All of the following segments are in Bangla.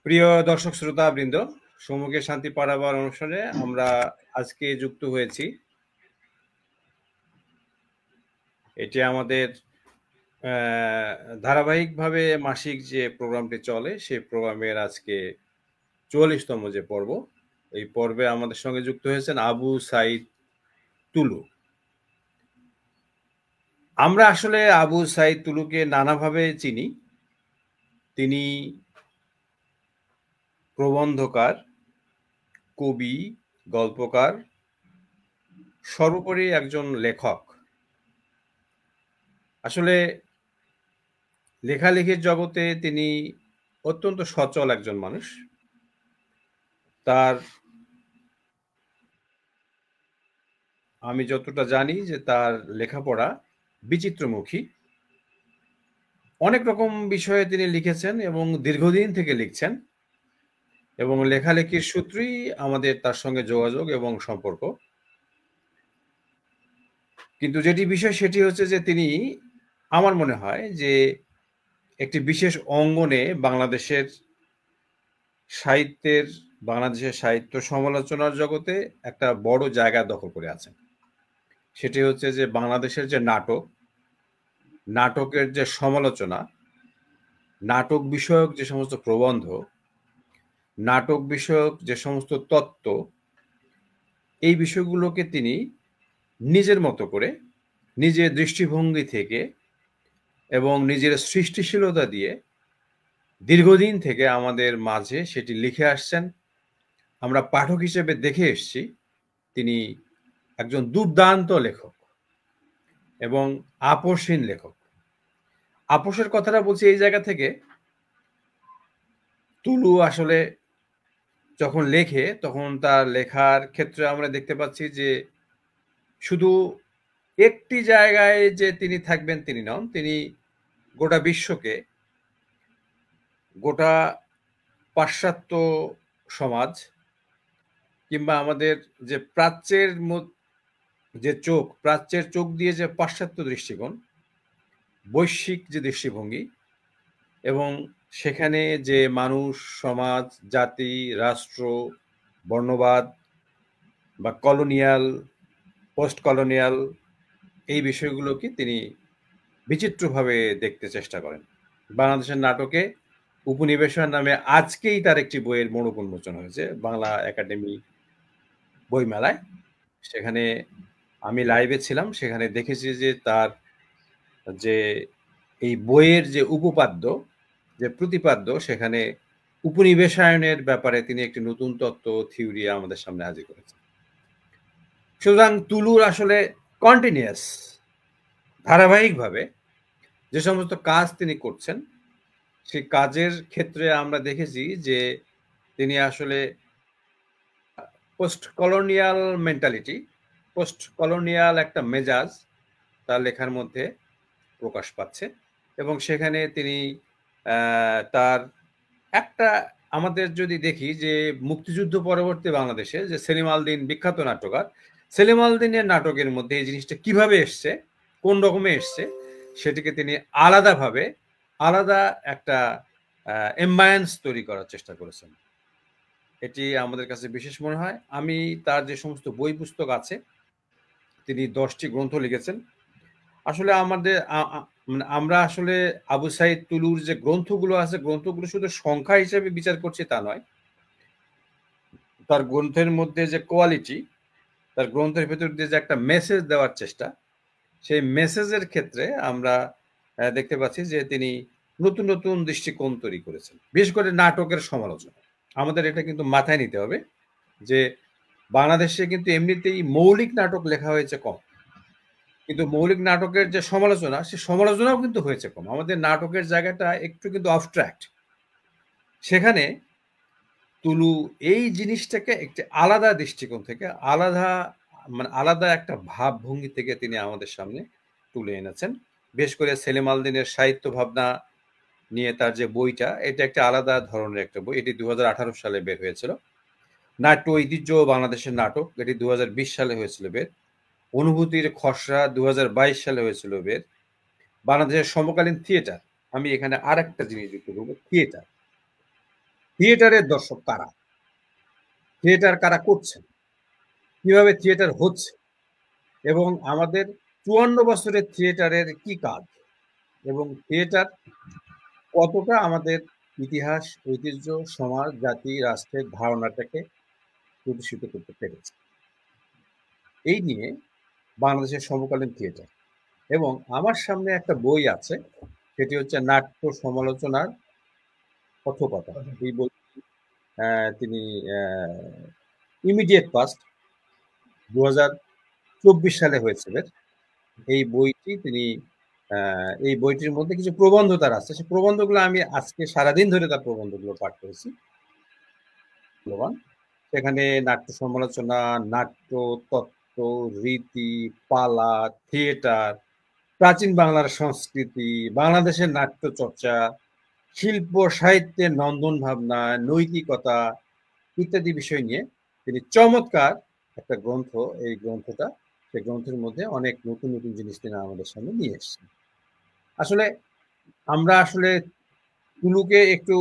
প্রিয় দর্শক শ্রোতা বৃন্দ, সমুখে শান্তি পাড়াবার অনুষ্ঠানে আমরা আজকে যুক্ত হয়েছি। এটি আমাদের ধারাবাহিকভাবে মাসিক যে প্রোগ্রামটি চলে সেই প্রোগ্রামের আজকে ৪৪তম যে পর্ব। এই পর্বে আমাদের সঙ্গে যুক্ত হয়েছেন আবু সাইদ তুলু। আমরা আসলে আবু সাইদ তুলুকে নানাভাবে চিনি। তিনি প্রবন্ধকার, কবি, গল্পকার, সর্বোপরি একজন লেখক। আসলে লেখালেখির জগতে তিনি অত্যন্ত সচল একজন মানুষ। তার আমি যতটা জানি যে তার লেখাপড়া বিচিত্রমুখী। অনেক রকম বিষয়ে তিনি লিখেছেন এবং দীর্ঘদিন থেকে লিখছেন, এবং লেখালেখির সূত্রেই আমাদের তার সঙ্গে যোগাযোগ এবং সম্পর্ক। কিন্তু যেটি বিষয় সেটি হচ্ছে যে তিনি, আমার মনে হয় যে একটি বিশেষ অঙ্গনে বাংলাদেশের সাহিত্য সমালোচনার জগতে একটা বড় জায়গা দখল করে আছেন। সেটি হচ্ছে যে বাংলাদেশের যে নাটকের যে সমালোচনা, নাটক বিষয়ক যে সমস্ত প্রবন্ধ, নাটক বিষয়ক যে সমস্ত তত্ত্ব, এই বিষয়গুলোকে তিনি নিজের মতো করে, নিজের দৃষ্টিভঙ্গি থেকে এবং নিজের সৃষ্টিশীলতা দিয়ে দীর্ঘদিন থেকে আমাদের মাঝে সেটি লিখে আসছেন। আমরা পাঠক হিসেবে দেখে এসেছি তিনি একজন দুর্দান্ত লেখক এবং আপোষহীন লেখক। আপোষের কথাটা বলছি এই জায়গা থেকে, তুলু আসলে যখন লেখে তখন তার লেখার ক্ষেত্রে আমরা দেখতে পাচ্ছি যে শুধু একটি জায়গায় যে তিনি থাকবেন তিনি নন, তিনি গোটা বিশ্বকে, গোটা পাশ্চাত্য সমাজ কিংবা আমাদের যে প্রাচ্যের চোখ দিয়ে যে পাশ্চাত্য দৃষ্টিকোণ, বৈশ্বিক যে দৃষ্টিভঙ্গি, এবং সেখানে যে মানুষ, সমাজ, জাতি, রাষ্ট্র, বর্ণবাদ বা কলোনিয়াল, পোস্ট কলোনিয়াল, এই বিষয়গুলোকে তিনি বিচিত্রভাবে দেখতে চেষ্টা করেন। বাংলাদেশের নাটকে উপনিবেশন নামে আজকেই তার একটি বইয়ের মোড়ক উন্মোচন হয়েছে বাংলা একাডেমি বইমেলায়। সেখানে আমি লাইভে ছিলাম, সেখানে দেখেছি যে তার যে এই বইয়ের যে প্রতিপাদ্য, সেখানে উপনিবেশায়নের ব্যাপারে তিনি একটি নতুন তত্ত্ব, থিওরি আমাদের সামনে হাজির করেছেন। সুতরাং তুলুর আসলে কন্টিনিউয়াস, ধারাবাহিকভাবে যে সমস্ত কাজ তিনি করছেন, সেই কাজের ক্ষেত্রে আমরা দেখেছি যে তিনি আসলে post colonial mentality, post colonial একটা মেজাজ তার লেখার মধ্যে প্রকাশ পাচ্ছে। এবং সেখানে তিনি তার একটা, আমাদের যদি দেখি যে মুক্তিযুদ্ধ পরবর্তী বাংলাদেশে যে সেলিম আল দীন, বিখ্যাত নাট্যকার, সেলিম আল দীনের নাটকের মধ্যে এই জিনিসটা কিভাবে এসছে, কোন রকমে এসছে, সেটিকে তিনি আলাদা একটা এম্বায়েন্স তৈরি করার চেষ্টা করেছেন। এটি আমাদের কাছে বিশেষ মনে হয়। আমি তার যে সমস্ত বই পুস্তক আছে, তিনি 10টি গ্রন্থ লিখেছেন। আসলে আমরা আসলে আবু সাইদ তুলুর যে গ্রন্থগুলো আছে, গ্রন্থগুলো শুধু সংখ্যা হিসেবে বিচার করছি তা নয়। তার গ্রন্থের মধ্যে যে কোয়ালিটি, তার গ্রন্থের ভেতর দিয়ে যে একটা মেসেজ দেওয়ার চেষ্টা, সেই মেসেজের ক্ষেত্রে আমরা দেখতে পাচ্ছি যে তিনি নতুন নতুন দৃষ্টিকোণ তৈরি করেছেন, বিশেষ করে নাটকের সমালোচনা। আমাদের এটা কিন্তু মাথায় নিতে হবে যে বাংলাদেশে কিন্তু এমনিতেই মৌলিক নাটক লেখা হয়েছে কম, কিন্তু মৌলিক নাটকের যে সমালোচনা, সে সমালোচনাও কিন্তু হয়েছে কম। আমাদের নাটকের জায়গাটা একটু কিন্তু অফ ট্র্যাক। সেখানে তুলু এই জিনিসটাকে একটি আলাদা দৃষ্টিকোণ থেকে, আলাদা একটা ভাবভঙ্গি থেকে তিনি আমাদের সামনে তুলে এনেছেন। বিশেষ করে সেলিম আল দীনের সাহিত্য ভাবনা নিয়ে তার যে বইটা, এটা একটা আলাদা ধরনের একটা বই। এটি 2018 সালে বের হয়েছিল। নাট্য ঐতিহ্য বাংলাদেশের নাটক, এটি 2020 সালে হয়েছিল বের। অনুভূতির খসড়া 2022 সালে হয়েছিল বের। বাংলাদেশের সমকালীন থিয়েটার, আমি এখানে আর একটা জিনিস যুক্ত করবো, থিয়েটার। থিয়েটারের দর্শক কারা, থিয়েটার কারা করছে, কিভাবে থিয়েটার হচ্ছে, এবং আমাদের ৫৪ বছরের থিয়েটারের কি কাজ, এবং থিয়েটার কতটা আমাদের ইতিহাস, ঐতিহ্য, সমাজ, জাতি, রাষ্ট্রের ধারণাটাকে প্রদর্শিত করতে পেরেছে। এই নিয়ে বাংলাদেশের সমকালীন থিয়েটার। এবং আমার সামনে একটা বই আছে, সেটি হচ্ছে নাট্য সমালোচনার কথকতা। এই বই তিনি ইমিডিয়েট পাস্ট 2024 সালে হয়েছে। এই বইটি তিনি এই বইটির মধ্যে কিছু প্রবন্ধ তার আছে, সেই প্রবন্ধগুলো আমি আজকে সারাদিন ধরে তার প্রবন্ধগুলো পাঠ করেছি। সেখানে নাট্য সমালোচনা, নাট্য তত্ত্ব, রীতি, পালা, থিয়েটার, প্রাচীন বাংলার সংস্কৃতি, বাংলাদেশের নাট্য চর্চা, শিল্প সাহিত্যের নন্দন ভাবনা, নৈতিকতা ইত্যাদি বিষয় নিয়ে তিনি চমৎকার একটা গ্রন্থ, এই গ্রন্থটা, সেই গ্রন্থের মধ্যে অনেক নতুন নতুন জিনিস তিনি আমাদের সামনে নিয়ে এসেছেন। আসলে আমরা আসলে তুলুকে একটু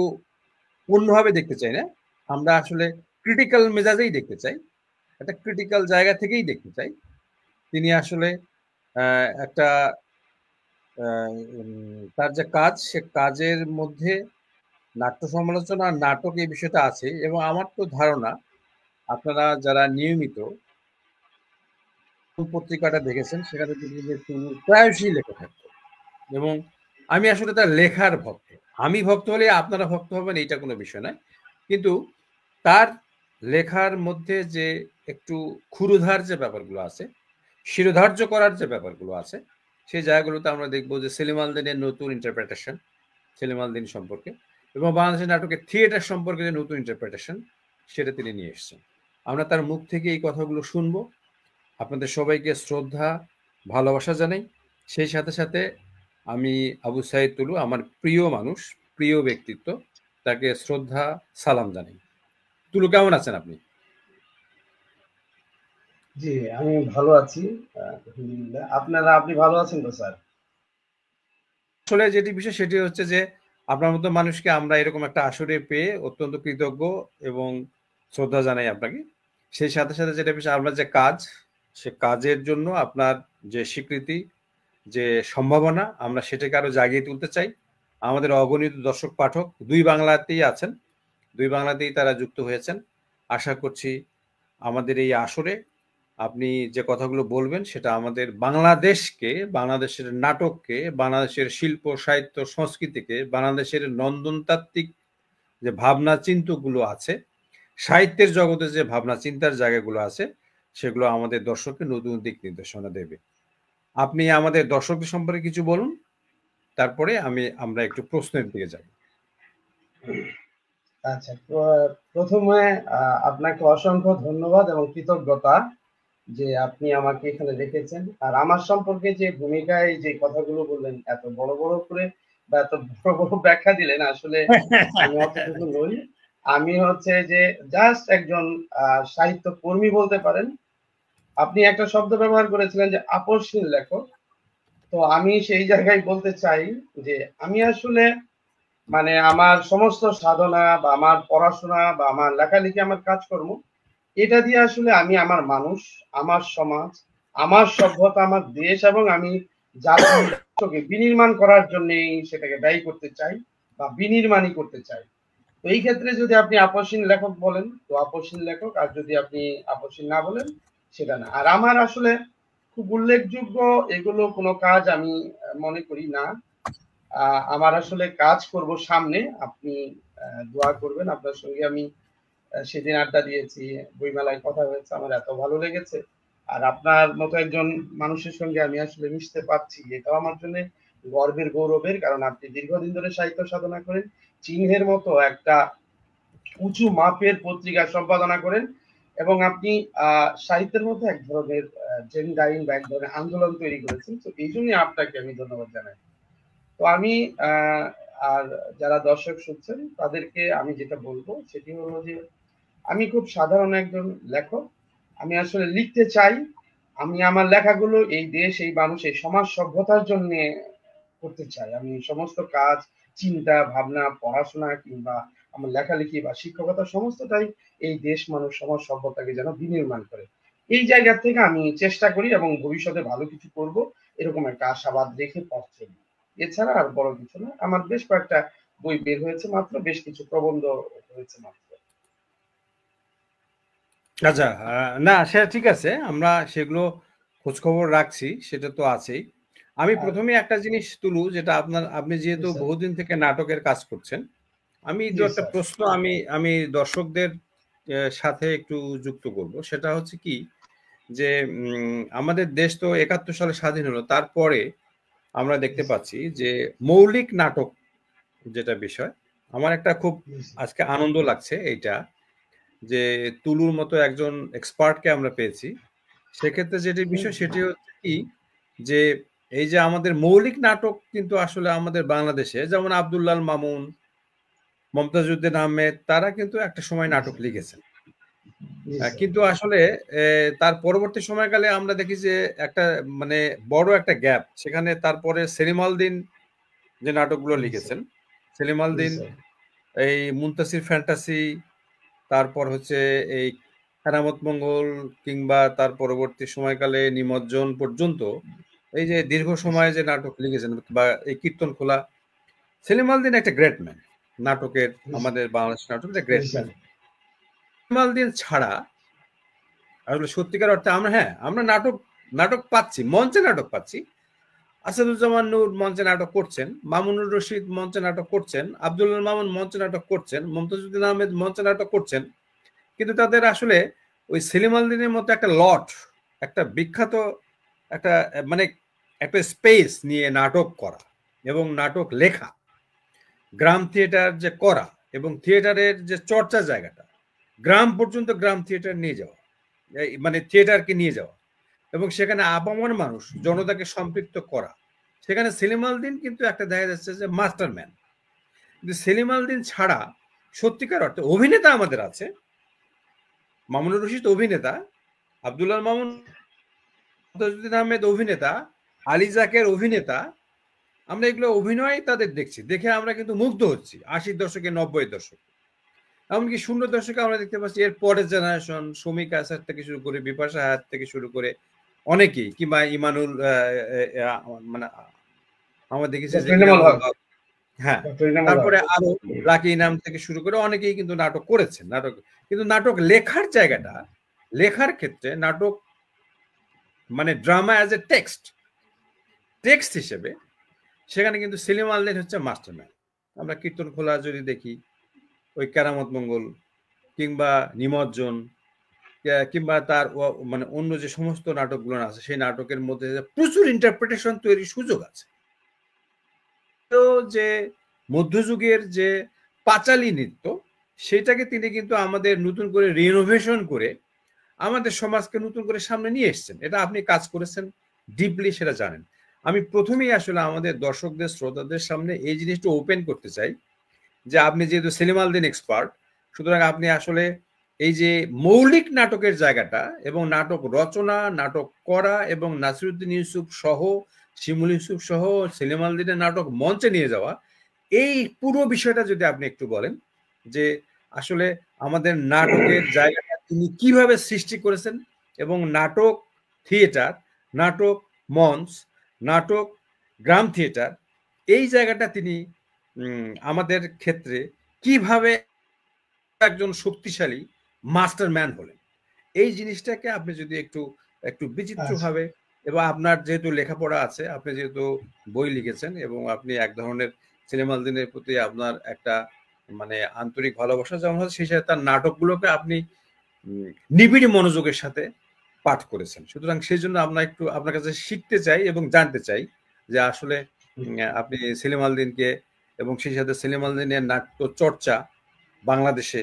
অন্যভাবে দেখতে চাই না, আমরা আসলে ক্রিটিক্যাল মেজাজেই দেখতে চাই, একটা ক্রিটিক্যাল জায়গা থেকেই দেখতে চাই। তিনি আসলে একটা তার যে কাজ, সে কাজের মধ্যে নাট্য সমালোচনা আর নাটক এই বিষয়টা আছে। এবং আমার তো ধারণা আপনারা যারা নিয়মিত পত্রিকাটা দেখেছেন, সেখানে তিনি প্রায়শই লেখা থাকতো, এবং আমি আসলে তার লেখার ভক্ত। আমি ভক্ত হলে আপনারা ভক্ত হবেন এইটা কোনো বিষয় নয়, কিন্তু তার লেখার মধ্যে যে একটু ক্ষুরুধার যে ব্যাপারগুলো আছে, শিরোধার্য করার যে ব্যাপারগুলো আছে, সেই জায়গাগুলোতে আমরা দেখবো যে সেলিম আল দীনের নতুন ইন্টারপ্রিটেশন সেলিম আল দীন সম্পর্কে, এবং বাংলাদেশের নাটকের থিয়েটার সম্পর্কে যে নতুন ইন্টারপ্রিটেশন, সেটা তিনি নিয়ে এসেছেন। আমরা তার মুখ থেকে এই কথাগুলো শুনবো। আপনাদের সবাইকে শ্রদ্ধা, ভালোবাসা জানাই। সেই সাথে সাথে আমি আবু সাইদ তুলু, আমার প্রিয় মানুষ, প্রিয় ব্যক্তিত্ব, তাকে শ্রদ্ধা, সালাম জানাই। তুলু, কেমন আছেন আপনি? জি, আমি ভালো আছি, আলহামদুলিল্লাহ। আপনি ভালো আছেন তো স্যার? আসলে যেটি বিষয় সেটি হচ্ছে যে আপনার মতো মানুষকে আমরা এরকম একটা আসরে পেয়ে অত্যন্ত কৃতজ্ঞ এবং শ্রদ্ধা জানাই আপনাকে। সেই সাথে সাথে যেটা বিষয়, আপনার যে কাজ, সে কাজের জন্য আপনার যে স্বীকৃতি, যে সম্ভাবনা, আমরা সেটাকে আরো জাগিয়ে তুলতে চাই। আমাদের অগণিত দর্শক পাঠক দুই বাংলাতেই আছেন, দুই বাংলাতেই তারা যুক্ত হয়েছেন। আশা করছি আমাদের এই আসরে আপনি যে কথাগুলো বলবেন সেটা আমাদের বাংলাদেশকে, বাংলাদেশের নাটককে, বাংলাদেশের শিল্প সাহিত্য সংস্কৃতিকে, বাংলাদেশের নন্দনতাত্ত্বিক যে ভাবনা চিন্তাগুলো আছে, সাহিত্যের জগতে যে ভাবনা চিন্তার জায়গাগুলো আছে, সেগুলো আমাদের দর্শককে নতুন দিক নির্দেশনা দেবে। আপনি আমাদের দর্শকদের সম্পর্কে কিছু বলুন, তারপরে আমরা একটু প্রশ্নের দিকে যাব। আচ্ছা, প্রথমে আপনাকে অসংখ্য ধন্যবাদ এবং কৃতজ্ঞতা যে আপনি আমাকে এখানে রেখেছেন। আর আমার সম্পর্কে যে ভূমিকায় যে কথাগুলো বললেন, এত বড় বড় করে বা এত বড় বড় ব্যাখ্যা দিলেন, আসলে আমি অতটুকু নই। আমি হচ্ছে যে জাস্ট একজন সাহিত্য কর্মী বলতে পারেন। আপনি একটা শব্দ ব্যবহার করেছিলেন যে আপসহীন লেখক। তো আমি সেই জায়গায় বলতে চাই যে আমি আসলে মানে আমার সমস্ত সাধনা বা আমার পড়াশোনা বা আমার লেখালেখি, আমার কাজকর্ম, এটা দিয়ে আসলে আমি আমার মানুষ, আমার সমাজ, আমার সভ্যতা, আমার দেশ এবং আমি জাতিকে বিনির্মাণ করার জন্য সেটাকে ব্যয় করতে চাই বা বিনির্মাণই করতে চাই। তো এই ক্ষেত্রে যদি আপনি আপসহীন লেখক বলেন তো আপসহীন লেখক, আর যদি আপনি আপসহীন না বলেন সেটা না। আর আমার আসলে খুব উল্লেখযোগ্য এগুলো কোনো কাজ আমি মনে করি না। আমার আসলে কাজ করব সামনে, আপনি দোয়া করবেন। আপনার সঙ্গে আমি সেদিন আড্ডা দিয়েছি, বইমেলায় কথা হয়েছে, আমার এত ভালো লেগেছে। আর আপনার মতো একজন মানুষের সঙ্গে আমি আসলে মিশতে পারছি, এটাও আমার জন্য গর্বের, গৌরবের। কারণ আপনি দীর্ঘদিন ধরে সাহিত্য সাধনা করেন, চিহ্নের মতো একটা উঁচু মাপের পত্রিকা সম্পাদনা করেন, এবং আপনি সাহিত্যের মধ্যে এক ধরনের জেন্ডারিং বা এক ধরনের আন্দোলন তৈরি করেছেন। তো এই জন্যই আপনাকে আমি ধন্যবাদ জানাই। তো আমি আর যারা দর্শক শুনছেন তাদেরকে আমি যেটা বলবো সেটি হলো যে আমি খুব সাধারণ একজন লেখক। আমি আসলে লিখতে চাই, আমি আমার লেখাগুলো এই দেশ, এই মানুষ, এই সমাজ সভ্যতার জন্য করতে চাই। আমি সমস্ত কাজ, চিন্তা ভাবনা, পড়াশোনা কিংবা আমার লেখালেখি বা শিক্ষকতা সমস্তটাই এই দেশ, মানুষ, সমাজ, সভ্যতাকে যেন বিনির্মাণ করে। এই জায়গা থেকে আমি চেষ্টা করি এবং ভবিষ্যতে ভালো কিছু করব, এরকম একটা আশাবাদ রেখে পথ চলি। এছাড়া আর বড় কিছু না। আমার বেশ কয়েকটা বই বের হয়েছে মাত্র, বেশ কিছু প্রবন্ধ হয়েছে মাত্র। আচ্ছা, না সেটা ঠিক আছে, আমরা সেগুলো খোঁজ খবর রাখছি, সেটা তো আছেই। আমি আর প্রথমে একটা জিনিস তুলু, যেটা আপনি জি যেহেতু স্যার। বহুদিন থেকে নাটকের কাজ করছেন, আমি দু জি একটা স্যার। প্রশ্ন আমি দর্শকদের সাথে একটু যুক্ত করব। সেটা হচ্ছে কি, যে আমাদের দেশ তো ৭১ সালে স্বাধীন হলো, তারপরে আমরা জি দেখতে স্যার। পাচ্ছি যে মৌলিক নাটক যেটা বিষয়, আমার একটা খুব জি স্যার। আজকে আনন্দ লাগছে এইটা, যে তুলুর মতো একজন এক্সপার্টকে আমরা পেয়েছি। সেক্ষেত্রে যেটি হুম, বিষয় সেটি হচ্ছে কি, যে এই যে আমাদের মৌলিক নাটক কিন্তু আসলে আমাদের বাংলাদেশে, যেমন আব্দুল্লাহ আল মামুন, মমতাজউদ্দিন আহমেদ, তারা কিন্তু একটা সময় জি নাটক স্যার। লিখেছেন। জি স্যার। কিন্তু আসলে তার পরবর্তী সময়কালে আমরা দেখি যে একটা মানে বড় একটা গ্যাপ, সেখানে তারপরে সেলিম আল দীন যে নাটকগুলো জি স্যার। লিখেছেন, সেলিম আল জি দীন, স্যার। এই মুনতাসির ফ্যান্টাসি, তারপর হচ্ছে এই কেরামত মঙ্গল, কিংবা তার পরবর্তী সময়কালে নিমজ্জন পর্যন্ত, এই যে দীর্ঘ জি সময় স্যার। যে নাটক লিখেছেন, বা এই কীর্তন খোলা, সেলিম আল দীন একটা গ্রেট ম্যান, নাটকের, জি স্যার। আমাদের বাংলাদেশ নাটকের জি great man. Sir. Selim Al দীন ছাড়া আসলে সত্যিকার অর্থে আমরা, হ্যাঁ, আমরা নাটক নাটক পাচ্ছি, মঞ্চে নাটক পাচ্ছি। আসাদুজ্জামান নূর মঞ্চে নাটক করছেন, মামুনুর রশিদ মঞ্চে নাটক করছেন, আব্দুল মামুন মঞ্চে নাটক করছেন, মমতাজউদ্দিন আহমেদ মঞ্চে নাটক করছেন। কিন্তু তাদের আসলে ওই সেলিম আল দীনের মতো একটা লট, একটা বিখ্যাত একটা মানে একটা স্পেস নিয়ে নাটক করা এবং নাটক লেখা, গ্রাম থিয়েটার যে করা, এবং থিয়েটারের যে চর্চা জায়গাটা, গ্রাম পর্যন্ত গ্রাম থিয়েটার নিয়ে যাওয়া, মানে থিয়েটারকে নিয়ে যাওয়া, এবং সেখানে আপামর মানুষ, জনতাকে সম্পৃক্ত করা, সেখানে সেলিম আল দীন কিন্তু একটা দেখা যাচ্ছে যে মাস্টারম্যান। কিন্তু সেলিম আল দীন ছাড়া সত্যিকার অর্থে অভিনেতা আমাদের আছে, মামুনুর রশিদ অভিনেতা, আব্দুল্লাহ মামুন, মমতাজউদ্দিন আহমেদ অভিনেতা, আলী জাকের অভিনেতা, আমরা এগুলো অভিনয় তাদের দেখছি, দেখে আমরা কিন্তু মুগ্ধ হচ্ছি। ৮০ দশকে, ৯০ দশকে, এমনকি ০ দশকে আমরা দেখতে পাচ্ছি এর পরের জেনারেশন, শমিক আসাদ থেকে শুরু করে, বিপাশা হায়াত থেকে শুরু করে অনেকেই, কিংবা ইমানুল, মানে আমরা দেখেছি যে ডক্টর ইনামুল ইনামুল হক। হক, হ্যাঁ, ডক্টর ইনামুল হক। তারপরে আরো লাকি ইনাম থেকে শুরু করে অনেকেই কিন্তু নাটক করেছেন। নাটক, কিন্তু নাটক লেখার জায়গাটা, লেখার ক্ষেত্রে নাটক মানে drama as a text, text হিসেবে, সেখানে কিন্তু সেলিম আল দীন হচ্ছে মাস্টারম্যান। আমরা কীর্তন খোলা যদি দেখি, ওই কেরামত মঙ্গল, কিংবা নিমজ্জন, কিংবা তার মানে অন্য যে সমস্ত নাটকগুলো আছে, সেই নাটকের মধ্যে প্রচুর ইন্টারপ্রিটেশন তৈরির সুযোগ আছে। তো যে মধ্যযুগের যে পাঁচালী নৃত্য, সেটাকে তিনি কিন্তু আমাদের নতুন করে রিনোভেশন করে আমাদের সমাজকে নতুন করে সামনে নিয়ে এসেছেন। এটা আপনি কাজ করেছেন, ডিপলি সেটা জানেন। আমি প্রথমেই আসলে আমাদের দর্শকদের, শ্রোতাদের সামনে এই জিনিসটা ওপেন করতে চাই, যে আপনি যেহেতু সেলিম আল দীন এক্সপার্ট, সুতরাং আপনি আসলে এই যে মৌলিক নাটকের জায়গাটা, এবং নাটক রচনা, নাটক করা, এবং নাসিরুদ্দিন ইউসুফ সহ, শিমুল ইউসুফ সহ সেলিম আল দীনের নাটক মঞ্চে নিয়ে যাওয়া, এই পুরো বিষয়টা যদি আপনি একটু বলেন, যে আসলে আমাদের নাটকের জায়গাটা তিনি কিভাবে সৃষ্টি করেছেন, এবং নাটক থিয়েটার, নাটক মঞ্চ, নাটক গ্রাম থিয়েটার, এই জায়গাটা তিনি আমাদের ক্ষেত্রে কিভাবে একজন শক্তিশালী মাস্টারম্যান হলেন, এই জিনিসটাকে আপনি যদি একটু একটু আচ্ছা। বিচিত্রভাবে, এবং আপনার যেহেতু লেখাপড়া আছে, আপনি যেহেতু বই লিখেছেন, এবং আপনি এক ধরনের সেলিম আল দীনের প্রতি আপনার একটা মানে আন্তরিক ভালোবাসা যেমন আছে, সেই সাথে তার নাটকগুলোকে আপনি নিবিড় মনোযোগের সাথে পাঠ করেছেন। সুতরাং সেই জন্য আমরা একটু আপনার কাছে শিখতে চাই এবং জানতে চাই, যে আসলে আপনি সেলিম আল দীনকে, এবং সেই সাথে সেলিম আল দীনের নাট্য চর্চা বাংলাদেশে,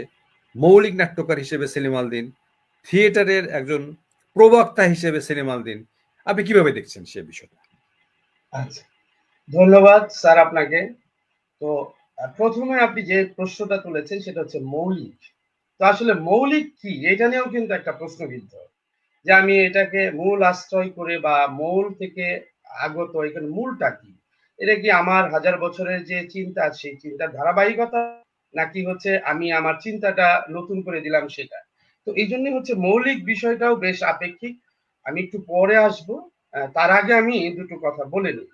মৌলিক নাট্যকার হিসেবে সেলিম আল দীন, থিয়েটারের একজন প্রবক্তা হিসেবে সেলিম আল দীন, আপনি কিভাবে দেখছেন সে বিষয়টা? আচ্ছা, ধন্যবাদ স্যার আপনাকে। তো প্রথমে আপনি যে প্রশ্নটা তুলেছেন সেটা হচ্ছে মৌলিক। তো আসলে মৌলিক কি, এটা নিয়েও কিন্তু একটা প্রশ্নবিদ্ধ, যে আমি এটাকে মূল আশ্রয় করে বা মূল থেকে আগত, এখানে মূলটা কি? এটা কি আমার হাজার বছরের যে চিন্তা, সেই চিন্তার ধারাবাহিকতা, নাকি হচ্ছে আমি আমার চিন্তাটা নতুন করে দিলাম সেটা। তো এই জন্য হচ্ছে মৌলিক বিষয়টাও বেশ আপেক্ষিক। আমি একটু পরে আসবো। তার আগে আমি দুটো কথা বলে নিই।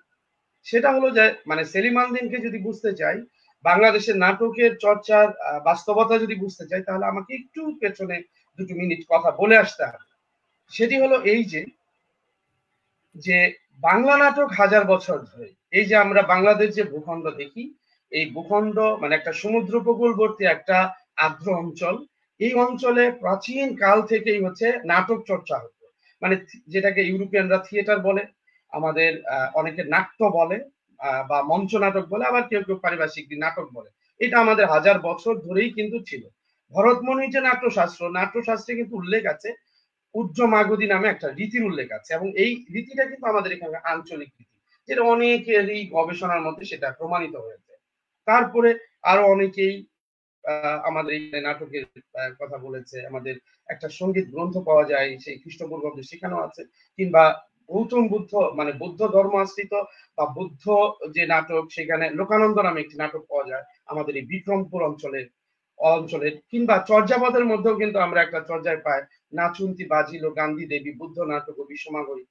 সেটা হলো যে মানে সেলিম আল দীনকে যদি বুঝতে চাই, বাংলাদেশের নাটকের চর্চার বাস্তবতা যদি বুঝতে চাই, তাহলে আমাকে একটু পেছনে 2 মিনিট কথা বলে আসতে হবে। সেটি হলো এই যে বাংলা নাটক হাজার বছর ধরে, এই যে আমরা বাংলাদেশ যে ভূখণ্ড দেখি, এই ভূখণ্ড মানে একটা সমুদ্র উপকূলবর্তী একটা আর্দ্র অঞ্চল। এই অঞ্চলে প্রাচীন কাল থেকেই হচ্ছে নাটক চর্চা হতো। মানে যেটাকে ইউরোপিয়ানরা থিয়েটার বলে, আমাদের অনেকে নাট্য বলে, বা মঞ্চ নাটক বলে, আবার কেউ কেউ পারিভাষিক নাটক বলে। এটা আমাদের হাজার বছর ধরেই কিন্তু ছিল। ভরতমণির যে নাট্যশাস্ত্র, নাট্যশাস্ত্রে কিন্তু উল্লেখ আছে উজ্জ মাগধী নামে একটা রীতির উল্লেখ আছে, এবং এই রীতিটা কিন্তু আমাদের এখানে আঞ্চলিক রীতি, যেটা অনেকেরই গবেষণার মধ্যে সেটা প্রমাণিত হয়েছে। তারপরে আরো অনেকেই আমাদের এই নাটকের কথা বলেছে। আমাদের একটা সঙ্গীত গ্রন্থ পাওয়া যায়, সেই খ্রিস্টপূর্বাব্দে সেখানেও আছে। কিংবা গৌতম বুদ্ধ মানে বৌদ্ধ ধর্ম আশ্রিত বা বুদ্ধ যে নাটক, সেখানে লোকানন্দ নামে একটি নাটক পাওয়া যায় আমাদের এই বিক্রমপুর অঞ্চলের। কিংবা চর্যাপদের মধ্যেও কিন্তু আমরা একটা চর্যায় পাই নাচুন্তি বাজিল গান্ধী দেবী বুদ্ধ নাটক ও বিশ্বমাগরী।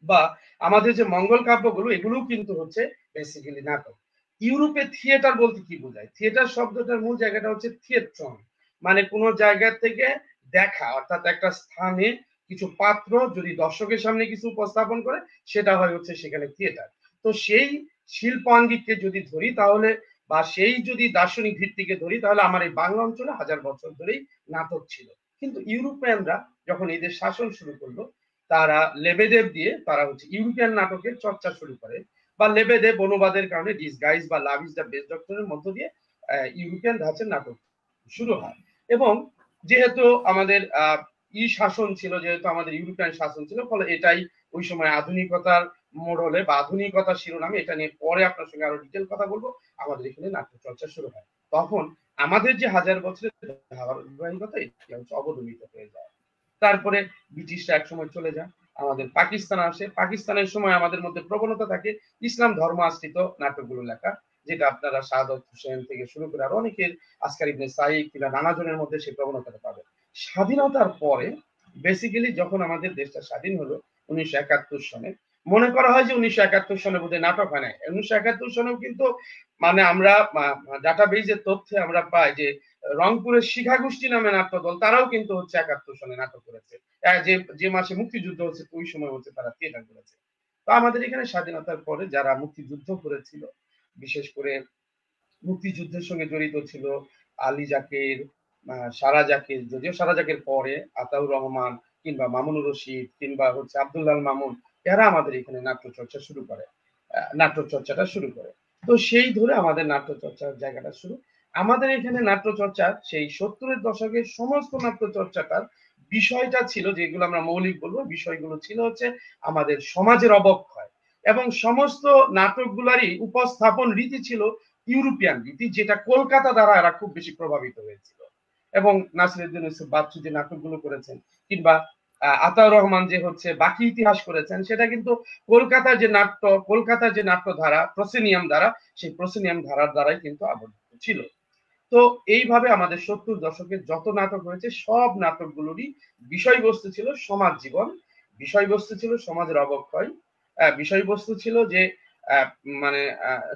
বা আমাদের যে মঙ্গল কাব্যগুলো, এগুলোও কিন্তু হচ্ছে বেসিক্যালি নাটক। ইউরোপে থিয়েটার বলতে কি বোঝায়? থিয়েটার শব্দটার মূল জায়গাটা হচ্ছে থিয়েট্রন, মানে কোনো জায়গা থেকে দেখা, অর্থাৎ একটা স্থানে কিছু পাত্র যদি দর্শকের সামনে কিছু উপস্থাপন করে, সেটা হয় হচ্ছে সেখানে থিয়েটার। তো সেই শিল্পাঙ্গিককে যদি ধরি তাহলে, বা সেই যদি দার্শনিক ভিত্তিকে ধরি, তাহলে আমার এই বাংলা অঞ্চলে হাজার বছর ধরেই নাটক ছিল। কিন্তু ইউরোপিয়ানরা যখন এদের শাসন শুরু করলো, তারা লেবেদেব দিয়ে তারা হচ্ছে ইউরোপিয়ান নাটকের চর্চা শুরু করে। বা লেবেদেব অনুবাদের কারণে ডিসগাইজ বা লাভ ইজ দ্য বেস্ট ডক্টরের মধ্য দিয়ে ইউরোপিয়ান ধাঁচের নাটক শুরু হয়। এবং যেহেতু আমাদের শাসন ছিল, যেহেতু আমাদের ইউরোপিয়ান শাসন ছিল, ফলে এটাই ওই সময় আধুনিকতার মোড়লে বা আধুনিকতা শিরোনামে, এটা নিয়ে পরে আপনার সঙ্গে আরো ডিটেল কথা বলবো, আমাদের এখানে নাট্য চর্চা শুরু হয়। তখন আমাদের যে হাজার বছরের ধারাবাহিকতা, এটা হচ্ছে অবদমিত হয়ে যায়। তারপরে ব্রিটিশরা একসময় চলে যায়, আমাদের পাকিস্তান আসে। পাকিস্তানের সময় আমাদের মধ্যে প্রবণতা থাকে ইসলাম ধর্ম আশ্রিত নাটকগুলো লেখা, যেটা আপনারা সাদত হোসেন থেকে শুরু করে আরো অনেকের, আসকার ইবনে সাইদ কিংবা নানা জনের মধ্যে সেই প্রবণতাটা পাবেন। স্বাধীনতার পরে বেসিক্যালি যখন আমাদের দেশটা স্বাধীন হলো 1971 সনে, মনে করা হয় যে 1971 সনে বোধহয় নাটক হয় না। 1971 সনেও কিন্তু মানে আমরা ডাটাবেজের তথ্যে আমরা পাই যে রংপুরের শিখা গোষ্ঠী নামে নাট্যদল, তারাও কিন্তু হচ্ছে 71 সনে নাটক করেছে। যে যে মাসে মুক্তিযুদ্ধ হচ্ছে ওই সময় হচ্ছে তারা থিয়েটার করেছে। তো আমাদের এখানে স্বাধীনতার পরে যারা মুক্তিযুদ্ধ করেছিল, বিশেষ করে মুক্তিযুদ্ধের সঙ্গে জড়িত ছিল আলী জাকের, সারা জাকের, যদিও সারা জাকের পরে আতাউর রহমান কিংবা মামুনুর রশিদ কিংবা হচ্ছে আব্দুল্লাহ মামুন, এরা আমাদের এখানে নাট্য চর্চা শুরু করে, নাট্য চর্চাটা শুরু করে। তো সেই ধরে আমাদের নাট্য চর্চার জায়গাটা শুরু। আমাদের এখানে নাট্য চর্চা সেই 70-এর দশকের সমস্ত নাট্য চর্চাটার বিষয়টা ছিল, যেগুলো আমরা মৌলিক বলবো, বিষয়গুলো ছিল হচ্ছে আমাদের সমাজের অবক্ষয়। এবং সমস্ত নাটকগুলারই উপস্থাপন রীতি ছিল ইউরোপিয়ান রীতি, যেটা কলকাতা দ্বারা এরা খুব বেশি প্রভাবিত হয়েছিল। এবং নাসিরুদ্দিন ইউসুফ বাচ্চু যে নাটকগুলো করেছেন, কিংবা আতাউর রহমান যে হচ্ছে বাকি ইতিহাস করেছেন, সেটা কিন্তু কলকাতার যে নাট্যধারা প্রসিনিয়াম ধারা, সেই প্রসিনিয়াম ধারার দ্বারাই কিন্তু আবদ্ধ ছিল। তো এইভাবে আমাদের 70 দশকের যত নাটক হয়েছে, সব নাটকগুলোরই বিষয়বস্তু ছিল সমাজ জীবন, বিষয়বস্তু ছিল সমাজের অবক্ষয়, বিষয়বস্তু ছিল যে মানে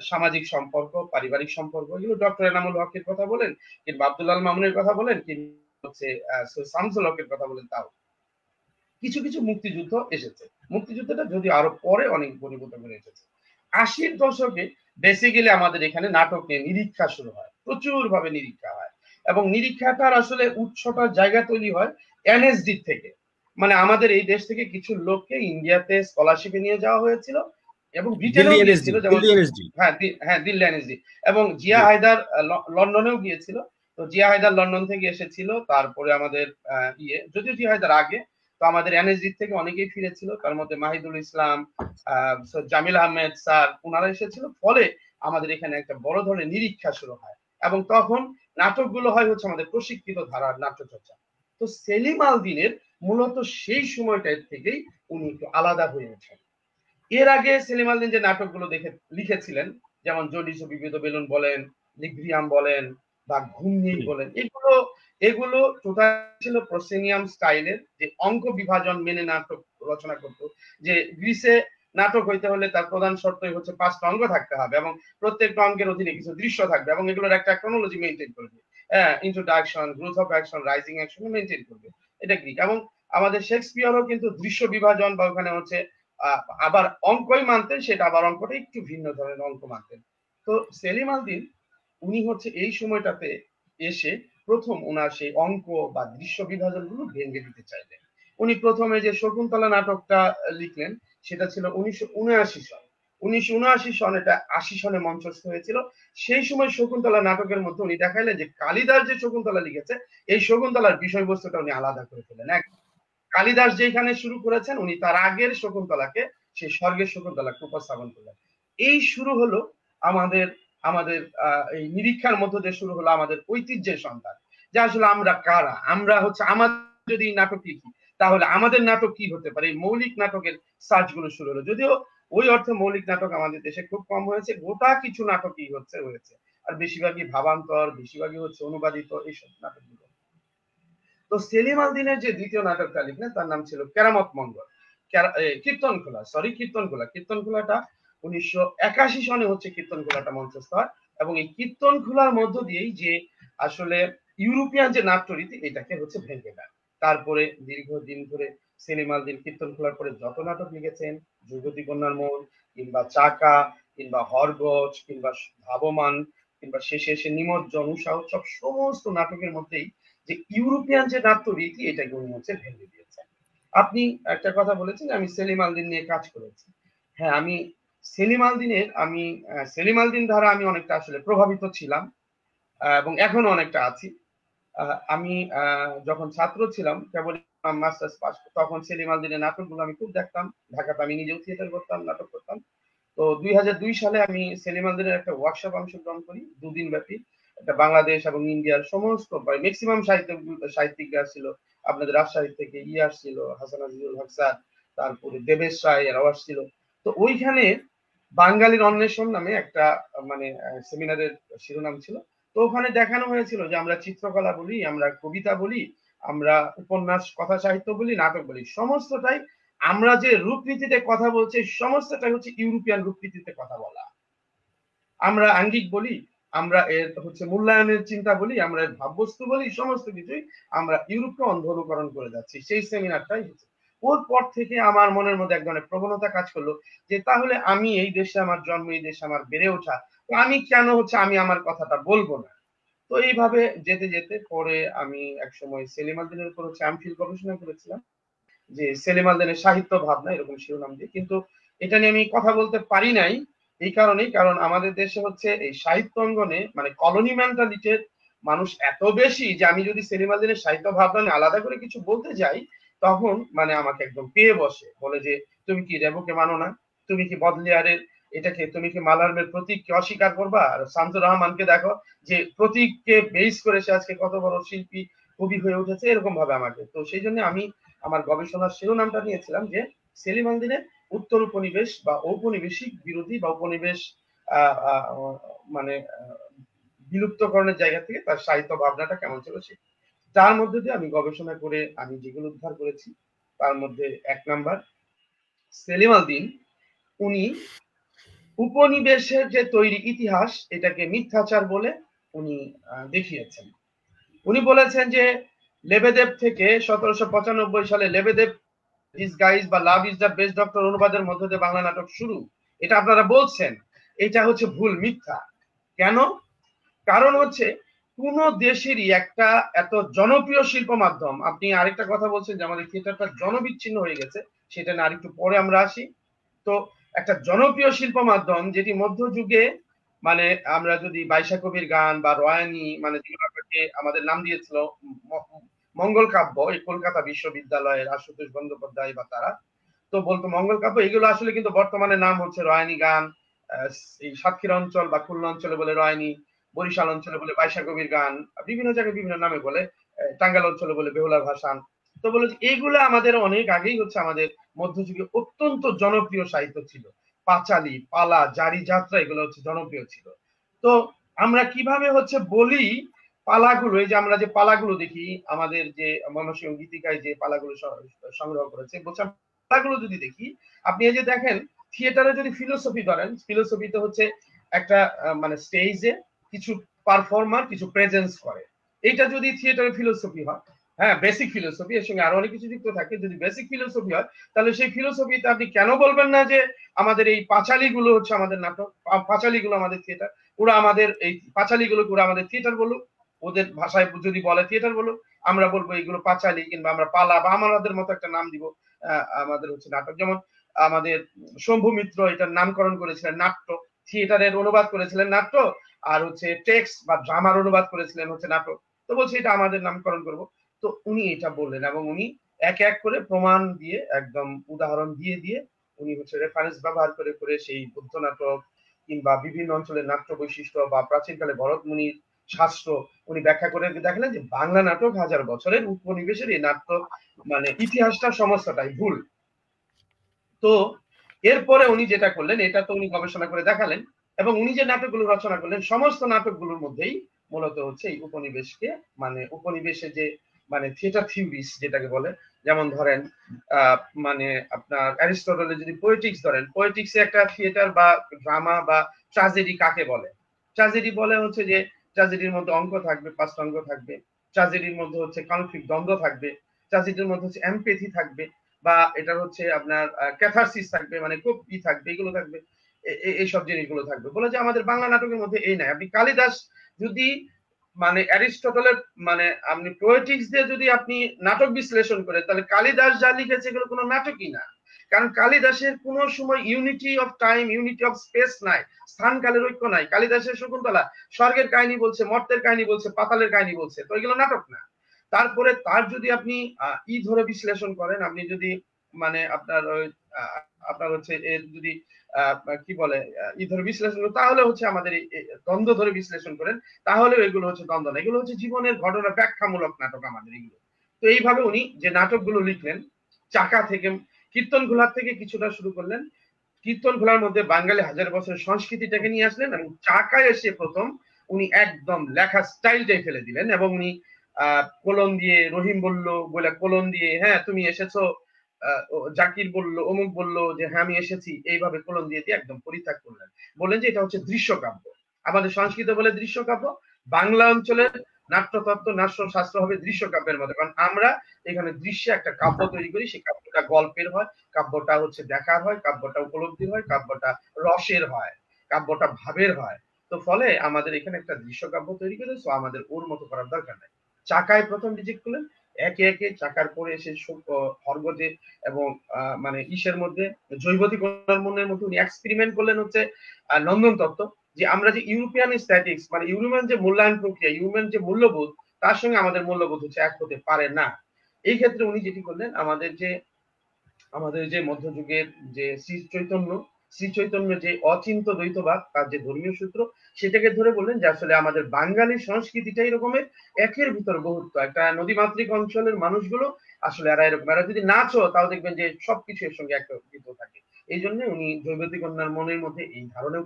সামাজিক সম্পর্ক, পারিবারিক সম্পর্ক। এগুলো ডক্টর এনামুল হকের কথা বলেন, কিংবা আব্দুল্লাহ মামুনের কথা বলেন, কিংবা হচ্ছে শামসুল হকের কথা বলেন, তাও কিছু কিছু মুক্তিযুদ্ধ এসেছে। মুক্তিযুদ্ধটা যদি আরো পরে অনেক ঘনীভূত করে এসেছে। 80-র দশকে বেসিক্যালি আমাদের এখানে নাটক নিয়ে নিরীক্ষা শুরু হয়, প্রচুর ভাবে নিরীক্ষা হয়। এবং নিরীক্ষাটার আসলে উৎসটার জায়গা তৈরি হয় এনএসডি থেকে। মানে আমাদের এই দেশ থেকে কিছু লোককে ইন্ডিয়াতে স্কলারশিপে নিয়ে যাওয়া হয়েছিল, এবং দিল্লি ব্রিটেনেও এনএসডি, গিয়েছিল, যেমন দিল্লি এনএসডি। হ্যাঁ হ্যাঁ দিল্লি এনএসডি। এবং জিয়া জি। হায়দার লন্ডনেও গিয়েছিল। তো জিয়া হায়দার লন্ডন থেকে এসেছিল, তারপরে আমাদের যদিও জিয়া হায়দার আগে, তো আমাদের এনএসডি থেকে অনেকেই ফিরেছিল, তার মধ্যে মাহিদুল ইসলাম, জামিল আহমেদ স্যার, ওনারা এসেছিল। ফলে আমাদের এখানে একটা বড় ধরনের নিরীক্ষা শুরু হয়, এবং তখন নাটকগুলো হয় হচ্ছে আমাদের প্রশিক্ষিত ধারার নাট্য চর্চা। তো সেলিম আল দীনের মূলত সেই সময়টা থেকেই উনি একটু আলাদা হয়ে ওঠেন। এর আগে সেলিম আল দীন যে নাটকগুলো লিখেছিলেন, যেমন জলিস ও বিবিধ বেলুন বলেন, লিগ্রিয়াম বলেন, বা ঘূর্ণি বলেন, এগুলো এগুলো টোটাল ছিল প্রসেনিয়াম স্টাইলের, যে অঙ্ক বিভাজন মেনে নাটক রচনা করতো। যে গ্রিসে নাটক হইতে হলে তার প্রধান শর্তই হচ্ছে 5টা অঙ্ক থাকতে হবে এবং প্রত্যেকটা অঙ্কের অধীনে কিছু দৃশ্য থাকবে এবং এগুলোর একটা ক্রোনোলজি মেনটেন করবে। হ্যাঁ, introduction, growth of action, rising action maintain করবে। এটা গ্রিক। এবং আমাদের শেক্সপিয়ারও কিন্তু দৃশ্য বিভাজন বা ওখানে হচ্ছে আবার অঙ্কই মানতেন, সেটা আবার অঙ্কটা একটু ভিন্ন ধরনের অঙ্ক মানতেন। তো সেলিম আল দীন উনি হচ্ছে এই সময়টাতে এসে প্রথম ওনার সেই অঙ্ক বা দৃশ্য বিভাজন গুলো ভেঙে দিতে চাইলেন। উনি প্রথমে যে শকুন্তলা নাটকটা লিখলেন সেটা ছিল 1979 সন। 1979 সন, এটা 80 সনে মঞ্চস্থ হয়েছিল। সেই সময় শকুন্তলা নাটকের মধ্যে উনি দেখাইলেন যে কালিদাস যে শকুন্তলা লিখেছে এই শকুন্তলার বিষয়বস্তুটা উনি আলাদা করে ফেলেন। কালিদাস যেখানে শুরু করেছেন উনি তার আগের শকুন্তলাকে সেই স্বর্গের শকুন্তলাকে উপস্থাপন করলেন। এই শুরু হলো আমাদের আমাদের এই নিরীক্ষার মধ্য দিয়ে শুরু হলো আমাদের ঐতিহ্যের সন্তান, যে আসলে আমরা কারা, আমরা হচ্ছে আমাদের যদি নাটক লিখি তাহলে আমাদের নাটক কি হতে পারে, এই মৌলিক নাটকের সার্চ গুলো শুরু হলো। যদিও ওই অর্থে মৌলিক নাটক আমাদের দেশে খুব কম হয়েছে, গোটা কিছু নাটকই হয়েছে, আর বেশিরভাগই ভাবান্তর, বেশিরভাগই হচ্ছে অনুবাদিত এইসব নাটকগুলো। তো সেলিম আল দীনের যে দ্বিতীয় নাটকটা লিখলেন তার নাম ছিল কেরামত মঙ্গল, কীর্তনখোলা, কীর্তনখোলাটা 1981 সনে হচ্ছে কীর্তনখোলাটা মঞ্চস্থ হয়। এবং এই কীর্তনখোলার মধ্য দিয়েই যে আসলে ইউরোপিয়ান যে নাট্যরীতি এটাকে হচ্ছে ভেঙে দেয়। তারপরে দীর্ঘদিন ধরে সেলিম আল দীন কীর্তনখোলার পরে যত নাটক লিখেছেন, যুগতী কন্যার মন কিংবা চাকা কিংবা হরগজ কিংবা ধাবমান কিংবা শেষে এসে নিমজ্জন, উৎসাহ, সব সমস্ত নাটকের মধ্যেই যে ইউরোপিয়ান যে নাট্যরীতি এটাকে উনি হচ্ছে ভেঙে দিয়েছেন। আপনি একটা কথা বলেছেন আমি সেলিম আল দীন নিয়ে কাজ করেছি। হ্যাঁ, আমি সেলিম আল দীনের সেলিম আল দীন দ্বারা আমি অনেকটা আসলে প্রভাবিত ছিলাম এবং এখনো অনেকটা আছি। আমি যখন ছাত্র ছিলাম, কেবল মাস্টার্স পাস, তখন সেলিম আল দীনের নাটকগুলো আমি খুব দেখতাম। ঢাকাতে আমি নিজেও থিয়েটার করতাম, নাটক করতাম। তো 2002 সালে আমি সেলিম আল দীনের একটা ওয়ার্কশপ অংশগ্রহণ করি 2 দিন ব্যাপী। এটা বাংলাদেশ এবং ইন্ডিয়ার সমস্ত ম্যাক্সিমাম সাহিত্যিকরা ছিল। আপনাদের রাজশাহী থেকে আসছিল, হাসান আজিজুল হক স্যার, তারপরে দেবেশ রায়, এরাও আসছিল। তো ওইখানে বাঙালির অন্বেষণ নামে একটা মানে সেমিনারের শিরোনাম ছিল। তো ওখানে দেখানো হয়েছিল যে আমরা চিত্রকলা বলি, আমরা কবিতা বলি, আমরা উপন্যাস, কথা সাহিত্য বলি, নাটক বলি, সমস্তটাই আমরা যে রূপনীতিতে কথা বলছি সমস্তটাই হচ্ছে ইউরোপিয়ান রূপনীতিতে কথা বলা। আমরা আঙ্গিক বলি, আমরা এর হচ্ছে মূল্যায়নের চিন্তা বলি, আমরা এর ভাববস্তু বলি, সমস্ত কিছুই আমরা ইউরোপকে অন্ধ অনুকরণ করে যাচ্ছি। সেই সেমিনারটাই হচ্ছে। ওর পর থেকে আমার মনের মধ্যে এক ধরনের প্রবণতা কাজ করলো যে তাহলে আমি এই দেশে আমার জন্ম, এই দেশে আমার বেড়ে ওঠা, তো আমি কেন হচ্ছে আমি আমার কথাটা বলবো না। তো এইভাবে যেতে যেতে পরে আমি এক সময় সেলিম আল দীনের উপর হচ্ছে এমফিল গবেষণা করেছিলাম, যে সেলিম আল দীনের সাহিত্য ভাবনা এরকম শিরোনাম দিয়ে। কিন্তু এটা নিয়ে আমি কথা বলতে পারি নাই এই কারণেই, কারণ আমাদের দেশে হচ্ছে এই সাহিত্য অঙ্গনে মানে কলোনি মেন্টালিটির মানুষ এত বেশি যে আমি যদি সেলিম আল দীনের সাহিত্য ভাবনা নিয়ে আলাদা করে কিছু বলতে যাই তখন মানে আমাকে একদম পেয়ে বসে, বলে যে তুমি কি রেবুকে মানো না, তুমি কি বদলিয়ারের এটাকে, তুমি কি মালার্মের প্রতীককে অস্বীকার করবা, আর শামসুর রহমানকে দেখো যে প্রতীককে বেস করে সে আজকে কত বড় শিল্পী কবি হয়ে উঠেছে, এরকম ভাবে আমাকে। তো সেই জন্য আমি আমার গবেষণার শিরোনামটা নিয়েছিলাম যে সেলিম আল দীনের উত্তর উপনিবেশ বা ঔপনিবেশিক বিরোধী বা উপনিবেশ মানে বিলুপ্তকরণের জায়গা থেকে তার সাহিত্য ভাবনাটা কেমন ছিল সে, তার মধ্যে দিয়ে আমি গবেষণা করে আমি যেগুলো উদ্ধার করেছি তার মধ্যে 1 নাম্বার, সেলিম আল দীন উনি উপনিবেশের যে তৈরি ইতিহাস এটাকে মিথ্যাচার বলে উনি দেখিয়েছেন। উনি বলেছেন যে লেবেদেব থেকে 1795 সালে লেবেদেব দিস গাইজ বা love is the best doctor অনুবাদের মধ্য দিয়ে বাংলা নাটক শুরু, এটা আপনারা বলছেন, এটা হচ্ছে ভুল, মিথ্যা। কেন? কারণ হচ্ছে কোন দেশেরই একটা এত জনপ্রিয় শিল্প মাধ্যম, আপনি আরেকটা কথা বলছেন যে আমাদের থিয়েটারটা জনবিচ্ছিন্ন হয়ে গেছে, সেটা না আরেকটু পরে আমরা আসি। তো একটা জনপ্রিয় শিল্প মাধ্যম যেটি মধ্যযুগে মানে আমরা যদি বাইশা কবির গান বা রয়ানি মানে যেগুলোকে আমাদের নাম দিয়েছিল মঙ্গল কাব্য, এই কলকাতা বিশ্ববিদ্যালয়ের আশুতোষ বন্দ্যোপাধ্যায় বা তারা তো বলতো মঙ্গল কাব্য, এগুলো আসলে কিন্তু বর্তমানে নাম হচ্ছে রয়ানি গান। এই সাতক্ষীরা অঞ্চল বা খুলনা অঞ্চলে বলে রয়ানি, বরিশাল অঞ্চলে বলে বাইশা কবির গান, বিভিন্ন জায়গায় বিভিন্ন নামে বলে, টাঙ্গাইল অঞ্চলে বলে বেহুলা ভাসান। তো বলে এইগুলো আমাদের অনেক আগেই হচ্ছে আমাদের মধ্যযুগে অত্যন্ত জনপ্রিয় সাহিত্য ছিল। পাঁচালী, পালা, জারি যাত্রা এগুলো হচ্ছে জনপ্রিয় ছিল। তো আমরা কিভাবে হচ্ছে বলি পালাগুলো, এই যে আমরা যে পালাগুলো দেখি আমাদের যে ময়মনসিংহ গীতিকায় যে পালাগুলো সংগ্রহ করেছে, বলছে পালাগুলো যদি দেখি, আপনি এই যে দেখেন থিয়েটারে যদি ফিলোসফি ধরেন, ফিলোসফিতে হচ্ছে একটা মানে স্টেজে কিছু পারফর্মার কিছু প্রেজেন্স করে, এইটা যদি থিয়েটারের ফিলোসফি হয়, হ্যাঁ বেসিক ফিলোসফি, এর সঙ্গে আরো অনেক কিছু যুক্ত থাকে, যদি বেসিক ফিলোসফি হয়, তাহলে সেই ফিলোসফিতে আপনি কেন বলবেন না যে আমাদের এই পাঁচালীগুলো হচ্ছে আমাদের নাটক, পাঁচালীগুলো আমাদের থিয়েটার, ওরা আমাদের এই পাঁচালীগুলো ওরা আমাদের থিয়েটার বলুক, ওদের ভাষায় যদি বলে থিয়েটার বলুক, আমরা বলবো এগুলো পাঁচালী, কিংবা আমরা পালা বা আমাদের মতো একটা নাম দিব, আমাদের হচ্ছে নাটক। যেমন আমাদের শম্ভু মিত্র এটার নামকরণ করেছিলেন নাট্য, থিয়েটারের অনুবাদ করেছিলেন নাট্য, আর হচ্ছে টেক্সট বা ড্রামার অনুবাদ করেছিলেন হচ্ছে নাটক। তো বলছে এটা আমাদের নামকরণ করব। তো উনি এটা বললেন, এবং উনি এক এক করে প্রমাণ দিয়ে, একদম উদাহরণ দিয়ে দিয়ে উনি হচ্ছে রেফারেন্স ব্যবহার করে করে সেই বুদ্ধ নাটক কিংবা বিভিন্ন অঞ্চলের নাট্য বৈশিষ্ট্য বা প্রাচীনকালে ভরত মুনির শাস্ত্র উনি ব্যাখ্যা করে দেখালেন যে বাংলা নাটক হাজার বছরের উপনিবেশের এই নাট্য মানে ইতিহাসটা সমস্তটাই ভুল। তো এরপরে উনি যেটা করলেন, এটা তো উনি গবেষণা করে দেখালেন, এবং উনি যে নাটকগুলো রচনা করলেন সমস্ত নাটকগুলোর মধ্যেই মূলত হচ্ছে এই উপনিবেশকে, মানে উপনিবেশে যে মানে থিয়েটার থিওরিস যেটাকে বলে, যেমন ধরেন মানে আপনার অ্যারিস্টটলের যদি পোয়েটিক্স ধরেন, পোয়েটিক্সে একটা থিয়েটার বা ড্রামা বা ট্রাজেডি কাকে বলে? ট্রাজেডি বলে হচ্ছে যে ট্রাজেডির মধ্যে অঙ্ক থাকবে, পাঁচটা অঙ্ক থাকবে, ট্রাজেডির মধ্যে হচ্ছে কনফ্লিক্ট, দ্বন্দ্ব থাকবে, ট্রাজেডির মধ্যে হচ্ছে এমপ্যাথি থাকবে, বা এটা হচ্ছে আপনার ক্যাথারসিস থাকবে, মানে কপি থাকবে, এগুলো থাকবে, এইসব জিনিসগুলো থাকবে। বলে যে আমাদের বাংলা নাটকের মধ্যে এই নাই। আপনি কালিদাস যদি মানে অ্যারিস্টটলের মানে আপনি পোয়েটিক্স দিয়ে যদি আপনি নাটক বিশ্লেষণ করেন, তাহলে কালিদাস যা লিখেছে এগুলো কোনো নাটকই না। কারণ কালিদাসের কোন সময় unity of time, unity of speech নাই, স্থান কালের ঐক্য নাই। কালিদাসের শকুন্তলা স্বর্গের কাহিনী বলছে, মর্তের কাহিনী বলছে, পাতালের কাহিনী বলছে, তো এগুলো নাটক না। তারপরে তার যদি আপনি ধরে বিশ্লেষণ করেন, আপনি যদি মানে আপনার আপনার হচ্ছে এর যদি কি বলে ধরে বিশ্লেষণ করেন, তাহলে হচ্ছে আমাদের এই দ্বন্দ্ব ধরে বিশ্লেষণ করেন, তাহলে এগুলো হচ্ছে দ্বন্দ্ব না, এগুলো হচ্ছে জীবনের ঘটনা ব্যাখ্যামূলক নাটক আমাদের এগুলো। তো এইভাবে উনি যে নাটকগুলো লিখলেন, চাকা থেকে কীর্তন ঘোলার থেকে কিছুটা শুরু করলেন, কীর্তন ঘোলার মধ্যে বাঙালি হাজার বছরের সংস্কৃতিটাকে নিয়ে আসলেন, এবং চাকায় এসে প্রথম উনি একদম লেখা স্টাইলটাই ফেলে দিলেন, এবং উনি কোলন দিয়ে রহিম বলল বলে কোলন দিয়ে, হ্যাঁ তুমি এসেছো, জাকির বলল, অমুক বলল যে হ্যাঁ আমি এসেছি, এইভাবে কোলন দিয়ে দিয়ে একদম পরিত্যাগ করলেন। বললেন যে এটা হচ্ছে দৃশ্যকাব্য। আমাদের সংস্কৃত বলে দৃশ্যকাব্য, বাংলা অঞ্চলের নাট্যতত্ত্ব নাট্য শাস্ত্র হবে দৃশ্যকাব্যের মধ্যে, কারণ আমরা এখানে দৃশ্যে একটা কাব্য তৈরি করি, সেই কাব্যটা গল্পের হয়, কাব্যটা হচ্ছে দেখার হয়, কাব্যটা উপলব্ধির হয়, কাব্যটা রসের হয়, কাব্যটা ভাবের হয়। তো ফলে আমাদের এখানে একটা দৃশ্যকাব্য তৈরি করে, তো আমাদের ওর মতো করার দরকার নাই। চাকায় প্রথম রিজেক্ট করলেন, একে একে চাকার পরে এসে হরগজে এবং মানে ইসের মধ্যে জৈবতিক মনের মধ্যে উনি এক্সপেরিমেন্ট করলেন হচ্ছে নন্দন তত্ত্ব, যে আমরা যে ইউরোপিয়ান স্ট্যাটিক্স মানে ইউরোপিয়ান যে মূল্যায়ন প্রক্রিয়া, ইউরোপিয়ান যে মূল্যবোধ, তার সঙ্গে আমাদের মূল্যবোধ হচ্ছে এক হতে পারে না। এই ক্ষেত্রে উনি যেটি করলেন, আমাদের যে মধ্যযুগের যে শ্রী চৈতন্য যে অচিন্ত দ্বৈতবাদ, তার যে ধর্মীয় সূত্র, সেটাকে ধরে বললেন যে আসলে আমাদের বাঙালি সংস্কৃতিটা এরকমের, একের ভিতর বহুত্ব, একটা নদীমাতৃক অঞ্চলের মানুষগুলো আসলে এরা এরকম, এরা যদি নাচো তাও দেখবেন যে সবকিছু এর সঙ্গে একত্রিত থাকে। এই জন্য উনি জৈবতিক কন্যার মনের মধ্যে এই ধারণা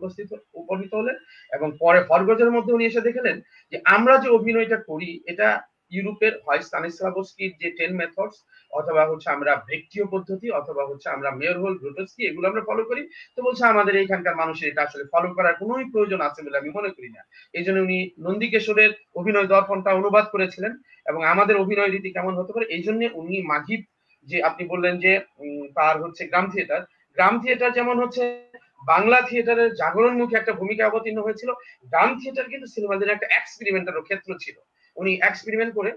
উপনীত হলেন, এবং পরে ফরগজের মধ্যে উনি এসে দেখলেন যে আমরা যে অভিনয়টা করি এটা ইউরোপের হয় স্তানিস্লাভস্কির যে 10 মেথডস, অথবা হচ্ছে আমরা ভেক্টীয় পদ্ধতি, অথবা হচ্ছে আমরা মেয়রহোল গ্রোটস্কি, এগুলো আমরা ফলো করি। তো বলছে আমাদের এইখানকার মানুষের এটা আসলে ফলো করার কোনোই প্রয়োজন আছে বলে আমি মনে করি না। এই জন্য উনি নন্দিকেশ্বরের অভিনয় দর্পণটা অনুবাদ করেছিলেন, এবং আমাদের অভিনয় রীতি কেমন হতে পারে এই জন্য উনি মাঘিব, যে আপনি বললেন যে তার হচ্ছে গ্রাম থিয়েটার যেমন হচ্ছে বাংলা থিয়েটারের জাগরণমুখী একটা ভূমিকা অবতীর্ণ হয়েছিল, গ্রাম থিয়েটার কিন্তু সিনেমাদের একটা এক্সপেরিমেন্টাল ক্ষেত্র ছিল। উনি এক্সপেরিমেন্ট করে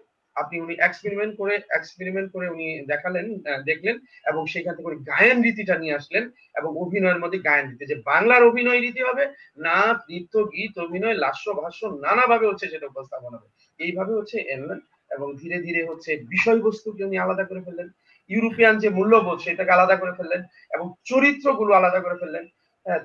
উনি দেখালেন, দেখলেন, এবং সেখান থেকে উনি গায়ন রীতিটা নিয়ে আসলেন, এবং অভিনয়ের মধ্যে গায়ন রীতি, যে বাংলার অভিনয় রীতি হবে নাচ, নৃত্য, গীত, অভিনয়, লাস্য, ভাষ্য নানাভাবে হচ্ছে সেটা উপস্থাপন হবে। এইভাবে হচ্ছে এলেন, এবং ধীরে ধীরে হচ্ছে বিষয়বস্তুকে উনি আলাদা করে ফেললেন, ইউরোপিয়ান যে মূল্যবোধ সেটাকে আলাদা করে ফেললেন, এবং চরিত্রগুলো আলাদা করে ফেললেন।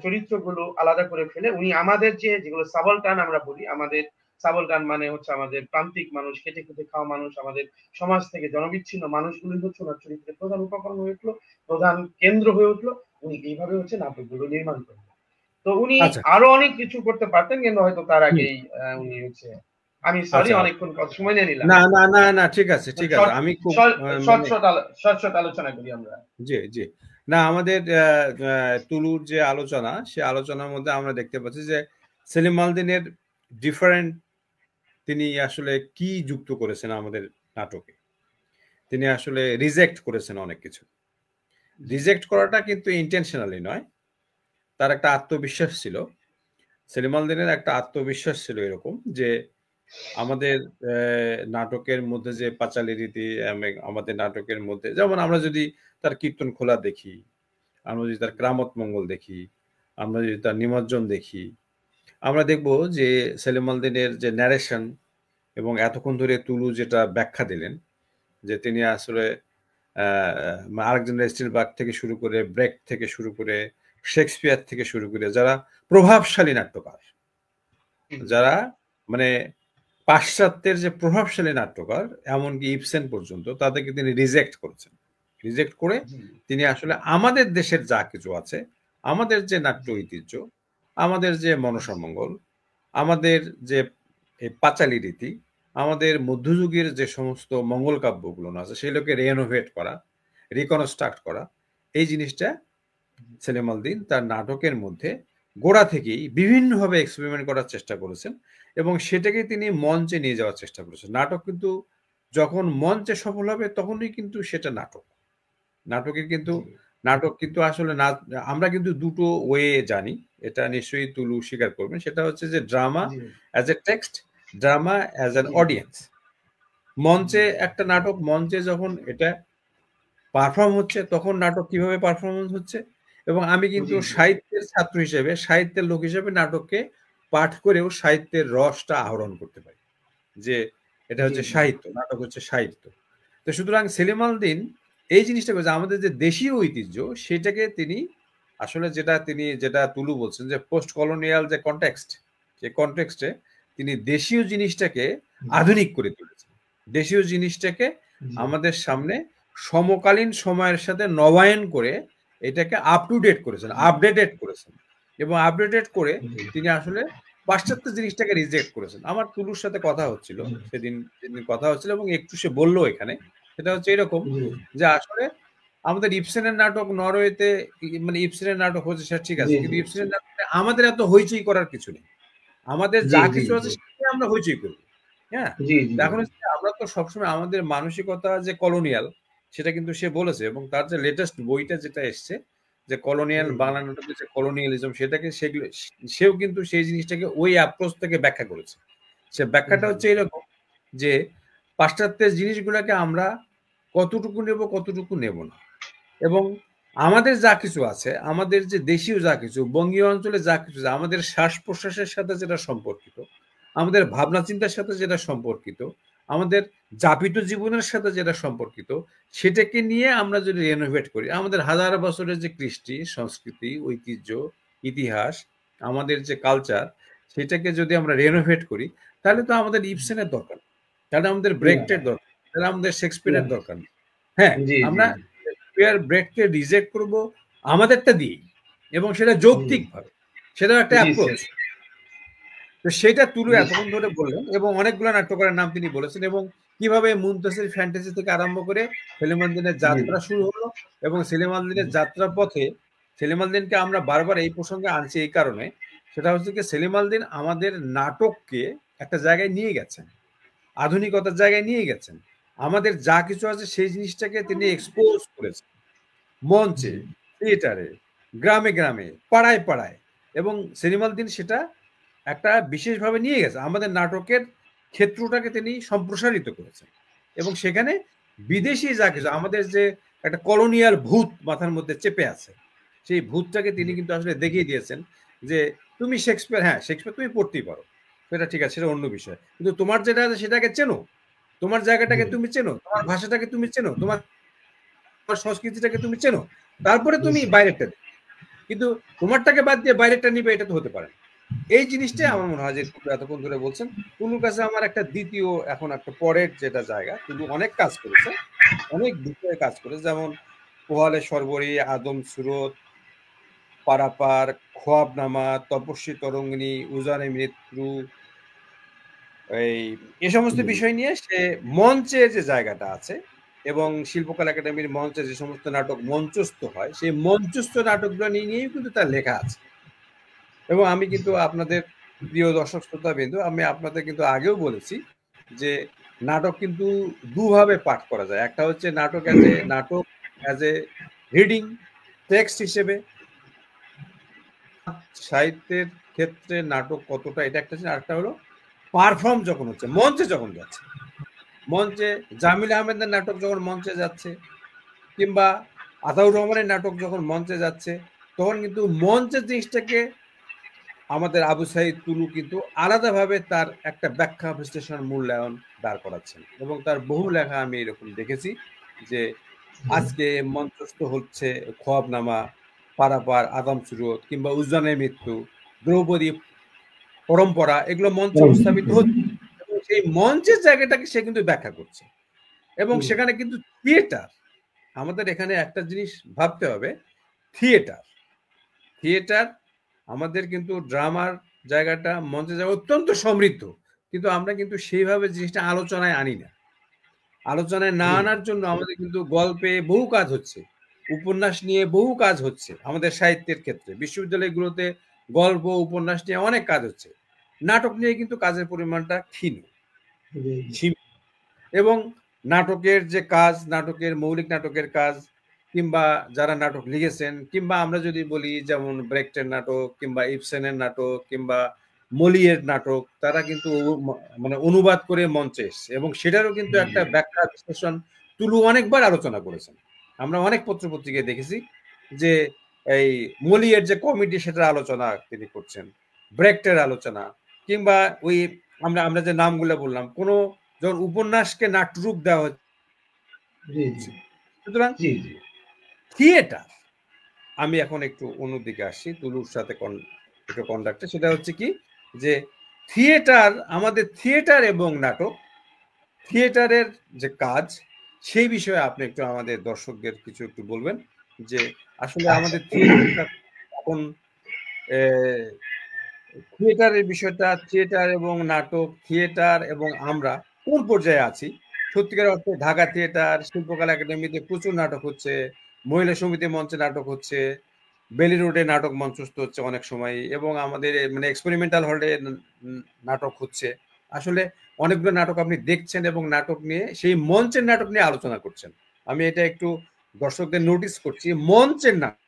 চরিত্রগুলো আলাদা করে ফেলে উনি আমাদের যেগুলো সাবলটান আমরা বলি, আমাদের সাবলটান মানে হচ্ছে আমাদের প্রান্তিক মানুষ, খেটে খেটে খাওয়া মানুষ, আমাদের সমাজ থেকে জনবিচ্ছিন্ন মানুষগুলি হচ্ছে ওনার চরিত্রের প্রধান উপকরণ হয়ে উঠলো, প্রধান কেন্দ্র হয়ে উঠলো। উনি এইভাবে হচ্ছে নাটকগুলো নির্মাণ করলেন। তো উনি আরো অনেক কিছু করতে পারতেন, কিন্তু হয়তো তার আগেই উনি হচ্ছে আমি সরি আচ্ছা অনেকক্ষণ কথা সময় নিয়ে নিলাম। না না না না ঠিক আছে ঠিক আছে আমি খুব মানে শর্ট আলোচনা করি আমরা। জি জি না আমাদের তুলুর যে আলোচনা সে আলোচনার মধ্যে আমরা দেখতে পাচ্ছি যে সেলিম আলদিনের ডিফারেন্ট তিনি আসলে কি যুক্ত করেছেন আমাদের নাটকে তিনি আসলে রিজেক্ট করেছেন অনেক কিছু রিজেক্ট করাটা কিন্তু ইন্টেনশনালি নয় তার একটা আত্মবিশ্বাস ছিল সেলিম আলদিনের একটা আত্মবিশ্বাস ছিল এরকম যে আমাদের নাটকের মধ্যে যে পাঁচালী রীতি আমাদের নাটকের মধ্যে যেমন আমরা যদি তার কীর্তন খোলা দেখি আমরা যদি তার ক্রামত মঙ্গল দেখি আমরা যদি তার নিমজ্জন দেখি আমরা দেখব যে সেলিম আলদিনের যে ন্যারেশন এবং এতক্ষণ ধরে তুলু যেটা ব্যাখ্যা দিলেন যে তিনি আসলে আলেকজান্ডার স্টিলবার্গ থেকে শুরু করে ব্রেক থেকে শুরু করে শেক্সপিয়ার থেকে শুরু করে যারা প্রভাবশালী নাট্যকার যারা মানে পাশ্চাত্যের যে প্রভাবশালী নাট্যকার এমনকি ইবসেন পর্যন্ত তাদেরকে তিনি রিজেক্ট করেছেন রিজেক্ট করে তিনি আসলে আমাদের দেশের যা কিছু আছে আমাদের যে নাট্য ঐতিহ্য আমাদের যে মনসামঙ্গল আমাদের যে পাঁচালী রীতি আমাদের মধ্যযুগের যে সমস্ত মঙ্গল কাব্যগুলো আছে সেগুলোকে রিনোভেট করা রিকনস্ট্রাক্ট করা এই জিনিসটা সেলিম আলদিন তার নাটকের মধ্যে গোড়া থেকেই বিভিন্নভাবে এক্সপেরিমেন্ট করার চেষ্টা করেছেন এবং সেটাকে তিনি মঞ্চে নিয়ে যাওয়ার চেষ্টা করেছেন নাটক কিন্তু যখন মঞ্চে সফল হবে তখনই কিন্তু সেটা নাটক নাটকের কিন্তু নাটক কিন্তু আসলে না আমরা কিন্তু দুটো ওয়ে জানি এটা নিশ্চয়ই তুলু স্বীকার করবেন সেটা হচ্ছে যে drama as a text drama as an audience মঞ্চে একটা নাটক মঞ্চে যখন এটা পারফর্ম হচ্ছে তখন নাটক কিভাবে পারফরমেন্স হচ্ছে এবং আমি কিন্তু সাহিত্যের ছাত্র হিসেবে সাহিত্যের লোক হিসেবে নাটককে পাঠ করেও সাহিত্যের রসটা আহরণ করতে পারি যে এটা হচ্ছে সাহিত্য নাটক হচ্ছে সাহিত্য তো সুতরাং সেলিম আলদিন এই জিনিসটা করেছে আমাদের যে দেশীয় ঐতিহ্য সেটাকে তিনি আসলে যেটা তুলু বলছেন যে পোস্ট কলোনিয়াল যে কনটেক্সট সেই কনটেক্সটে তিনি দেশীয় জিনিসটাকে আধুনিক করে তুলেছেন দেশীয় জিনিসটাকে আমাদের সামনে সমকালীন সময়ের সাথে নবায়ন করে এটাকে আপ টু ডেট করেছেন আপডেটেড করেছেন এবং আপডেটেড করে তিনি আসলে পাশ্চাত্য জিনিসটাকে রিজেক্ট করেছেন আমার তুলুর সাথে কথা হচ্ছিল সেদিন কথা হচ্ছিল এবং একটু সে বললো এখানে সেটা হচ্ছে এরকম যে আসলে আমাদের ইবসেনের নাটক নরওয়েতে মানে ইবসেনের নাটক হচ্ছে সেটা ঠিক আছে কিন্তু ইবসেনের নাটকে আমাদের এত হইচই করার কিছু নেই আমাদের যা কিছু আছে সেটা আমরা হইচই করবো হ্যাঁ এখন আমরা তো সবসময় আমাদের মানসিকতা যে কলোনিয়াল সেটা কিন্তু সে বলেছে এবং তার যে লেটেস্ট বইটা যেটা এসছে যে কলোনিয়াল বাংলা নাটকের যে কলোনিয়ালিজম সেটাকে সেও কিন্তু সেই জিনিসটাকে ওই অ্যাপ্রোচ থেকে ব্যাখ্যা করেছে সে ব্যাখ্যাটা হচ্ছে এরকম যে পাশ্চাত্যের জিনিসগুলোকে আমরা কতটুকু নেব কতটুকু নেব না এবং আমাদের যা কিছু আছে আমাদের যে দেশীয় যা কিছু বঙ্গীয় অঞ্চলে যা কিছু আমাদের শ্বাস প্রশ্বাসের সাথে যেটা সম্পর্কিত আমাদের ভাবনা চিন্তার সাথে যেটা সম্পর্কিত আমাদের যাপিত জীবনের সাথে যেটা সম্পর্কিত সেটাকে নিয়ে আমরা যদি রেনোভেট করি আমাদের হাজার বছরের যে কৃষ্টি সংস্কৃতি ঐতিহ্য ইতিহাস আমাদের যে কালচার সেটাকে যদি আমরা রেনোভেট করি তাহলে তো আমাদের ইবসেনের দরকার তাহলে আমাদের ব্রেকটের দরকার তাহলে আমাদের শেক্সপিয়ারের দরকার হ্যাঁ আমরা শেক্সপিয়ার ব্রেককে রিজেক্ট করব আমাদেরটা দিয়ে এবং সেটা যৌক্তিকভাবে সেটা একটা অ্যাপ্রোচ তো সেটা তুলু এতক্ষণ ধরে বললেন এবং অনেকগুলো নাট্যকারের নাম তিনি বলেছেন এবং কিভাবে মুনতাসির ফ্যান্টাসি থেকে আরম্ভ করে সেলিম আলদিনের যাত্রা শুরু হলো এবং সেলিম আলদিনের যাত্রার পথে সেলিম আলদিনকে আমরা বারবার এই প্রসঙ্গে আনছি এই কারণে সেটা হচ্ছে কি সেলিম আলদিন আমাদের নাটককে একটা জায়গায় নিয়ে গেছেন আধুনিকতার জায়গায় নিয়ে গেছেন আমাদের যা কিছু আছে সেই জিনিসটাকে তিনি এক্সপোজ করেছেন মঞ্চে থিয়েটারে গ্রামে গ্রামে পাড়ায় পাড়ায় এবং সেলিম আলদিন সেটা একটা বিশেষভাবে নিয়ে গেছে আমাদের নাটকের ক্ষেত্রটাকে তিনি সম্প্রসারিত করেছেন এবং সেখানে বিদেশি যা কিছু আমাদের যে একটা কলোনিয়াল ভূত মাথার মধ্যে চেপে আছে সেই ভূতটাকে তিনি কিন্তু আসলে দেখিয়ে দিয়েছেন যে তুমি শেক্সপিয়ার হ্যাঁ শেক্সপিয়ার তুমি পড়তেই পারো সেটা ঠিক আছে সেটা অন্য বিষয় কিন্তু তোমার যেটা আছে সেটাকে চেনো তোমার জায়গাটাকে তুমি চেনো তোমার ভাষাটাকে তুমি চেনো তোমার সংস্কৃতিটাকে তুমি চেনো তারপরে তুমি বাইরেটা কিন্তু তোমারটাকে বাদ দিয়ে বাইরেটা নিবে এটা তো হতে পারে এই জিনিসটাই আমার মনে হয় যে এতক্ষণ ধরে বলছেন তুলুর কাছে আমার একটা দ্বিতীয় এখন একটা পরের যেটা জায়গা তুলু অনেক কাজ করেছে অনেক বিষয়ে কাজ করেছে যেমন পোহালে সর্বরী আদম সুরত পারাপার খোয়াবনামা তপস্বী তরঙ্গিনী উজানে মৃত্যু এই এ সমস্ত বিষয় নিয়ে সে মঞ্চের যে জায়গাটা আছে এবং শিল্পকলা একাডেমির মঞ্চে যে সমস্ত নাটক মঞ্চস্থ হয় সেই মঞ্চস্থ নাটকগুলো নিয়েই কিন্তু তার লেখা আছে। এবং আমি কিন্তু আপনাদের প্রিয় দর্শক শ্রোতাবৃন্দ, আমি আপনাদের কিন্তু আগেও বলেছি যে নাটক কিন্তু দুভাবে পাঠ করা যায়। একটা হচ্ছে নাটক অ্যাজ এ রিডিং টেক্সট হিসেবে। সাহিত্যের ক্ষেত্রে নাটক কতটা, এটা একটা, আরেকটা হলো পারফর্ম যখন হচ্ছে, মঞ্চে যখন যাচ্ছে, মঞ্চে জামিল আহমেদের নাটক যখন মঞ্চে যাচ্ছে কিংবা আতাউর রহমানের নাটক যখন মঞ্চে যাচ্ছে, তখন কিন্তু মঞ্চের জিনিসটাকে আমাদের আবু সাইদ তুলু কিন্তু আলাদাভাবে তার একটা ব্যাখ্যা বিশ্লেষণ মূল্যায়ন দাঁড় করাচ্ছেন। এবং তার বহু লেখা আমি এরকম দেখেছি যে আজকে মঞ্চস্থ হচ্ছে খোয়াবনামা, পারাপার, আদম সুরত কিংবা উজানের মৃত্যু, দ্রৌপদী পরম্পরা, এগুলো মঞ্চে উপস্থাপিত হচ্ছে এবং সেই মঞ্চের জায়গাটাকে সে কিন্তু ব্যাখ্যা করছে। এবং সেখানে কিন্তু থিয়েটার, আমাদের এখানে একটা জিনিস ভাবতে হবে, থিয়েটার আমাদের কিন্তু ড্রামার জায়গাটা, মঞ্চে যাওয়া অত্যন্ত সমৃদ্ধ, কিন্তু আমরা কিন্তু সেইভাবে জিনিসটা আলোচনায় আনি না। আলোচনায় না আনার জন্য আমাদের কিন্তু গল্পে বহু কাজ হচ্ছে, উপন্যাস নিয়ে বহু কাজ হচ্ছে, আমাদের সাহিত্যের ক্ষেত্রে বিশ্ববিদ্যালয়গুলোতে গল্প উপন্যাস নিয়ে অনেক কাজ হচ্ছে, নাটক নিয়ে কিন্তু কাজের পরিমাণটা ক্ষীণ। এবং নাটকের যে কাজ, নাটকের মৌলিক নাটকের কাজ, কিংবা যারা নাটক লিখেছেন, কিংবা আমরা যদি বলি যেমন ব্রেক্টের নাটক কিংবা ইবসেনের নাটক কিংবা মলিয়ের নাটক, তারা কিন্তু মানে অনুবাদ করে মঞ্চে এসছে এবং সেটারও কিন্তু একটা ব্যাখ্যা বিশ্লেষণ তুলু অনেকবার আলোচনা করেছেন। আমরা অনেক পত্র পত্রিকায় দেখেছি যে এই মলিয়ের যে কমিটি সেটার আলোচনা তিনি করছেন, ব্রেক্টের আলোচনা, কিংবা ওই আমরা যে নামগুলো বললাম, কোনো যখন উপন্যাসকে নাট্যরূপ দেওয়া হচ্ছে। সুতরাং থিয়েটার, আমি এখন একটু অন্যদিকে আসছি, তুলুর সাথে একটু কন্ডাক্টে, সেটা হচ্ছে কি যে থিয়েটার, আমাদের থিয়েটার এবং নাটক, থিয়েটারের যে কাজ, সেই বিষয়ে আপনি একটু আমাদের দর্শকদের কিছু একটু বলবেন যে আসলে আমাদের থিয়েটারটা এখন থিয়েটারের বিষয়টা, থিয়েটার এবং নাটক, থিয়েটার এবং আমরা কোন পর্যায়ে আছি। সত্যিকার অর্থে ঢাকা থিয়েটার শিল্পকলা একাডেমিতে প্রচুর নাটক হচ্ছে, মহিলা সমিতি মঞ্চে নাটক হচ্ছে, বেলি রোডে নাটক মঞ্চস্থ হচ্ছে অনেক সময়, এবং আমাদের মানে এক্সপেরিমেন্টাল হলে নাটক হচ্ছে। আসলে অনেকগুলো নাটক আপনি দেখছেন এবং নাটক নিয়ে, সেই মঞ্চের নাটক নিয়ে আলোচনা করছেন। আমি এটা একটু দর্শকদের নোটিস করছি, মঞ্চের নাটক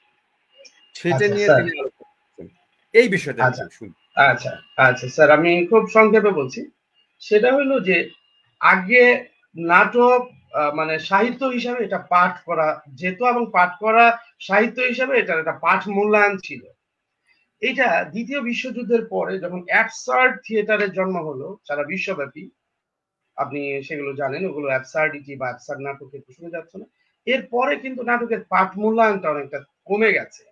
সেটা নিয়ে তিনি আলোচনা করছেন, এই বিষয়টা শুনি। আচ্ছা আচ্ছা স্যার, আমি খুব সংক্ষেপে বলছি। সেটা হলো যে আগে নাটক মানে সাহিত্য হিসাবে এটা পাঠ করা যেত এবং পাঠ করা সাহিত্য হিসাবে এটার একটা পাঠ মূল্যায়ন ছিল। এটা দ্বিতীয় বিশ্বযুদ্ধের পরে যখন অ্যাবসার্ড থিয়েটারের জন্ম হলো সারা বিশ্বব্যাপী, আপনি সেগুলো জানেন, ওগুলো অ্যাবসার্ডিটি বা অ্যাবসার্ড নাটকের শুনে যাচ্ছে না, এরপরে কিন্তু নাটকের পাঠ মূল্যায়নটা অনেকটা কমে গেছে।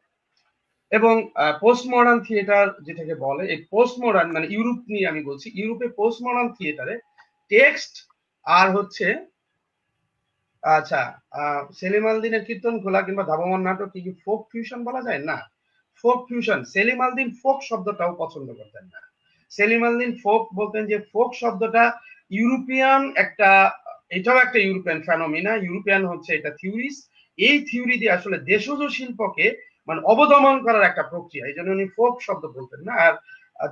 এবং পোস্ট মডার্ন থিয়েটার যেটাকে বলে, এই পোস্ট মডার্ন মানে ইউরোপ নিয়ে আমি বলছি, ইউরোপে পোস্ট মডার্ন থিয়েটারে টেক্সট আর হচ্ছে আচ্ছা সেলিম আল দিনের কীর্তন খোলা কিংবা ধাবমান নাটক কি ফোক ফিউশন বলা যায়? না, ফোক ফিউশন, সেলিম আল দিন ফোক শব্দটাও পছন্দ করতেন না। সেলিম আল দিন ফোক বলতেন যে ফোক শব্দটা ইউরোপিয়ান একটা, এটাও একটা ইউরোপিয়ান ফেনোমিনা, ইউরোপিয়ান হচ্ছে এটা থিওরিস, এই থিওরি দিয়ে আসলে দেশজ শিল্পকে মানে অবদমন করার একটা প্রক্রিয়া, এই জন্য উনি ফোক শব্দ বলতেন না। আর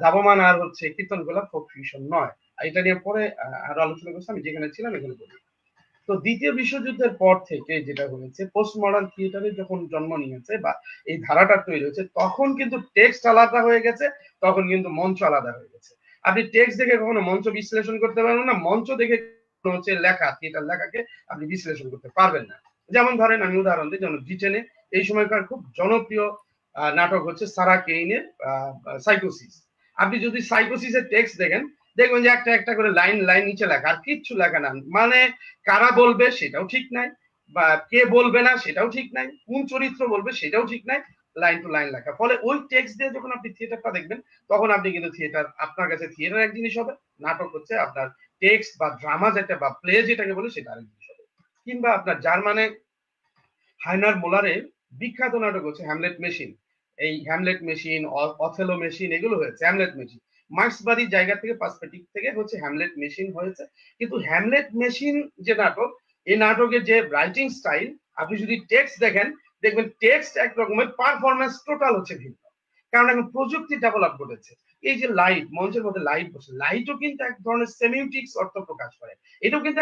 ধাবমান আর হচ্ছে কীর্তন খোলা ফোক ফিউশন নয়। এটা নিয়ে পরে আরো আলোচনা করছি, আমি যেখানে ছিলাম এখানে বলি। তো দ্বিতীয় বিশ্বযুদ্ধের পর থেকে যেটা হয়েছে, পোস্ট মডার্ন থিয়েটারে যখন জন্ম নিয়েছে বা এই ধারাটা তৈরি হয়েছে, তখন কিন্তু টেক্সট আলাদা হয়ে গেছে, তখন কিন্তু মঞ্চ আলাদা হয়ে গেছে। আপনি টেক্সট দেখে কখনো মঞ্চ বিশ্লেষণ করতে পারবেন না, মঞ্চ দেখে হচ্ছে লেখা, থিয়েটার লেখাকে আপনি বিশ্লেষণ করতে পারবেন না। যেমন ধরেন আমি উদাহরণ দিই, যেমন ব্রিটেনে এই সময়কার খুব জনপ্রিয় নাটক হচ্ছে সারা কেইনের সাইকোসিস। আপনি যদি সাইকোসিসের টেক্সট দেখেন, দেখবেন যে একটা একটা করে লাইন লাইন নিচে লেখা, আর কিচ্ছু লেখা না, মানে কারা বলবে সেটাও ঠিক নাই, বা কে বলবে না সেটাও ঠিক নাই, কোন চরিত্র বলবে সেটাও ঠিক নাই, লাইন টু লাইন লেখা। ফলে ওই টেক্সট দিয়ে যখন আপনি থিয়েটারটা দেখবেন, তখন আপনি কিন্তু থিয়েটার, আপনার কাছে থিয়েটার এক জিনিস হবে, নাটক হচ্ছে আপনার টেক্সট বা ড্রামা যেটা বা প্লে যেটাকে বলে সেটা আরেক জিনিস হবে। কিংবা আপনার জার্মানে হাইনার মোলারের বিখ্যাত নাটক হচ্ছে হ্যামলেট মেশিন। এই হ্যামলেট মেশিন, অথেলো মেশিন, এগুলো হয়েছে হ্যামলেট মেশিন। মার্ক্সবাদী জায়গা থেকে পার্সপেক্টিভ থেকে হচ্ছে হ্যামলেট মেশিন হয়েছে। কিন্তু হ্যামলেট মেশিন যে নাটক, এই নাটকের যে রাইটিং স্টাইল, আপনি যদি টেক্সট দেখেন দেখবেন টেক্সট একরকমের, পারফরমেন্স টোটাল হচ্ছে ভিন্ন। কারণ এখন প্রযুক্তি ডেভেলপ করেছে। এই যে লাইট, মঞ্চের মধ্যে লাইট বসে, লাইটও কিন্তু এক ধরনের সেমিউটিক্স অর্থ প্রকাশ করে, এটাও কিন্তু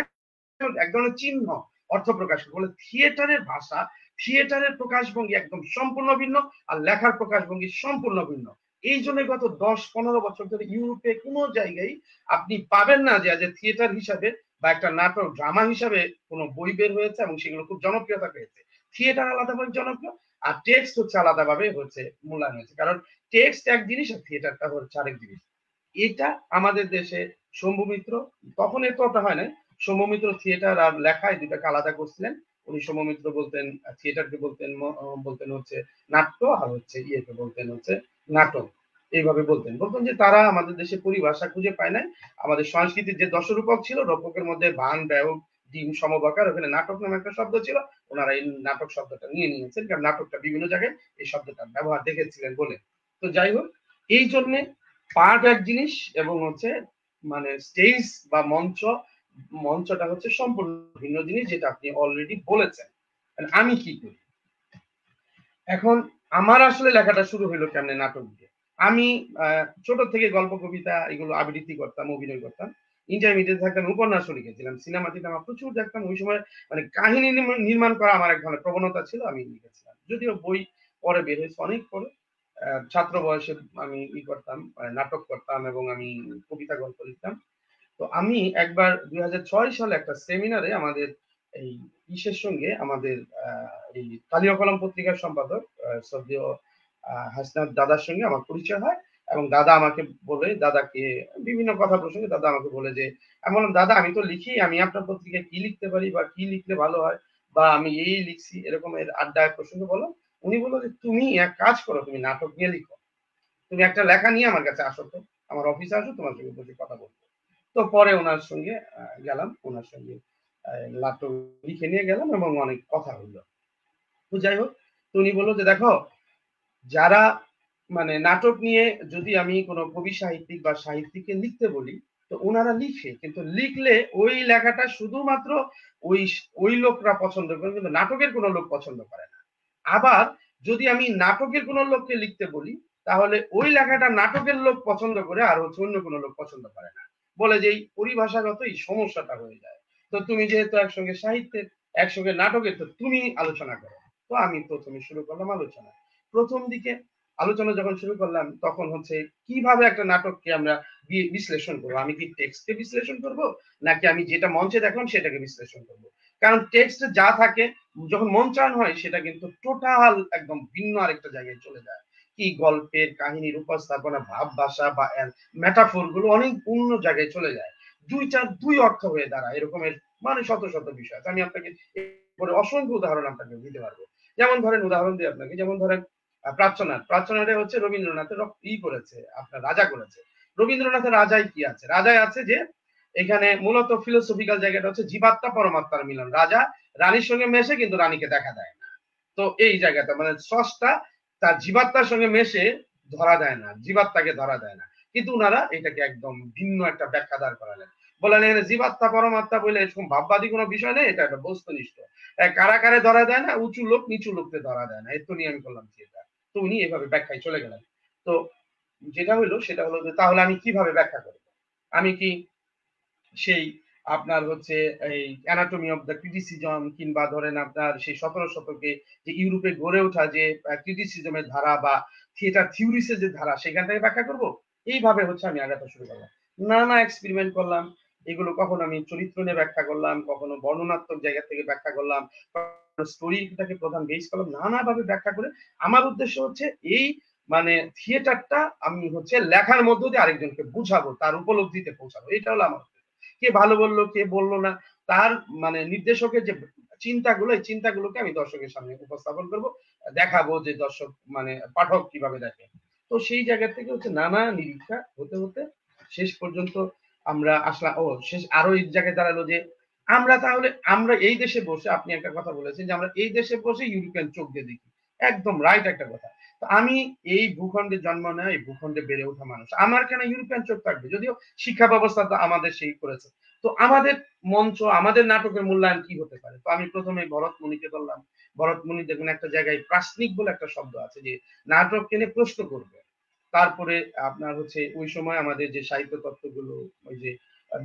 এক ধরনের চিহ্ন অর্থ প্রকাশ করে। বলে থিয়েটারের ভাষা, থিয়েটারের প্রকাশভঙ্গি একদম সম্পূর্ণ ভিন্ন, আর লেখার প্রকাশভঙ্গি সম্পূর্ণ ভিন্ন। এই জন্য গত 10-15 বছর ধরে ইউরোপে কোনো জায়গায় আপনি পাবেন না যে থিয়েটার হিসাবে বা একটা নাটক ড্রামা হিসাবে কোনো বই বের হয়েছে এবং সেগুলো খুব জনপ্রিয়তা পেয়েছে। থিয়েটার আলাদাভাবে জনপ্রিয়, আর টেক্সট হচ্ছে আলাদাভাবে হচ্ছে মূল্যায়ন হয়েছে। কারণ টেক্সট এক জিনিস আর থিয়েটারটা হচ্ছে আরেক জিনিস। এটা আমাদের দেশে শম্ভু মিত্র, তখন এতটা হয় না, শম্ভু মিত্র থিয়েটার আর লেখায় দুটাকে আলাদা করছিলেন। উনি শম্ভু মিত্র বলতেন থিয়েটারকে বলতেন হচ্ছে নাট্য, আর হচ্ছে ইয়েকে বলতেন হচ্ছে নাটক। এইভাবে বলতেন যে তারা আমাদের দেশে পরিভাষা খুঁজে পায় নাই। আমাদের সংস্কৃতির যে দশরূপক ছিল, রূপকের মধ্যে বান, ব্যাহক, ডিম, সমবাকার, ওখানে নাটক নামে একটা শব্দ ছিল, ওনারা এই নাটক শব্দটা নিয়ে নিয়েছেন, কারণ নাটকটা বিভিন্ন জায়গায় এই শব্দটা ব্যবহার দেখেছিলেন বলে। তো যাই হোক, এই জন্যে পার্ট এক জিনিস এবং হচ্ছে মানে স্টেজ বা মঞ্চটা হচ্ছে সম্পূর্ণ ভিন্ন জিনিস, যেটা আপনি অলরেডি বলেছেন। আমি কি করি এখন, আমার আসলে লেখাটা শুরু হলো কেমনে নাটক দিয়ে। আমি ছোট থেকে গল্প, কবিতা এগুলো আবৃত্তি করতাম, অভিনয় করতাম। ইন্টারমিডিয়েট থাকতাম, উপন্যাসও লিখেছিলাম, সিনেমা টিনেমা প্রচুর দেখতাম। ওই সময় মানে কাহিনী নির্মাণ করা আমার এক ধরনের প্রবণতা ছিল, আমি লিখেছিলাম। যদিও বই পরে বের হয়েছে অনেক পরে। ছাত্র বয়সে আমি করতাম, নাটক করতাম এবং আমি কবিতা গল্প লিখতাম। তো আমি একবার 2006 সালে একটা সেমিনারে আমাদের এই ইসের সঙ্গে, আমাদের এই কালিয়া কলম পত্রিকার সম্পাদক শ্রদ্ধেয় হাসনাত দাদার সঙ্গে আমার পরিচয় হয়। এবং দাদা আমাকে বলে, দাদাকে বিভিন্ন কথা প্রসঙ্গে দাদা আমাকে বলে যে, আমি বললাম দাদা আমি তো লিখি, আমি আপনার পত্রিকায় কি লিখতে পারি বা কি লিখলে ভালো হয়, বা আমি এই লিখছি, এরকমের আড্ডায় প্রসঙ্গে বলো। উনি বললো যে তুমি এক কাজ করো, তুমি নাটক নিয়ে লিখো, তুমি একটা লেখা নিয়ে আমার কাছে আসো, তো আমার অফিসে আসো, তোমার সঙ্গে বসে কথা বলবো। তো পরে ওনার সঙ্গে গেলাম, ওনার সঙ্গে নাটক লিখে নিয়ে গেলাম এবং অনেক কথা হইলো। তো যাই হোক, তো উনি বললো যে দেখো, যারা মানে নাটক নিয়ে যদি আমি কোনো কবি সাহিত্যিক বা সাহিত্যিককে লিখতে বলি, তো ওনারা লিখে, কিন্তু লিখলে ওই লেখাটা শুধুমাত্র ওই ওই লোকরা পছন্দ করে, কিন্তু নাটকের কোনো লোক পছন্দ করে না। আবার যদি আমি নাটকের কোনো লোককে লিখতে বলি, তাহলে ওই লেখাটা নাটকের লোক পছন্দ করে আর হচ্ছে অন্য কোনো লোক পছন্দ করে না। বলে যে এই পরিভাষাগত এই সমস্যাটা হয়ে যায়। তো তুমি যেহেতু একসঙ্গে সাহিত্যের, একসঙ্গে নাটকের, তো তুমি আলোচনা করো। তো আমি প্রথমে শুরু করলাম আলোচনা। প্রথম দিকে আলোচনা যখন শুরু করলাম, তখন হচ্ছে কিভাবে একটা নাটককে আমরা বিশ্লেষণ করবো। আমি কি টেক্সটকে বিশ্লেষণ করব, নাকি আমি যেটা মঞ্চে দেখলাম সেটাকে বিশ্লেষণ করব। কারণ টেক্সটে যা থাকে, যখন মঞ্চায়ন হয় সেটা কিন্তু টোটাল একদম ভিন্ন আরেকটা জায়গায় চলে যায়। কি গল্পের কাহিনীর উপস্থাপনা, ভাব ভাষা বা মেটাফোর গুলো অনেক অন্য জায়গায় চলে যায়। দুই অর্থ হয়ে দাঁড়ায়, এরকমের মানে শত শত বিষয়। আমি আপনাকে এরপরে অসংখ্য উদাহরণ আপনাকে দিতে পারবো। যেমন ধরেন, উদাহরণ দিই আপনাকে, যেমন ধরেন প্রার্থনাটা হচ্ছে রবীন্দ্রনাথের করেছে, আপনার রাজা করেছে। রবীন্দ্রনাথের রাজায় কি আছে, রাজায় আছে যে এখানে মূলত ফিলোসফিক্যাল জায়গাটা হচ্ছে জীবাত্মা পরমাত্মার মিলন। রাজা রানীর সঙ্গে মেশে কিন্তু রানীকে দেখা দেয় না। তো এই জায়গাটা মানে স্রষ্টা তার জীবাত্মার সঙ্গে মেশে ধরা দেয় না, জীবাত্মাকে ধরা দেয় না। কিন্তু উনারা এটাকে একদম ভিন্ন একটা ব্যাখ্যা দাঁড় করালেন। বলেন এখানে জীবাত্মা পরমাত্মা বলে এরকম ভাববাদী কোনো বিষয় নেই, এটা একটা বস্তুনিষ্ঠ। কারাকারে ধরা দেয় না, উঁচু লোক নিচু লোককে ধরা দেয় না, এত নিয়ে আমি করলাম থিয়েটার। তো উনি এভাবে ব্যাখ্যায় চলে গেলেন। তো যেটা হলো সেটা হলো যে তাহলে আমি কিভাবে ব্যাখ্যা করব। আমি কি সেই আপনার হচ্ছে এই অ্যানাটমি অফ দ্য ক্রিটিসিজম, কিংবা ধরেন আপনার সেই 17 শতকে যে ইউরোপে গড়ে ওঠা যে ক্রিটিসিজমের ধারা বা থিয়েটার থিওরিসের যে ধারা, সেখান থেকে ব্যাখ্যা করব। এইভাবে হচ্ছে আমি আগাতে শুরু করলাম, নানা এক্সপেরিমেন্ট করলাম। এগুলো কখনো আমি চরিত্র নিয়ে ব্যাখ্যা করলাম, কখনো বর্ণনাত্মক জায়গা থেকে ব্যাখ্যা করলাম, স্টোরিটাকে প্রধান বেস করলাম, নানাভাবে ব্যাখ্যা করে আমার উদ্দেশ্য হচ্ছে এই মানে থিয়েটারটা আমি হচ্ছে লেখার মধ্য দিয়ে আরেকজনকে বুঝাবো, তার উপলব্ধিতে পৌঁছাবো। এটা হলো আমার। কে ভালো বললো কে বললো না, তার মানে নির্দেশকের যে চিন্তাগুলো, এই চিন্তাগুলোকে আমি দর্শকের সামনে উপস্থাপন করব, দেখাবো যে দর্শক মানে পাঠক কিভাবে দেখে। তো সেই জায়গা থেকে হচ্ছে নানা নিরীক্ষা হতে হতে শেষ পর্যন্ত আমরা আসলাম, শেষ আরো এই জায়গায় দাঁড়ালো যে আমরা তাহলে আমরা এই দেশে বসে, আপনি একটা কথা বলেছেন যে আমরা এই দেশে বসে ইউরোপিয়ান চোখ দিয়ে দেখি। একদম রাইট একটা কথা। তো আমি এই ভূখণ্ডে জন্ম নেওয়া, এই ভূখণ্ডে বেড়ে ওঠা মানুষ, আমার কেন ইউরোপিয়ান চোখ থাকবে? যদিও শিক্ষা ব্যবস্থা তো আমাদের সেই করেছে। তো আমাদের মঞ্চ, আমাদের নাটকের মূল্যায়ন কি হতে পারে? তো আমি প্রথমে ভরত মুনিকে বললাম। ভরত মুনি দেখবেন একটা জায়গায় প্রাসনিক বলে একটা শব্দ আছে, যে নাটক কেনে প্রশ্ন করবে। তারপরে আপনার হচ্ছে ওই সময় আমাদের যে সাহিত্য তত্ত্বগুলো, ওই যে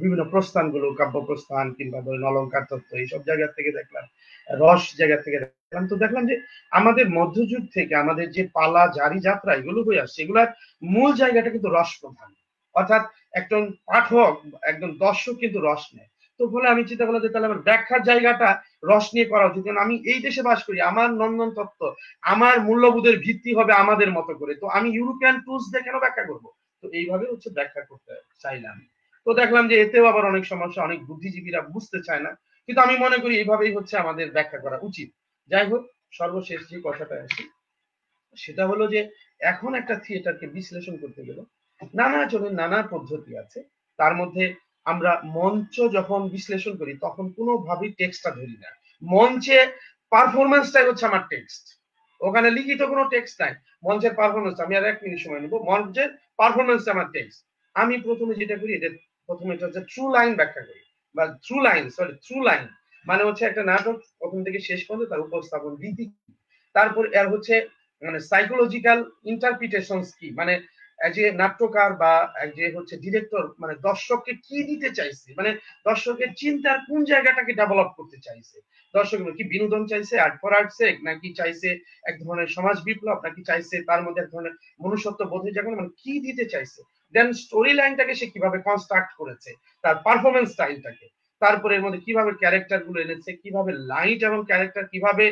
বিভিন্ন প্রস্থানগুলো, কাব্য প্রস্থান কিংবা ধরেন অলংকার তত্ত্ব, এইসব জায়গা থেকে দেখলাম, রস জায়গা থেকে দেখলাম। তো দেখলাম যে আমাদের মধ্যযুগ থেকে আমাদের যে পালা, জারি, যাত্রা এগুলো হয়ে আসছে, এগুলার মূল জায়গাটা কিন্তু রস প্রধান। অর্থাৎ একজন পাঠক, একজন দর্শক কিন্তু রস নেয়। তো ফলে আমি চিন্তা করলাম যে তাহলে আমার ব্যাখ্যার জায়গাটা রস নিয়ে করা উচিত। কারণ আমি এই দেশে বাস করি, আমার নন্দন তত্ত্ব, আমার মূল্যবোধের ভিত্তি হবে আমাদের মতো করে। তো আমি ইউরোপিয়ান টুলস দিয়ে কেন ব্যাখ্যা করবো? তো এইভাবে হচ্ছে ব্যাখ্যা করতে চাইলাম। তো দেখলাম যে এতেও আবার অনেক সমস্যা, অনেক বুদ্ধিজীবীরা বুঝতে চায় না। কিন্তু আমি মনে করি এইভাবেই হচ্ছে আমাদের ব্যাখ্যা করা উচিত। যাই হোক, সর্বশেষ যে কথাটা আসি, সেটা হলো যে এখন একটা থিয়েটারকে বিশ্লেষণ করতে গেলে নানা জনের নানা পদ্ধতি আছে। তার মধ্যে আমরা মঞ্চ যখন বিশ্লেষণ করি তখন কোনোভাবেই টেক্সটটা ধরি না। মঞ্চে পারফরমেন্সটাই হচ্ছে আমার টেক্সট, ওখানে লিখিত কোনো টেক্সট নাই। মঞ্চের পারফরমেন্স, আমি আর 1 মিনিট সময় নেবো, মঞ্চের পারফরমেন্স আমার টেক্সট। আমি প্রথমে যেটা করি, এটা প্রথমে এটা হচ্ছে থ্রু লাইন ব্যাখ্যা করি, বা থ্রু লাইন মানে হচ্ছে একটা নাটক প্রথম থেকে শেষ পর্যন্ত তার উপস্থাপন রীতি, তারপর এর হচ্ছে মানে সাইকোলজিক্যাল ইন্টারপ্রিটেশনস কি, মানে যে নাট্যকার বা যে হচ্ছে ডিরেক্টর মানে দর্শককে কি দিতে চাইছে, মানে দর্শকের চিন্তার কোন জায়গাটাকে ডেভেলপ করতে চাইছে, দর্শক কি বিনোদন চাইছে, আর্ট ফর আর্ট সেক, নাকি চাইছে এক ধরনের সমাজ বিপ্লব, নাকি চাইছে তার মধ্যে এক ধরনের মনুষ্যত্ব বোধের জায়গা, মানে কি দিতে চাইছে, দেন স্টোরি লাইনটাকে সে কিভাবে কনস্ট্রাক্ট করেছে, তার পারফরমেন্স স্টাইলটাকে, তারপরে এর মধ্যে কিভাবে ক্যারেক্টার গুলো এনেছে, কিভাবে লাইট এবং ক্যারেক্টার, কিভাবে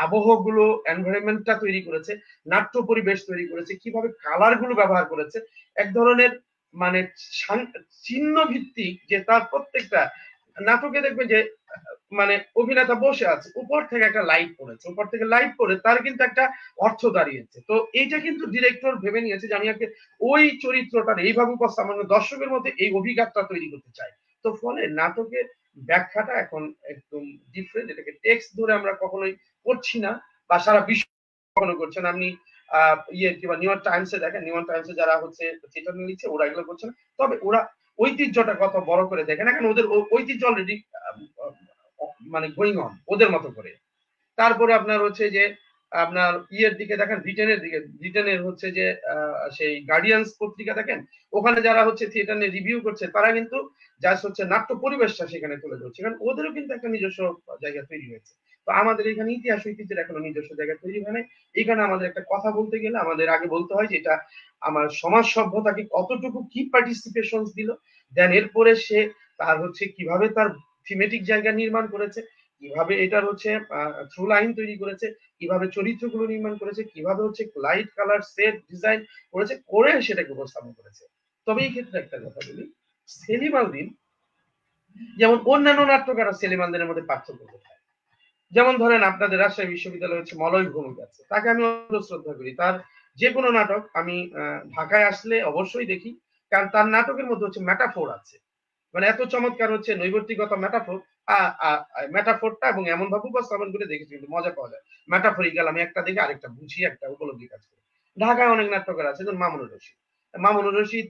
আবহ গুলো, এনভায়রনমেন্টটা তৈরি করেছে, নাট্য পরিবেশ তৈরি করেছে, কিভাবে কালার গুলো ব্যবহার করেছে, এক ধরনের মানে চিহ্ন ভিত্তিক, যে তার প্রত্যেকটা নাটকে দেখবেন যে মানে অভিনেতা বসে আছে, উপর থেকে একটা লাইট পড়েছে, উপর থেকে লাইট পড়ে তার কিন্তু একটা অর্থ দাঁড়িয়েছে। তো এইটা কিন্তু ডিরেক্টর ভেবে নিয়েছে যে আমি আগে ওই চরিত্রটার এইভাবে উপস্থাপন, দর্শকের মধ্যে এই অভিজ্ঞতা তৈরি করতে চাই। তো ফলে নাটকের ব্যাখ্যাটা এখন একদম ডিফারেন্ট, এটাকে টেক্সট ধরে আমরা কখনোই করছি না, বা সারা বিশ্ব কখনো করছেন। আপনি কিংবা নিউ ইয়র্ক টাইমসে দেখেন, নিউ ইয়র্ক টাইমসে যারা হচ্ছে থিয়েটার লিখছে ওরা এগুলো করছে না। তবে ওরা ঐতিহ্যটা কত বড় করে দেখে না, কারণ ওদের ঐতিহ্য অলরেডি মানে গোয়িং অন ওদের মতো করে। তারপরে আপনার হচ্ছে যে আপনার ইয়ের দিকে দেখেন, ব্রিটেনের দিকে, ব্রিটেনের হচ্ছে যে সেই গার্ডিয়ান্স পত্রিকা দেখেন, ওখানে যারা হচ্ছে থিয়েটার নিয়ে রিভিউ করছে তারা কিন্তু জাস্ট হচ্ছে নাট্য পরিবেশটা সেখানে তুলে ধরছে, কারণ ওদেরও কিন্তু একটা নিজস্ব জায়গা তৈরি হয়েছে। তো আমাদের এখানে ইতিহাস ঐতিহ্যের এখনো নিজস্ব জায়গা তৈরি হয় নাই। এখানে আমাদের একটা কথা বলতে গেলে আমাদের আগে বলতে হয় যে এটা আমার সমাজ সভ্যতাকে কতটুকু কি পার্টিসিপেশন দিল, দেন এরপরে সে তার হচ্ছে কিভাবে তার থিমেটিক জায়গা নির্মাণ করেছে, কিভাবে এটার হচ্ছে থ্রু লাইন তৈরি করেছে, কিভাবে চরিত্রগুলো নির্মাণ করেছে, কিভাবে হচ্ছে লাইট কালার সেট ডিজাইন করেছে, করে সেটাকে উপস্থাপন করেছে। তবে এই ক্ষেত্রে একটা কথা বলি, সেলিম আল দীন যেমন অন্যান্য নাট্যকার, সেলিম আল দীনের মধ্যে পার্থক্য কোথায়? যেমন ধরেন আপনাদের রাজশাহী বিশ্ববিদ্যালয় হচ্ছে মলয় ভৌমিক আছে, তাকে আমি শ্রদ্ধা করি। তার যে কোনো নাটক আমি ঢাকায় আসলে অবশ্যই দেখি, কারণ তার নাটকের মধ্যে হচ্ছে মেটাফোর আছে, মানে এত চমৎকার হচ্ছে নৈবর্তিকতা মেটাফোর, মেটাফোরটা এবং এমন ভাবে উপস্থাপন করে দেখেছি কিন্তু মজা পাওয়া যায়। মেটাফোরিক্যাল আমি একটা দেখে আরেকটা বুঝি, একটা উপলব্ধি কাজ করি। ঢাকায় অনেক নাট্যকার আছে, যেমন মামুনুর রশিদ। মামুনুর রশিদ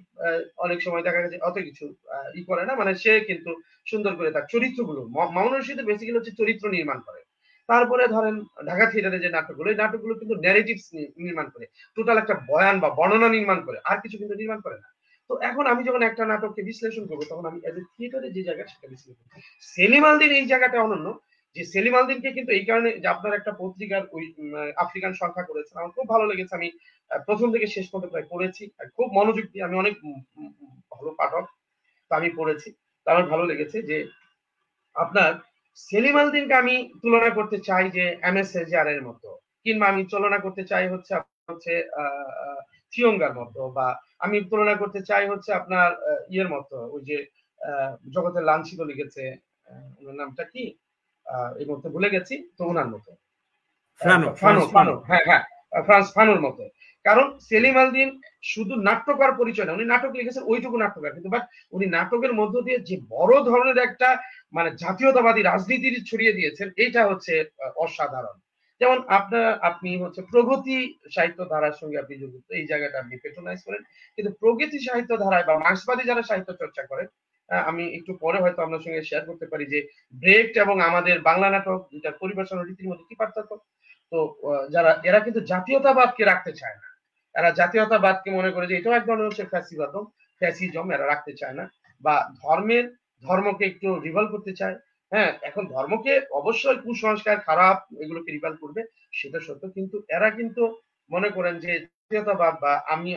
অনেক সময় দেখা গেছে অত কিছু ই করে না, মানে সে কিন্তু সুন্দর করে তার চরিত্রগুলো, মামুনুর রশিদের বেসিক্যালি হচ্ছে চরিত্র নির্মাণ করে। তারপরে ধরেন ঢাকা থিয়েটারে যে নাটকগুলো, এই নাটকগুলো কিন্তু ন্যারেটিভস নির্মাণ করে, টোটাল একটা বয়ান বা বর্ণনা নির্মাণ করে, আর কিছু কিন্তু নির্মাণ করে না। তো এখন আমি যখন একটা নাটককে বিশ্লেষণ করবো তখন আমি এজ এ থিয়েটারে যে জায়গা সেটা বিশ্লেষণ করবো। সেলিম আল দীন এই জায়গাটা অনন্য, যে সেলিম আল দীনকে কিন্তু এই কারণে যে আপনার একটা পত্রিকার ওই আফ্রিকান সংখ্যা করেছেন, আমার খুব ভালো লেগেছে। আমি প্রথম থেকে শেষ পর্যন্ত প্রায় পড়েছি, খুব মনোযোগ দিয়ে, আমি অনেক ভালো পাঠক, তো আমি পড়েছি, তো আমার ভালো লেগেছে যে আপনার সেলিম আল দীনকে আমি তুলনা করতে চাই যে এম এস এজার এর মতো, কিংবা আমি তুলনা করতে চাই হচ্ছে হচ্ছে থিয়ঙ্গার মতো, বা আমি তুলনা করতে চাই হচ্ছে আপনার ইয়ের মতো, ওই যে জগতের লাঞ্ছিত লিখেছে, ওনার নামটা কি এই মুহূর্তে ভুলে গেছি, তো ওনার মতো ফানো, হ্যাঁ হ্যাঁ, ফ্রান্স ফানোর মতো। কারণ সেলিম আল দীন শুধু নাট্যকার পরিচয় না, উনি নাটক লিখেছেন ওইটুকু নাট্যকার, কিন্তু বাট উনি নাটকের মধ্য দিয়ে যে বড় ধরনের একটা মানে জাতীয়তাবাদী রাজনীতির ছড়িয়ে দিয়েছেন, এইটা হচ্ছে অসাধারণ। যেমন আপনি হচ্ছে প্রগতি সাহিত্য ধারার সঙ্গে আপনি যুক্ত, এই জায়গাটা আপনি পেট্রোনাইজ করেন। কিন্তু প্রগতি সাহিত্য ধারায় বা মার্ক্সবাদী যারা সাহিত্য চর্চা করেন, আমি একটু পরে হয়তো আপনার সঙ্গে শেয়ার করতে পারি যে ব্রেক্ট এবং আমাদের বাংলা নাটক যেটা পরিবেশনা রীতির মধ্যে কি পার্থক্য। তো যারা এরা কিন্তু জাতীয়তাবাদকে রাখতে চায় না, এরা জাতীয়তাবাদকে মনে করে যে এটাও এক ধরনের হচ্ছে ফ্যাসিবাদম, ফ্যাসিজম, এরা রাখতে চায় না। বা ধর্মকে একটু রিভাল করতে চায়। হ্যাঁ, এখন ধর্মকে অবশ্যই কুসংস্কার খারাপ এগুলোকে রিভাল করবে, সেটা সত্য, কিন্তু এরা কিন্তু মনে করেন যে জাতীয়তাবাদ বা আমি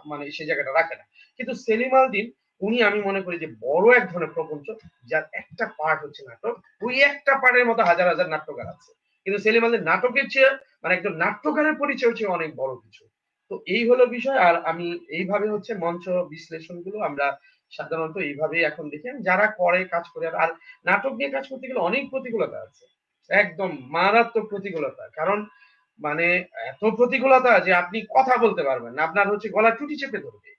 মানে সেই জায়গাটা রাখে না। কিন্তু সেলিম আল দীন, উনি আমি মনে করি যে বড় এক ধরনের প্রপঞ্চ, যার একটা পার্ট হচ্ছে নাটক, ওই একটা পার্টের মতো হাজার হাজার নাট্যকার আছে। কিন্তু সেলিম আল দীন নাটকের চেয়ে মানে একজন নাট্যকারের পরিচয় হচ্ছে অনেক বড় কিছু। তো এই হলো বিষয়। আর আমি এইভাবে হচ্ছে মঞ্চ বিশ্লেষণ গুলো আমরা সাধারণত এইভাবেই এখন দেখি, যারা করে কাজ করে। আর নাটক নিয়ে কাজ করতে গেলে অনেক প্রতিকূলতা আছে, একদম মারাত্মক প্রতিকূলতা। কারণ মানে এত প্রতিকূলতা যে আপনি কথা বলতে পারবেন না, আপনার হচ্ছে গলা টুটি চেপে ধরবে।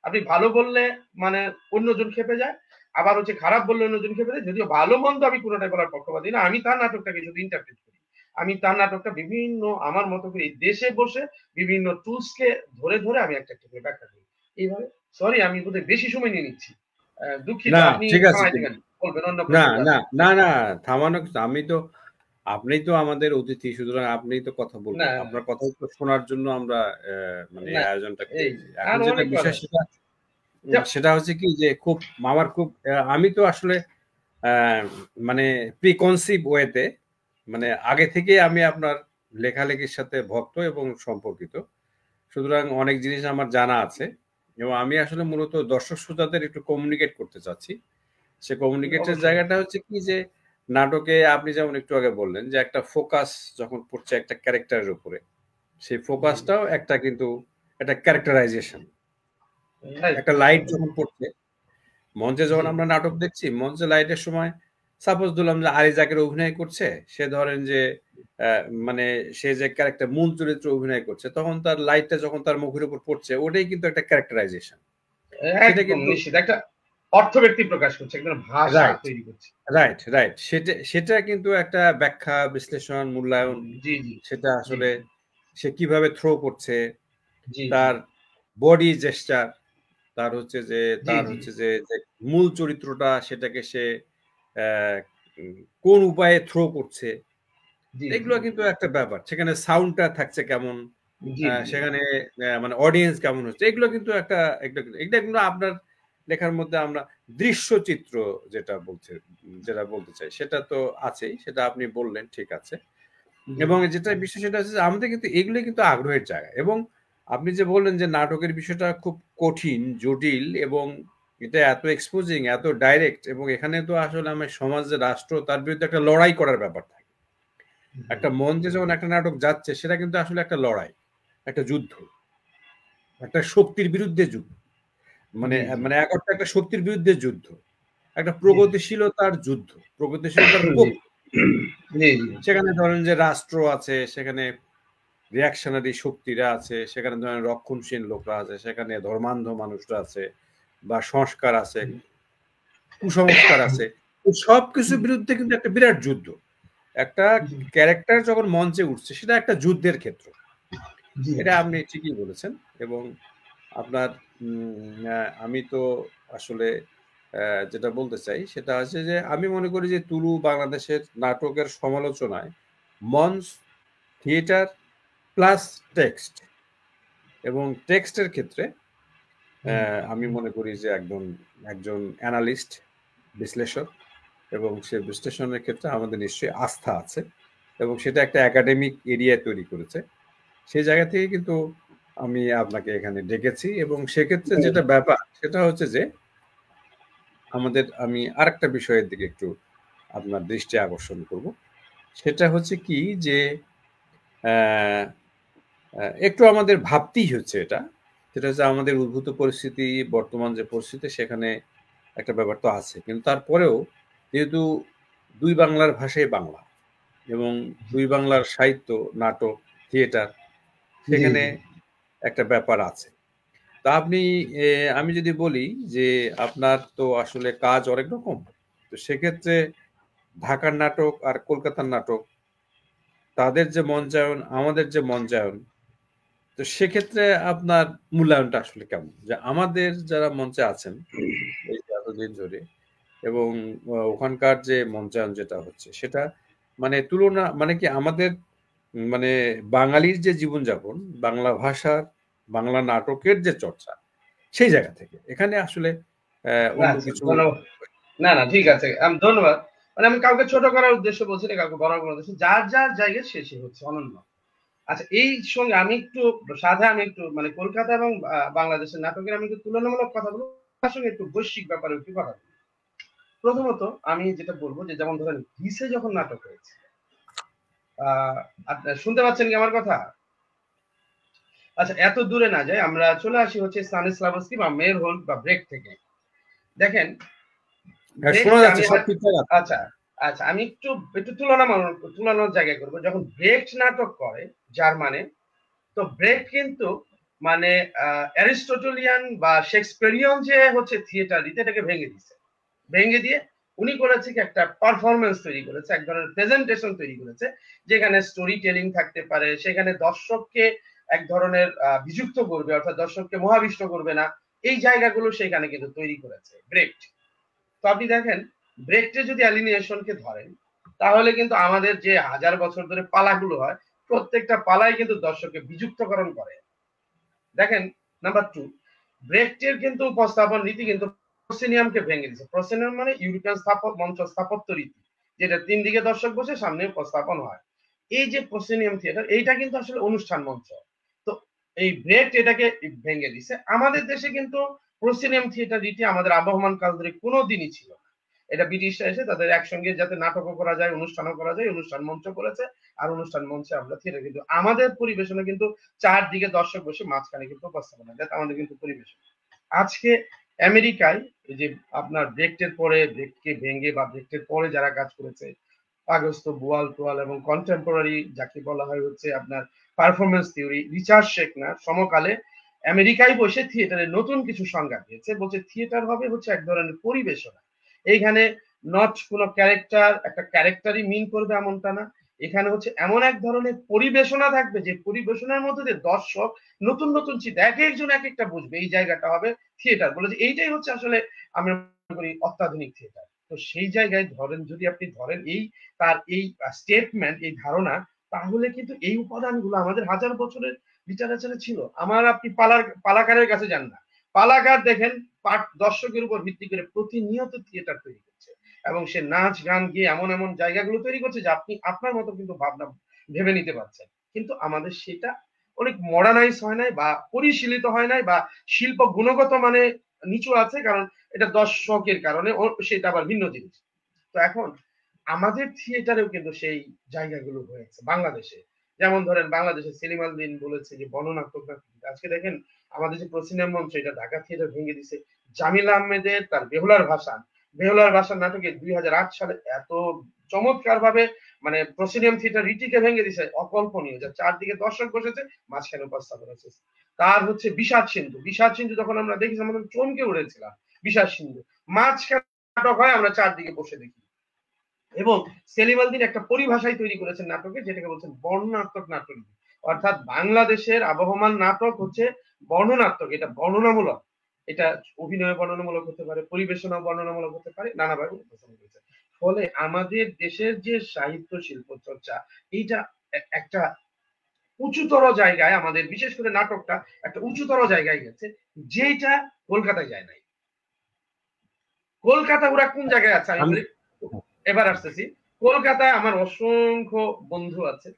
আপনি ভালো বললে মানে অন্যজন খেপে যায়, আবার হচ্ছে খারাপ বললে অন্যজন খেপে যায়। যদিও ভালো মন্দ আমি কোনোটাই বলার পক্ষপাতী না, আমি তার নাটকটাকে শুধু ইন্টারপ্রেট করি। আমি তার নাটকটা বিভিন্ন আমার মতো করে দেশে বসে বিভিন্ন টুলস কে ধরে ধরে আমি একটা একটা করে ব্যাখ্যা করি এইভাবে। সরি, আমি বোধহয় বেশি সময় নিয়ে নিচ্ছি, দুঃখিত। না, আপনি ঠিক আছে, থামাই ঠিক দিবেন, আছে। বলবেন অন্য না, প্রসঙ্গে না, আসেন। না, না, থামানো আপনি তো আমাদের অতিথি, সুতরাং আপনিই তো কথা না, বলবেন। আপনার কথা তো শোনার জন্য আমরা মানে এই না, আয়োজনটা এই করেছি। এখন আর যেটা অনেক বিষয় কথা। সেটা হচ্ছে কি যে খুব আমার খুব আমি তো আসলে মানে প্রিকনসিভ ওয়েতে মানে আগে থেকে আমি আপনার লেখালেখির সাথে ভক্ত এবং সম্পর্কিত। সুতরাং অনেক জিনিস আমার জানা আছে এবং আমি আসলে মূলত দর্শক শ্রোতাদের একটু কমিউনিকেট করতে চাচ্ছি। সে কমিউনিকেটের অবশ্যই। জায়গাটা হচ্ছে কি যে নাটকে আপনি যেমন একটু আগে বললেন যে একটা ফোকাস যখন পড়ছে একটা ক্যারেক্টারের উপরে, সেই জি, ফোকাসটাও একটা কিন্তু একটা ক্যারেক্টারাইজেশন। রাইট। একটা লাইট যখন পড়ছে মঞ্চে জি, যখন আমরা নাটক দেখছি, মঞ্চে লাইটের সময় সাপোজ ধরলাম যে আলী জাকের অভিনয় করছে, সে ধরেন যে মানে সে যে ক্যারেক্টার মূল চরিত্র অভিনয় করছে, তখন তার লাইটটা যখন তার মুখের উপর পড়ছে, ওটাই কিন্তু একটা ক্যারেক্টারাইজেশন। সেটা একদম কিন্তু নিশ্চিত একটা অর্থ ব্যক্তি প্রকাশ করছে, একটা ভাষা রাইট, তৈরি করছে। Right, right. সেটা সেটা কিন্তু একটা ব্যাখ্যা, বিশ্লেষণ, মূল্যায়ন। জি, জি, সেটা জি, আসলে সে কিভাবে থ্রো করছে, জি, জি, তার বডি জেস্চার, তার হচ্ছে যে জি, তার জি, হচ্ছে যে যে মূল চরিত্রটা সেটাকে সে আহ, কোন উপায়ে থ্রো করছে, জি, এগুলো কিন্তু একটা ব্যাপার। সেখানে সাউন্ডটা থাকছে কেমন, জি, জি, সেখানে মানে অডিয়েন্স কেমন হচ্ছে, এগুলো কিন্তু একটা এটা কিন্তু আপনার লেখার মধ্যে আমরা দৃশ্যচিত্র যেটা বলছে, যেটা বলতে চাই সেটা তো আছেই, সেটা আপনি বললেন, ঠিক আছে। জি, এবং যেটা বিষয় সেটা হচ্ছে যে আমাদের কিন্তু এগুলো কিন্তু আগ্রহের জায়গা। এবং আপনি যে বললেন যে নাটকের বিষয়টা খুব কঠিন, জটিল এবং এটা এত এক্সপোজিং, এত ডাইরেক্ট, এবং এখানে তো আসলে আমার সমাজ, রাষ্ট্র, তার বিরুদ্ধে একটা লড়াই করার ব্যাপার থাকে। একটা মঞ্চে যখন একটা নাটক যাচ্ছে, সেটা কিন্তু আসলে একটা লড়াই, একটা যুদ্ধ, একটা শক্তির বিরুদ্ধে যুদ্ধ। মানে জি, জি, মানে এক অর্থে একটা শক্তির বিরুদ্ধে যুদ্ধ, একটা জি, প্রগতিশীলতার যুদ্ধ, প্রগতিশীলতার জি, পক্ষে। জি, জি, সেখানে ধরেন যে রাষ্ট্র আছে, সেখানে রিয়াকশনারি শক্তিরা আছে, সেখানে ধরেন রক্ষণশীল লোকরা আছে, সেখানে ধর্মান্ধ মানুষরা আছে, বা সংস্কার আছে, কুসংস্কার আছে। সবকিছুর বিরুদ্ধে কিন্তু একটা বিরাট যুদ্ধ। একটা ক্যারেক্টার যখন মঞ্চে উঠছে, সেটা একটা যুদ্ধের ক্ষেত্র। জি, এটা আপনি ঠিকই বলেছেন। এবং আপনার আমি তো আসলে যেটা বলতে চাই সেটা হচ্ছে যে আমি মনে করি যে তুলু বাংলাদেশের নাটকের সমালোচনায় মঞ্চ, থিয়েটার প্লাস টেক্সট, এবং টেক্সটের ক্ষেত্রে আমি মনে করি যে একজন অ্যানালিস্ট, বিশ্লেষক, এবং সে বিশ্লেষণের ক্ষেত্রে আমাদের নিশ্চয়ই আস্থা আছে, এবং সেটা একটা একাডেমিক এরিয়া তৈরি করেছে। সেই জায়গা থেকে কিন্তু আমি আপনাকে এখানে ডেকেছি। এবং সেক্ষেত্রে যেটা ব্যাপার সেটা হচ্ছে যে আমি আরেকটা বিষয়ের দিকে একটু আপনার দৃষ্টি আকর্ষণ করব। সেটা হচ্ছে কি যে আহ, একটু আমাদের ভাবতেই হচ্ছে এটা। সেটা হচ্ছে আমাদের উদ্ভূত পরিস্থিতি, বর্তমান যে পরিস্থিতি, সেখানে একটা ব্যাপার তো আছে, কিন্তু তারপরেও যেহেতু দুই বাংলার ভাষাই বাংলা, এবং দুই বাংলার সাহিত্য, নাটক, থিয়েটার, জি, সেখানে জি, একটা ব্যাপার আছে। তা আপনি আমি যদি বলি যে আপনার তো আসলে কাজ অনেক রকম, তো সেক্ষেত্রে ঢাকার নাটক আর কলকাতার নাটক তাদের যে মঞ্চায়ন, আমাদের যে মঞ্চায়ন, তো সেক্ষেত্রে আপনার মূল্যায়নটা আসলে কেমন? যে আমাদের যারা মঞ্চে আছেন এই যে এতদিন ধরে, এবং ওখানকার যে মঞ্চায়ন যেটা হচ্ছে সেটা মানে তুলনা মানে কি আমাদের মানে বাঙালির যে জীবনযাপন, বাংলা ভাষার, বাংলা নাটকের যে চর্চা, সেই জায়গা থেকে এখানে আসলে অন্য আচ্ছা, কিছু। ধন্যবাদ। না না, ঠিক আছে, ধন্যবাদ। মানে আমি কাউকে ছোট করার উদ্দেশ্য বলছি না, কাউকে বড় করার উদ্দেশ্য, যার যার জায়গায় সে হচ্ছে অনন্য। আচ্ছা, এই সঙ্গে আমি একটু আমি একটু মানে কলকাতা এবং বাংলাদেশের নাটকের আমি একটু তুলনামূলক কথা বলবো, তার সঙ্গে একটু বৈশ্বিক ব্যাপারে একটু কথা বলবো। প্রথমত আমি যেটা বলবো যে যেমন ধরেন গ্রিসে যখন নাটক হয়েছে, আপনার শুনতে পাচ্ছেন কি আমার কথা? আচ্ছা, এত দূরে না যায়, আমরা চলে আসি হচ্ছে স্তানিস্লাভস্কি বা মেরহোল্ড বা ব্রেক থেকে। দেখেন, হ্যাঁ, শোনা ব্রেকটা যাচ্ছে, আমি সব ঠিকঠাক আছে। আচ্ছা আচ্ছা, আমি একটু একটু তুলনার জায়গায় করবো। যখন ব্রেক নাটক করে জার্মানে, তো ব্রেক কিন্তু মানে অ্যারিস্টোটেলিয়ান বা শেক্সপিয়ারিয়ান যে হচ্ছে থিয়েটার, এটাকে ভেঙে দিছে। ভেঙে দিয়ে উনি করেছে কি একটা পারফরমেন্স তৈরি করেছে, এক ধরনের প্রেজেন্টেশন তৈরি করেছে, যেখানে স্টোরি টেলিং থাকতে পারে, সেখানে দর্শককে এক ধরনের বিযুক্ত করবে, অর্থাৎ দর্শককে মহাবিষ্ট করবে না, এই জায়গাগুলো সেখানে কিন্তু তৈরি করেছে ব্রেক। তো আপনি দেখেন, ব্রেকটে যদি অ্যালিনিয়েশনকে ধরেন, তাহলে কিন্তু আমাদের যে হাজার বছর ধরে পালাগুলো হয়, প্রত্যেকটা পালাই কিন্তু দর্শককে বিযুক্তকরণ করে। দেখেন, নাম্বার 2, ব্রেকটের কিন্তু উপস্থাপন রীতি কিন্তু প্রসেনিয়ামকে ভেঙে দিয়েছে। প্রসেনিয়াম মানে ইউরোপিয়ান মঞ্চ স্থাপত্য রীতি, যেটা 3 দিকে দর্শক বসে সামনে উপস্থাপন হয়। এই যে প্রসেনিয়াম থিয়েটার, এইটা কিন্তু আসলে অনুষ্ঠান মঞ্চ। তো এই ব্রেকট এটাকে ভেঙে দিছে। আমাদের দেশে কিন্তু প্রসেনিয়াম থিয়েটার রীতি আমাদের আবহমান কাল ধরে কোনোদিনই ছিল না। এটা ব্রিটিশরা এসে তাদের একসঙ্গে যাতে নাটকও করা যায়, অনুষ্ঠানও করা যায়, অনুষ্ঠান মঞ্চ করেছে। আর অনুষ্ঠান মঞ্চে আমরা থিয়েটার, কিন্তু আমাদের পরিবেশনে কিন্তু চারদিকে দর্শক বসে, মাঝখানে কিন্তু উপস্থাপনা, এটা আমাদের কিন্তু পরিবেশন। আজকে আমেরিকায় এই যে আপনার ব্রেকটের পরে, ব্রেককে ভেঙে বা ব্রেকটের পরে যারা কাজ করেছে, আগস্ট বোয়াল টোয়াল এবং কন্টেম্পোরারি, যাকে বলা হয় হচ্ছে আপনার পারফরমেন্স থিওরি, রিচার্ড শেকনার সমকালে আমেরিকায় বসে থিয়েটারের নতুন কিছু সংজ্ঞা দিয়েছে। বলছে থিয়েটার হবে হচ্ছে এক ধরনের পরিবেশনা। এইখানে নট কোনো ক্যারেক্টার, একটা ক্যারেক্টারই মিন করবে এমনটা না। এখানে হচ্ছে এমন এক ধরনের পরিবেশনা থাকবে, যে পরিবেশনার মধ্যে দিয়ে দর্শক নতুন নতুন চিন্তা, এক একজন এক একটা বুঝবে, এই জায়গাটা হবে থিয়েটার। বলে যে এইটাই হচ্ছে আসলে আমরা মনে করি অত্যাধুনিক থিয়েটার। তো সেই জায়গায় ধরেন, যদি আপনি ধরেন এই তার এই স্টেটমেন্ট, এই ধারণা, তাহলে কিন্তু এই উপাদানগুলো আমাদের হাজার বছরের লিটারেচারে ছিল। আমার আপনি পালাকারের কাছে যান না, পালাকার দেখেন দর্শকের উপর ভিত্তি করে প্রতিনিয়ত থিয়েটার তৈরি করছে, এবং সে নাচ গান গিয়ে এমন এমন জায়গাগুলো তৈরি করছে যে আপনি আপনার মতো কিন্তু ভাবনা ভেবে নিতে পারছেন। কিন্তু আমাদের সেটা অনেক মডার্নাইজ হয় নাই বা পরিশীলিত হয় নাই, বা শিল্প গুণগত মানে নিচু আছে, কারণ এটা দর্শকের কারণে, সেটা আবার ভিন্ন জিনিস। তো এখন আমাদের থিয়েটারেও কিন্তু সেই জায়গাগুলো হয়েছে বাংলাদেশে। যেমন ধরেন, বাংলাদেশে সেলিম আল দিন বলেছে যে বর্ণনাত্মক নাটক। আজকে দেখেন, আমাদের যে প্রসিনেম মঞ্চ, এটা ঢাকা থিয়েটার ভেঙে দিছে। জামিল আহমেদের তার বেহুলার ভাষান নাটকে 2008 সালে এত চমৎকার ভাবে মানে প্রসিনিয়াম থিয়েটার রীতিকে ভেঙে দিছে, অকল্পনীয়, যা চারদিকে দর্শক বসেছে, মাঝখানে উপস্থাপন হচ্ছে। তার হচ্ছে বিষাদ সিন্ধু যখন আমরা দেখি, আমরা চমকে উঠেছিলাম। বিষাদ সিন্ধু মাঝখানে নাটক হয়, আমরা চারদিকে বসে দেখি। এবং সেলিম আল দীন একটা পরিভাষায় তৈরি করেছেন নাটকে, যেটাকে বলছেন বর্ণনাত্মক নাটক। অর্থাৎ বাংলাদেশের আবহমান নাটক হচ্ছে বর্ণনাত্মক, এটা বর্ণনামূলক। এটা অভিনয় বর্ণনামূলক হতে পারে, পরিবেশনা বর্ণনামূলক হতে পারে, নানাভাবে উপস্থাপন করেছে। ফলে আমাদের দেশের যে সাহিত্য শিল্প চর্চা, এইটা একটা উঁচুতর জায়গায়, আমাদের বিশেষ করে নাটকটা একটা উঁচুতর জায়গায় গেছে, যেটা কলকাতায় যায় নাই। কলকাতা ওরা কোন জায়গায় আছে আমি আমি বলি, এবার আসতেছি। কলকাতায় আমার অসংখ্য বন্ধু আছে,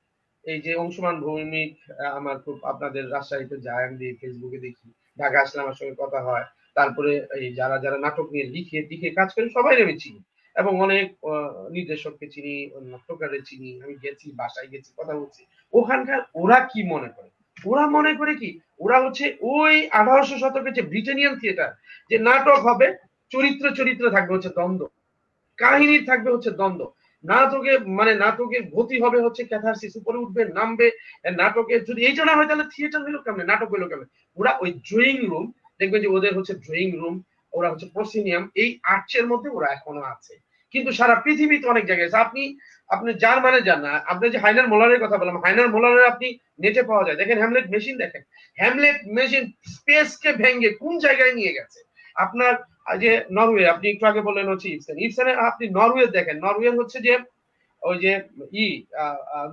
এই যে অংশুমান ভৌমিক, আমার খুব, আপনাদের রাজশাহীতে যায়, আমি ফেসবুকে দেখি, ঢাকা আসলে আমার সঙ্গে কথা হয়। তারপরে এই যারা যারা নাটক নিয়ে লিখে টিখে কাজ করে, সবাই আমি চিনি, এবং অনেক নির্দেশককে চিনি, নাট্যকারে চিনি, আমি গেছি, বাসায় গেছি, কথা বলছি। ওখানকার ওরা কি মনে করে, ওরা মনে করে কি, ওরা হচ্ছে ওই 1800 শতকের যে ব্রিটেনিয়ান থিয়েটার, যে নাটক হবে, চরিত্র চরিত্র থাকবে হচ্ছে দ্বন্দ্ব, কাহিনীর থাকবে হচ্ছে দ্বন্দ্ব, নাটকে মানে নাটকের গতি হবে হচ্ছে ক্যাথারসিস, উপরে উঠবে নামবে। নাটকের যদি এইটা না হয়, তাহলে থিয়েটার হলো কেমন, নাটক হলো কেমন? ওরা ওই ড্রয়িং রুম, দেখবেন যে ওদের হচ্ছে ড্রয়িং রুম, ওরা হচ্ছে প্রসিনিয়াম, এই আর্চের মধ্যে ওরা এখনো আছে। কিন্তু সারা পৃথিবীতে অনেক জায়গায় আছে। আপনি আপনি জার্মানে যান না, আপনি যে হাইনার মোলারের কথা বললাম, হাইনার মোলারের আপনি নেটে পাওয়া যায়, দেখেন হ্যামলেট মেশিন, দেখেন হ্যামলেট মেশিন স্পেসকে ভেঙে কোন জায়গায় নিয়ে গেছে। আপনার যে নরওয়ে, আপনি একটু আগে বললেন হচ্ছে ইপসেন, ইপসেনে আপনি নরওয়ে দেখেন, নরওয়ে হচ্ছে যে ওই যে ই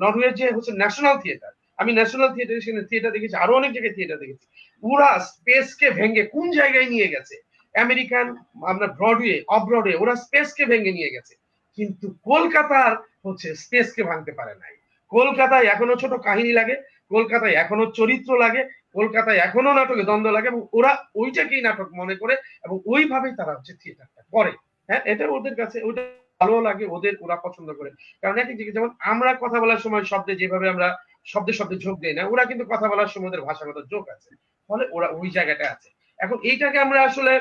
নরওয়ের যে হচ্ছে ন্যাশনাল থিয়েটার, আমি ন্যাশনাল থিয়েটার সেখানে থিয়েটার দেখেছি, আরো অনেক জায়গায় থিয়েটার দেখেছি, ওরা স্পেসকে ভেঙে কোন জায়গায় নিয়ে গেছে। আমেরিকান আমরা ব্রডওয়ে, অফ ব্রডওয়ে, ওরা স্পেসকে ভেঙে নিয়ে গেছে, কিন্তু কলকাতার হচ্ছে স্পেসকে ভাঙতে পারে নাই। কলকাতায় এখনো ছোট কাহিনী লাগে, কলকাতায় এখনো চরিত্র লাগে, কলকাতায় এখনো নাটকে দ্বন্দ্ব লাগে, এবং ওরা ওইটাকেই নাটক মনে করে এবং ওইভাবেই তারা হচ্ছে থিয়েটারটা করে। হ্যাঁ, এটা ওদের কাছে ওইটা ভালো লাগে, ওদের ওরা পছন্দ করে। কারণ একই দিকে যেমন আমরা কথা বলার সময় শব্দে যেভাবে আমরা শব্দে শব্দে ঝোঁক দেই না, ওরা কিন্তু কথা বলার সময় ওদের ভাষাগত ঝোঁক আছে, ফলে ওরা ওই জায়গাটা আছে। এখন এইটাকে আমরা আসলে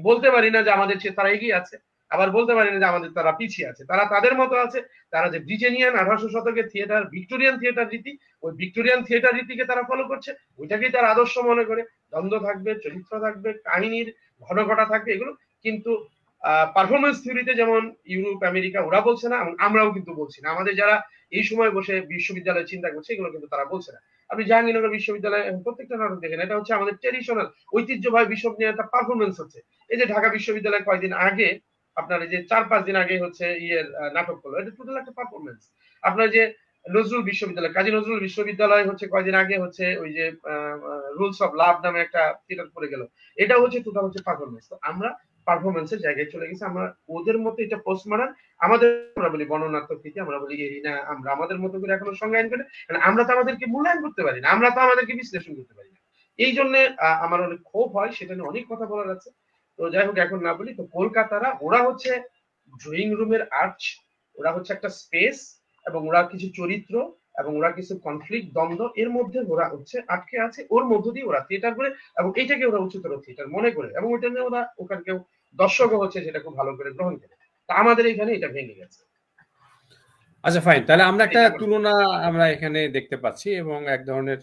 বলতে পারি না যে আমাদের চেয়ে তারা এগিয়ে আছে, আবার বলতে পারি না যে আমাদের তারা পিছিয়ে আছে, তারা তাদের মতো আছে। তারা যে ব্রিটেনিয়ান 1800 শতকের থিয়েটার, ভিক্টোরিয়ান থিয়েটার রীতি, ওই ভিক্টোরিয়ান থিয়েটার রীতিকে তারা ফলো করছে, ওইটাকেই তারা আদর্শ মনে করে। দ্বন্দ্ব থাকবে, চরিত্র থাকবে, কাহিনীর ঘটনা থাকবে, এগুলো কিন্তু পারফরমেন্স থিওরিতে যেমন ইউরোপ আমেরিকা ওরা বলছে না, এবং আমরাও কিন্তু বলছি না। আমাদের যারা এই সময় বসে বিশ্ববিদ্যালয়ে চিন্তা করছে, এগুলো কিন্তু তারা বলছে না। আপনি জাহাঙ্গীরনগর বিশ্ববিদ্যালয়ে প্রত্যেকটা নাটক দেখেন, এটা হচ্ছে আমাদের ট্রেডিশনাল ঐতিহ্যবাহী বিষয় নিয়ে একটা পারফরমেন্স হচ্ছে। এই যে ঢাকা বিশ্ববিদ্যালয়ে কয়েকদিন আগে, আপনার এই যে 4-5 দিন আগে হচ্ছে ইয়ের নাটক হলো, এটা টোটাল একটা পারফরমেন্স। আপনার যে নজরুল বিশ্ববিদ্যালয়, কাজী নজরুল বিশ্ববিদ্যালয় হচ্ছে কয়েকদিন আগে হচ্ছে ওই যে রুলস অফ লাভ নামে একটা থিয়েটার করে গেল, এটা হচ্ছে টোটাল হচ্ছে পারফরমেন্স। তো আমরা পারফরমেন্সের জায়গায় চলে গেছি, আমরা ওদের মতো এটা পোস্ট মডার্ন, আমাদের আমরা বলি বর্ণনাত্মক রীতি, আমরা বলি না, আমরা আমাদের মতো করে এখনো সংজ্ঞায়ন করে, আমরা তো আমাদেরকে মূল্যায়ন করতে পারি না, আমরা তো আমাদেরকে বিশ্লেষণ করতে পারি না। এই জন্য আমার অনেক ক্ষোভ হয়, সেটা নিয়ে অনেক কথা বলার আছে। তো যাই হোক, এখন না বলি। তো কলকাতারা ওরা হচ্ছে ড্রয়িং রুমের আর্চ, ওরা হচ্ছে একটা স্পেস, এবং ওরা কিছু চরিত্র এবং ওরা কিছু কনফ্লিক্ট দ্বন্দ্ব এর মধ্যে ওরা হচ্ছে আটকে আছে, ওর মধ্য দিয়ে ওরা থিয়েটার করে, এবং এইটাকে ওরা উচ্চতর থিয়েটার মনে করে, এবং ওইটা নিয়ে ওরা ওখানে কেউ দর্শকও হচ্ছে যেটা খুব ভালো করে গ্রহণ করে। তা আমাদের এখানে এটা ভেঙে গেছে। আচ্ছা, ফাইন, তাহলে আমরা একটা তুলনা আমরা এখানে দেখতে পাচ্ছি, এবং এক ধরনের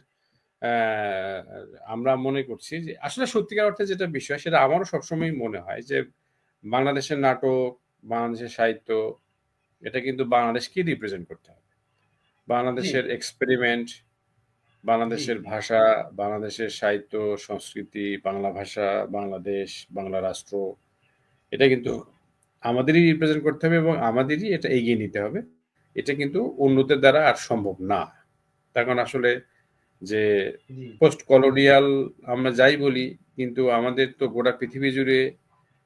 আমরা মনে করছি যে আসলে সত্যিকার অর্থে যেটা বিষয়, সেটা আমারও সবসময় মনে হয় যে বাংলাদেশের নাটক, বাংলাদেশের সাহিত্য, এটা কিন্তু বাংলাদেশকে রিপ্রেজেন্ট করতে হবে। বাংলাদেশের এক্সপেরিমেন্ট, বাংলাদেশের ভাষা, বাংলাদেশের সাহিত্য সংস্কৃতি, বাংলা ভাষা, বাংলাদেশ, বাংলা রাষ্ট্র, এটা কিন্তু আমাদেরই রিপ্রেজেন্ট করতে হবে এবং আমাদেরই এটা এগিয়ে নিতে হবে। এটা কিন্তু অন্যদের দ্বারা আর সম্ভব না। তার কারণ আসলে যে পোস্ট কলোনিয়াল আমরা যাই বলি, কিন্তু আমাদের তো গোটা পৃথিবী জুড়ে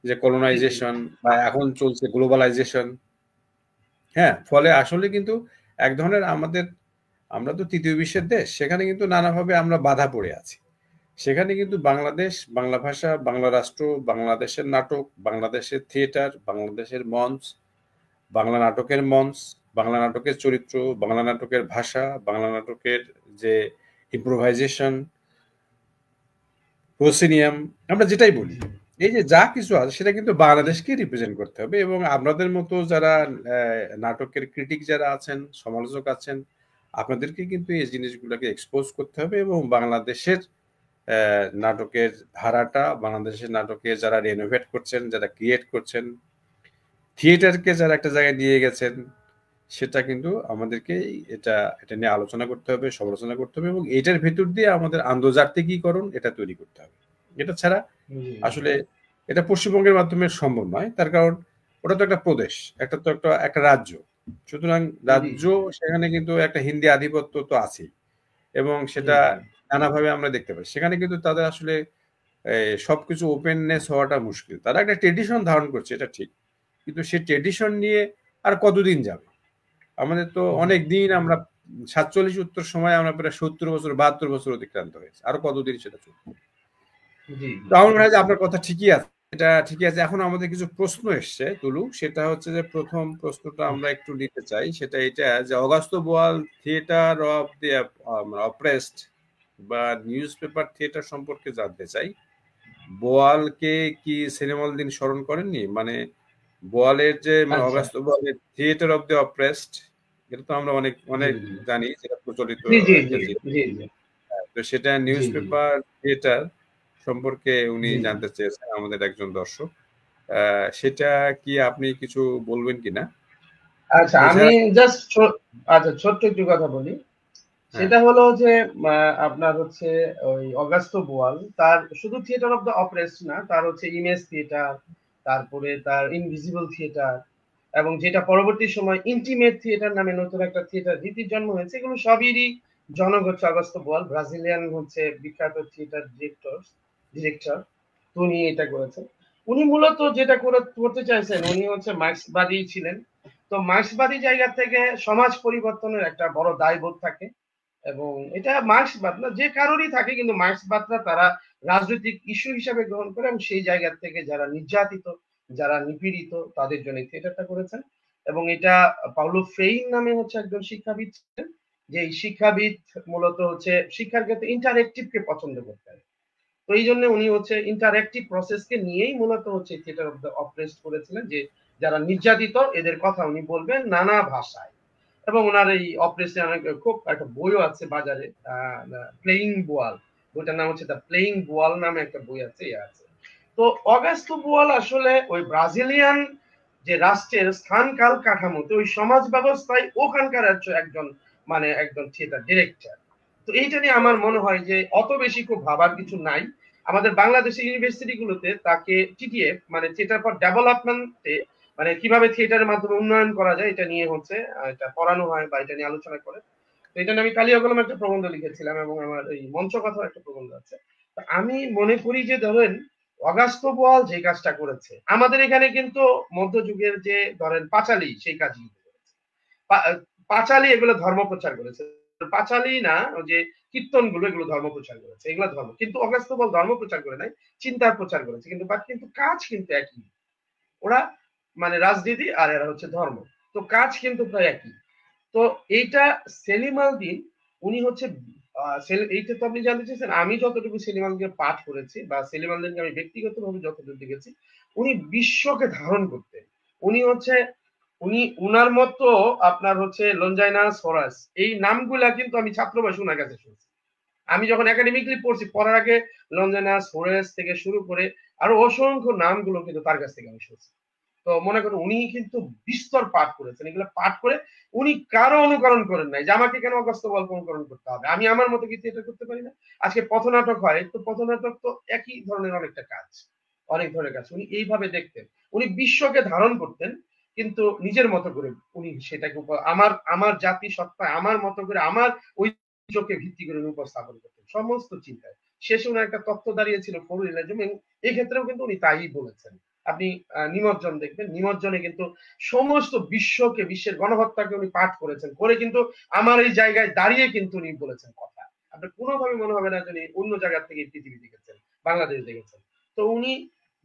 যে কলোনাইজেশন বা এখন চলছে গ্লোবালাইজেশন, হ্যাঁ, ফলে আসলে কিন্তু এক ধরনের আমরা তো তৃতীয় বিশ্বের দেশ, সেখানে কিন্তু নানাভাবে আমরা বাধা পড়ে আছি। সেখানে কিন্তু বাংলাদেশ, বাংলা ভাষা, বাংলা রাষ্ট্র, বাংলাদেশের নাটক, বাংলাদেশের থিয়েটার, বাংলাদেশের মঞ্চ, বাংলা নাটকের মঞ্চ, বাংলা নাটকের চরিত্র, বাংলা নাটকের ভাষা, বাংলা নাটকের যে ইম্প্রোভাইজেশন, প্রসিনিয়াম, আমরা যেটাই বলি, এই যে যা কিছু আছে সেটা কিন্তু বাংলাদেশকে রিপ্রেজেন্ট করতে হবে। এবং আপনাদের মতো যারা নাটকের ক্রিটিক যারা আছেন, সমালোচক আছেন, আপনাদেরকে কিন্তু এই জিনিসগুলোকে এক্সপোজ করতে হবে, এবং বাংলাদেশের নাটকের ধারাটা, বাংলাদেশের নাটকে যারা রেনোভেট করছেন, যারা ক্রিয়েট করছেন, থিয়েটারকে যারা একটা জায়গায় নিয়ে গেছেন, সেটা কিন্তু আমাদেরকে এটা নিয়ে আলোচনা করতে হবে, সমালোচনা করতে হবে, এবং এটার ভেতর দিয়ে আমাদের আন্তর্জাতিকীকরণ এটা তৈরি করতে হবে। এটা ছাড়া আসলে এটা পশ্চিমবঙ্গের মাধ্যমে সম্ভব নয়। তার কারণ ওটা তো একটা প্রদেশ, একটা রাজ্য, সুতরাং রাজ্য, সেখানে কিন্তু একটা হিন্দি আধিপত্য তো আছেই, এবং সেটা নানাভাবে আমরা দেখতে পাই। সেখানে কিন্তু তাদের আসলে সবকিছু ওপেননেস হওয়াটা মুশকিল। তারা একটা ট্রেডিশন ধারণ করছে, এটা ঠিক, কিন্তু সেই ট্রেডিশন নিয়ে আর কতদিন যাবে? আমাদের তো অনেক দিন, আমরা 47-70 সময় আমরা প্রায় 70 বছর 72 বছর অতিক্রান্ত হয়েছে, আরো কতদিন সেটা চলবে? আমার মনে হয় যে আপনার কথা ঠিকই আছে, এটা ঠিকই আছে। এখন আমাদের কিছু প্রশ্ন এসছে তুলু, সেটা হচ্ছে যে প্রথম প্রশ্নটা আমরা একটু নিতে চাই, সেটা এটা যে অগাস্ত বোয়াল থিয়েটার অফ দি অপ্রেসড বা নিউজ পেপার থিয়েটার সম্পর্কে জানতে চাই। বোয়ালকে কি সিনেমাল দিন স্মরণ করেননি? মানে বোয়ালের যে অগাস্ত বোয়ালের থিয়েটার অফ দি অপ্রেসড, এটা তো আমরা অনেক জানি, যেটা প্রচলিত, তো সেটা নিউজ পেপার থিয়েটার সম্পর্কে উনি জানতে চেয়েছেন, আমাদের একজন দর্শক। সেটা কি আপনি কিছু বলবেন কিনা? আচ্ছা, আমি এছাড়া জাস্ট ছোট্ট একটু কথা বলি। হ্যাঁ সেটা হলো যে আপনার হচ্ছে ওই অগাস্তো বোয়াল তার শুধু থিয়েটার অফ দ্য অপরেস্ট না, তার হচ্ছে ইমেজ থিয়েটার, তারপরে তার ইনভিজিবল থিয়েটার, এবং যেটা পরবর্তী সময় ইন্টিমেট থিয়েটার নামে নতুন একটা থিয়েটার রীতির জন্ম হয়েছে, এগুলো সবই জনক হচ্ছে অগাস্তো বোয়াল, ব্রাজিলিয়ান হচ্ছে বিখ্যাত থিয়েটার ডিরেক্টর। উনি এটা করেছেন। উনি মূলত যেটা করতে চাইছেন, উনি হচ্ছে মার্ক্সবাদী ছিলেন। তো মার্ক্সবাদী জায়গা থেকে সমাজ পরিবর্তনের একটা বড় দায়বোধ থাকে, এবং এটা মার্ক্সবাদ না, যে কারোরই থাকে, কিন্তু মার্ক্সবাদরা তারা রাজনৈতিক ইস্যু হিসাবে গ্রহণ করে, এবং সেই জায়গা থেকে যারা নির্যাতিত, যারা নিপীড়িত, তাদের জন্য থিয়েটারটা করেছেন। এবং এটা পাউলো ফ্রেইন নামে হচ্ছে একজন শিক্ষাবিদ ছিলেন, যে এই শিক্ষাবিদ মূলত হচ্ছে শিক্ষার ক্ষেত্রে ইন্টারেক্টিভকে পছন্দ করতেন। তো এই জন্য উনি হচ্ছে ইন্টারেক্টিভ প্রসেসকে নিয়েই মূলত হচ্ছে থিয়েটার অফ দ্য অপরেস্ট করেছিলেন, যে যারা নির্যাতিত এদের কথা উনি বলবেন নানা ভাষায়। এবং ওনার এই অপারেশন খুব একটা বইও আছে বাজারে, প্লেইং বোয়াল, বইটার নাম হচ্ছে দ্য প্লেইং বোয়াল নামে একটা বই আছে, আছে। তো অগাস্তো বোয়াল আসলে ওই ব্রাজিলিয়ান যে রাষ্ট্রের স্থান কাল কাঠামোতে ওই সমাজ ব্যবস্থায় ওখানকার একজন একজন থিয়েটার ডিরেক্টর। তো এইটা নিয়ে আমার মনে হয় যে অত বেশি খুব ভাবার কিছু নাই। আমাদের বাংলাদেশের ইউনিভার্সিটি গুলোতে তাকে টিটিএফ থিয়েটার ফর ডেভেলপমেন্টে কিভাবে থিয়েটারের মাধ্যমে উন্নয়ন করা যায় এটা নিয়ে হচ্ছে এটা পড়ানো হয় বা এটা নিয়ে আলোচনা করে। তো এটা নিয়ে আমি কালিয়া কলমে একটা প্রবন্ধ লিখেছিলাম, এবং আমার এই মঞ্চ কথা একটা প্রবন্ধ আছে। তো আমি মনে করি যে ধরেন অগাস্তো বোয়াল যে কাজটা করেছে, আমাদের এখানে কিন্তু মধ্যযুগের যে ধরেন পাঁচালী সেই কাজই করেছে। পাঁচালী এগুলো ধর্ম প্রচার করেছে, পাঁচালী না, ওই যে কীর্তন গুলো, এগুলো ধর্ম প্রচার করেছে, এগুলো ধর্ম। কিন্তু অগাস্তো বোয়াল ধর্ম প্রচার করে নাই, চিন্তার প্রচার করেছে। কিন্তু কিন্তু কাজ কিন্তু একই। ওরা রাজনীতি আর এরা হচ্ছে ধর্ম, তো কাজ কিন্তু প্রায় একই। তো এইটা সেলিম আল দীন, উনি হচ্ছে এইটা তো আপনি জানতে চাইছেন, আমি যতটুকু সেলিম আল দীনকে পাঠ করেছি বা সেলিম আল দীনকে আমি ব্যক্তিগতভাবে যতটুকু দেখেছি, উনি বিশ্বকে ধারণ করতেন। উনি হচ্ছে উনার মতো আপনার হচ্ছে লঞ্জাইনাস হোরাস, এই নামগুলা কিন্তু আমি ছাত্র বয়সে উনার কাছে শুনছি। আমি যখন একাডেমিকলি পড়ছি, পড়ার আগে লঞ্জাইনাস হোরাস থেকে শুরু করে আরো অসংখ্য নামগুলো কিন্তু তার কাছ থেকে আমি শুনছি। তো মনে করুন উনি কিন্তু বিস্তর পাঠ করেছেন, এগুলো পাঠ করে উনি কারো অনুকরণ করেন নাই যে আমাকে কেন অগস্ত্য গল্প অনুকরণ করতে হবে, আমি আমার মতো কি এটা করতে পারি না। আজকে পথনাটক হয়, তো পথনাটক তো একই ধরনের অনেকটা কাজ, অনেক ধরনের কাজ উনি এইভাবে দেখতেন। উনি বিশ্বকে ধারণ করতেন, কিন্তু নিজের মতো করে উনি সেটাকে আমার আমার জাতি সত্তা আমার মতো করে আমার ঐতিহ্যকে ভিত্তি করে উনি উপস্থাপন করতেন সমস্ত চিন্তায়। শেষে উনার একটা তত্ত্ব দাঁড়িয়েছিল ফর রিয়েলিজম, এই ক্ষেত্রেও কিন্তু উনি তাই বলেছেন। আপনি নিমজ্জন দেখবেন, নিমজ্জনে কিন্তু সমস্ত বিশ্বের গণহত্যাকে উনি পাঠ করেছেন, করে কিন্তু আমার এই জায়গায় দাঁড়িয়ে কিন্তু উনি বলেছেন কথা। আপনার কোনোভাবে মনে হবে না যে অন্য জায়গা থেকে পৃথিবী দেখেছেন, বাংলাদেশ দেখেছেন। তো উনি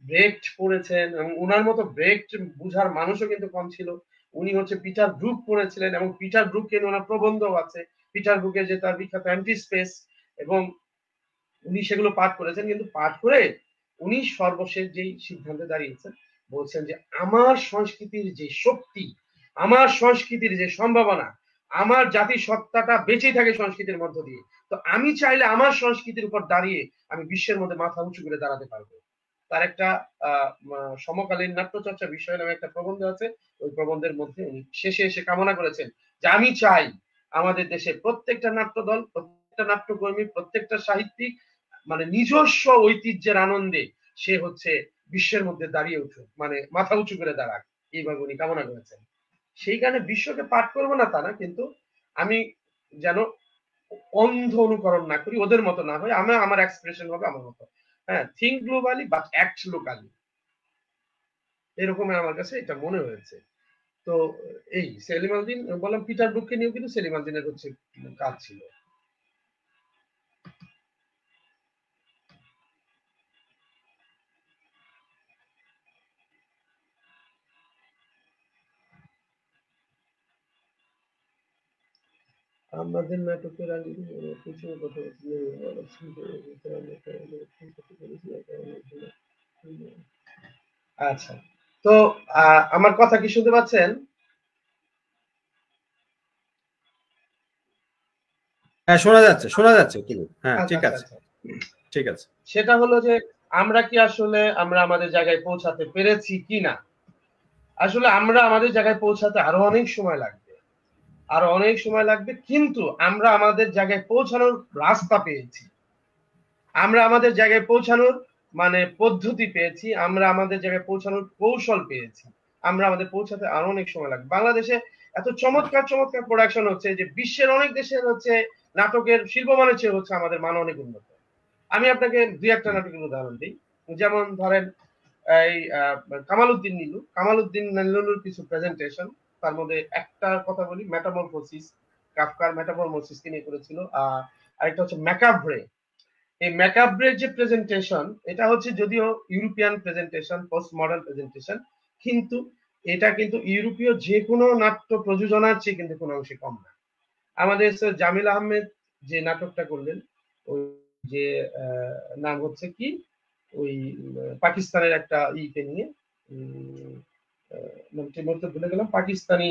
ব্রেক্ট পড়েছেন, এবং উনার মতো ব্রেক্ট বুঝার মানুষও কিন্তু কম ছিল। উনি হচ্ছে পিটার ব্রুক পড়েছিলেন, এবং পিটার ব্রুককে নিয়ে ওনার প্রবন্ধও আছে। পিটার ব্রুকের যে তার বিখ্যাত এমটি স্পেস, এবং উনি সেগুলো পাঠ করেছেন। কিন্তু পাঠ করে উনি সর্বশেষ যেই সিদ্ধান্তে দাঁড়িয়েছেন, বলছেন যে আমার সংস্কৃতির যে শক্তি, আমার সংস্কৃতির যে সম্ভাবনা, আমার জাতির সত্তাটা বেঁচে থাকে সংস্কৃতির মধ্য দিয়ে। তো আমি চাইলে আমার সংস্কৃতির উপর দাঁড়িয়ে আমি বিশ্বের মধ্যে মাথা উঁচু করে দাঁড়াতে পারবো। তার একটা সমকালীন নাট্যচর্চা বিষয় নামে একটা প্রবন্ধ আছে। ওই প্রবন্ধের মধ্যে উনি শেষে এসে কামনা করেছেন যে আমি চাই আমাদের দেশে প্রত্যেকটা নাট্যদল, প্রত্যেকটা নাট্যকর্মী, প্রত্যেকটা সাহিত্যিক নিজস্ব ঐতিহ্যের আনন্দে সে হচ্ছে বিশ্বের মধ্যে দাঁড়িয়ে উঠুক, মাথা উঁচু করে দাঁড়াক, এইভাবে উনি কামনা করেছেন। সেই কারণে বিশ্বকে পাঠ করবো না তা না, কিন্তু আমি যেন অন্ধ অনুকরণ না করি, ওদের মতো না হয়, আমি আমার এক্সপ্রেশন হবে আমার মতো। হ্যাঁ, think globally but act locally, এরকম আমার কাছে এটা মনে হয়েছে। তো এই সেলিম আল দীন বললাম, পিটার ব্রুককে নিয়েও কিন্তু সেলিম আল দীনের হচ্ছে কাজ ছিল। আমাদের নাটকের আগে কিছু কথা আচ্ছা, তো আমার কথা কি শুনতে পাচ্ছেন? হ্যাঁ শোনা যাচ্ছে, শোনা যাচ্ছে। হ্যাঁ আচ্ছা ঠিক আচ্ছা আছে, আচ্ছা। ঠিক আছে। সেটা হলো যে আমরা কি আসলে আমরা আমাদের জায়গায় পৌঁছাতে পেরেছি কিনা? আসলে আমরা আমাদের জায়গায় পৌঁছাতে আরো অনেক সময় লাগবে, আরো অনেক সময় লাগবে, কিন্তু আমরা আমাদের জায়গায় পৌঁছানোর রাস্তা পেয়েছি, আমরা আমাদের জায়গায় পৌঁছানোর মানে পদ্ধতি পেয়েছি, আমরা আমাদের জায়গায় পৌঁছানোর কৌশল পেয়েছি। আমরা আমাদের পৌঁছাতে আরো অনেক সময় লাগবে। বাংলাদেশে এত চমৎকার চমৎকার প্রোডাকশন হচ্ছে যে বিশ্বের অনেক দেশের হচ্ছে নাটকের শিল্পমানের চেয়ে হচ্ছে আমাদের মান অনেক উন্নত। আমি আপনাকে দুই একটা নাটকের উদাহরণ দিই। যেমন ধরেন এই কামাল উদ্দিন নিলুর কিছু প্রেজেন্টেশন, তার মধ্যে একটা কথা বলি, মেটামরফোসিস, কাফকার মেটামরফোসিস তিনি করেছিল। আরেকটা হচ্ছে ম্যাকাব্রে। এই ম্যাকাব্রের যে প্রেজেন্টেশন, এটা হচ্ছে যদিও European presentation, post modern presentation, কিন্তু এটা কিন্তু ইউরোপীয় যে কোনো নাট্য প্রযোজনার চেয়ে কিন্তু কোনো অংশে কম না। আমাদের স্যার জামিল আহমেদ যে নাটকটা করলেন, ওই যে নাম হচ্ছে কি, ওই পাকিস্তানের একটা ইকে নিয়ে, নামটি বলতে ভুলে গেলাম, পাকিস্তানি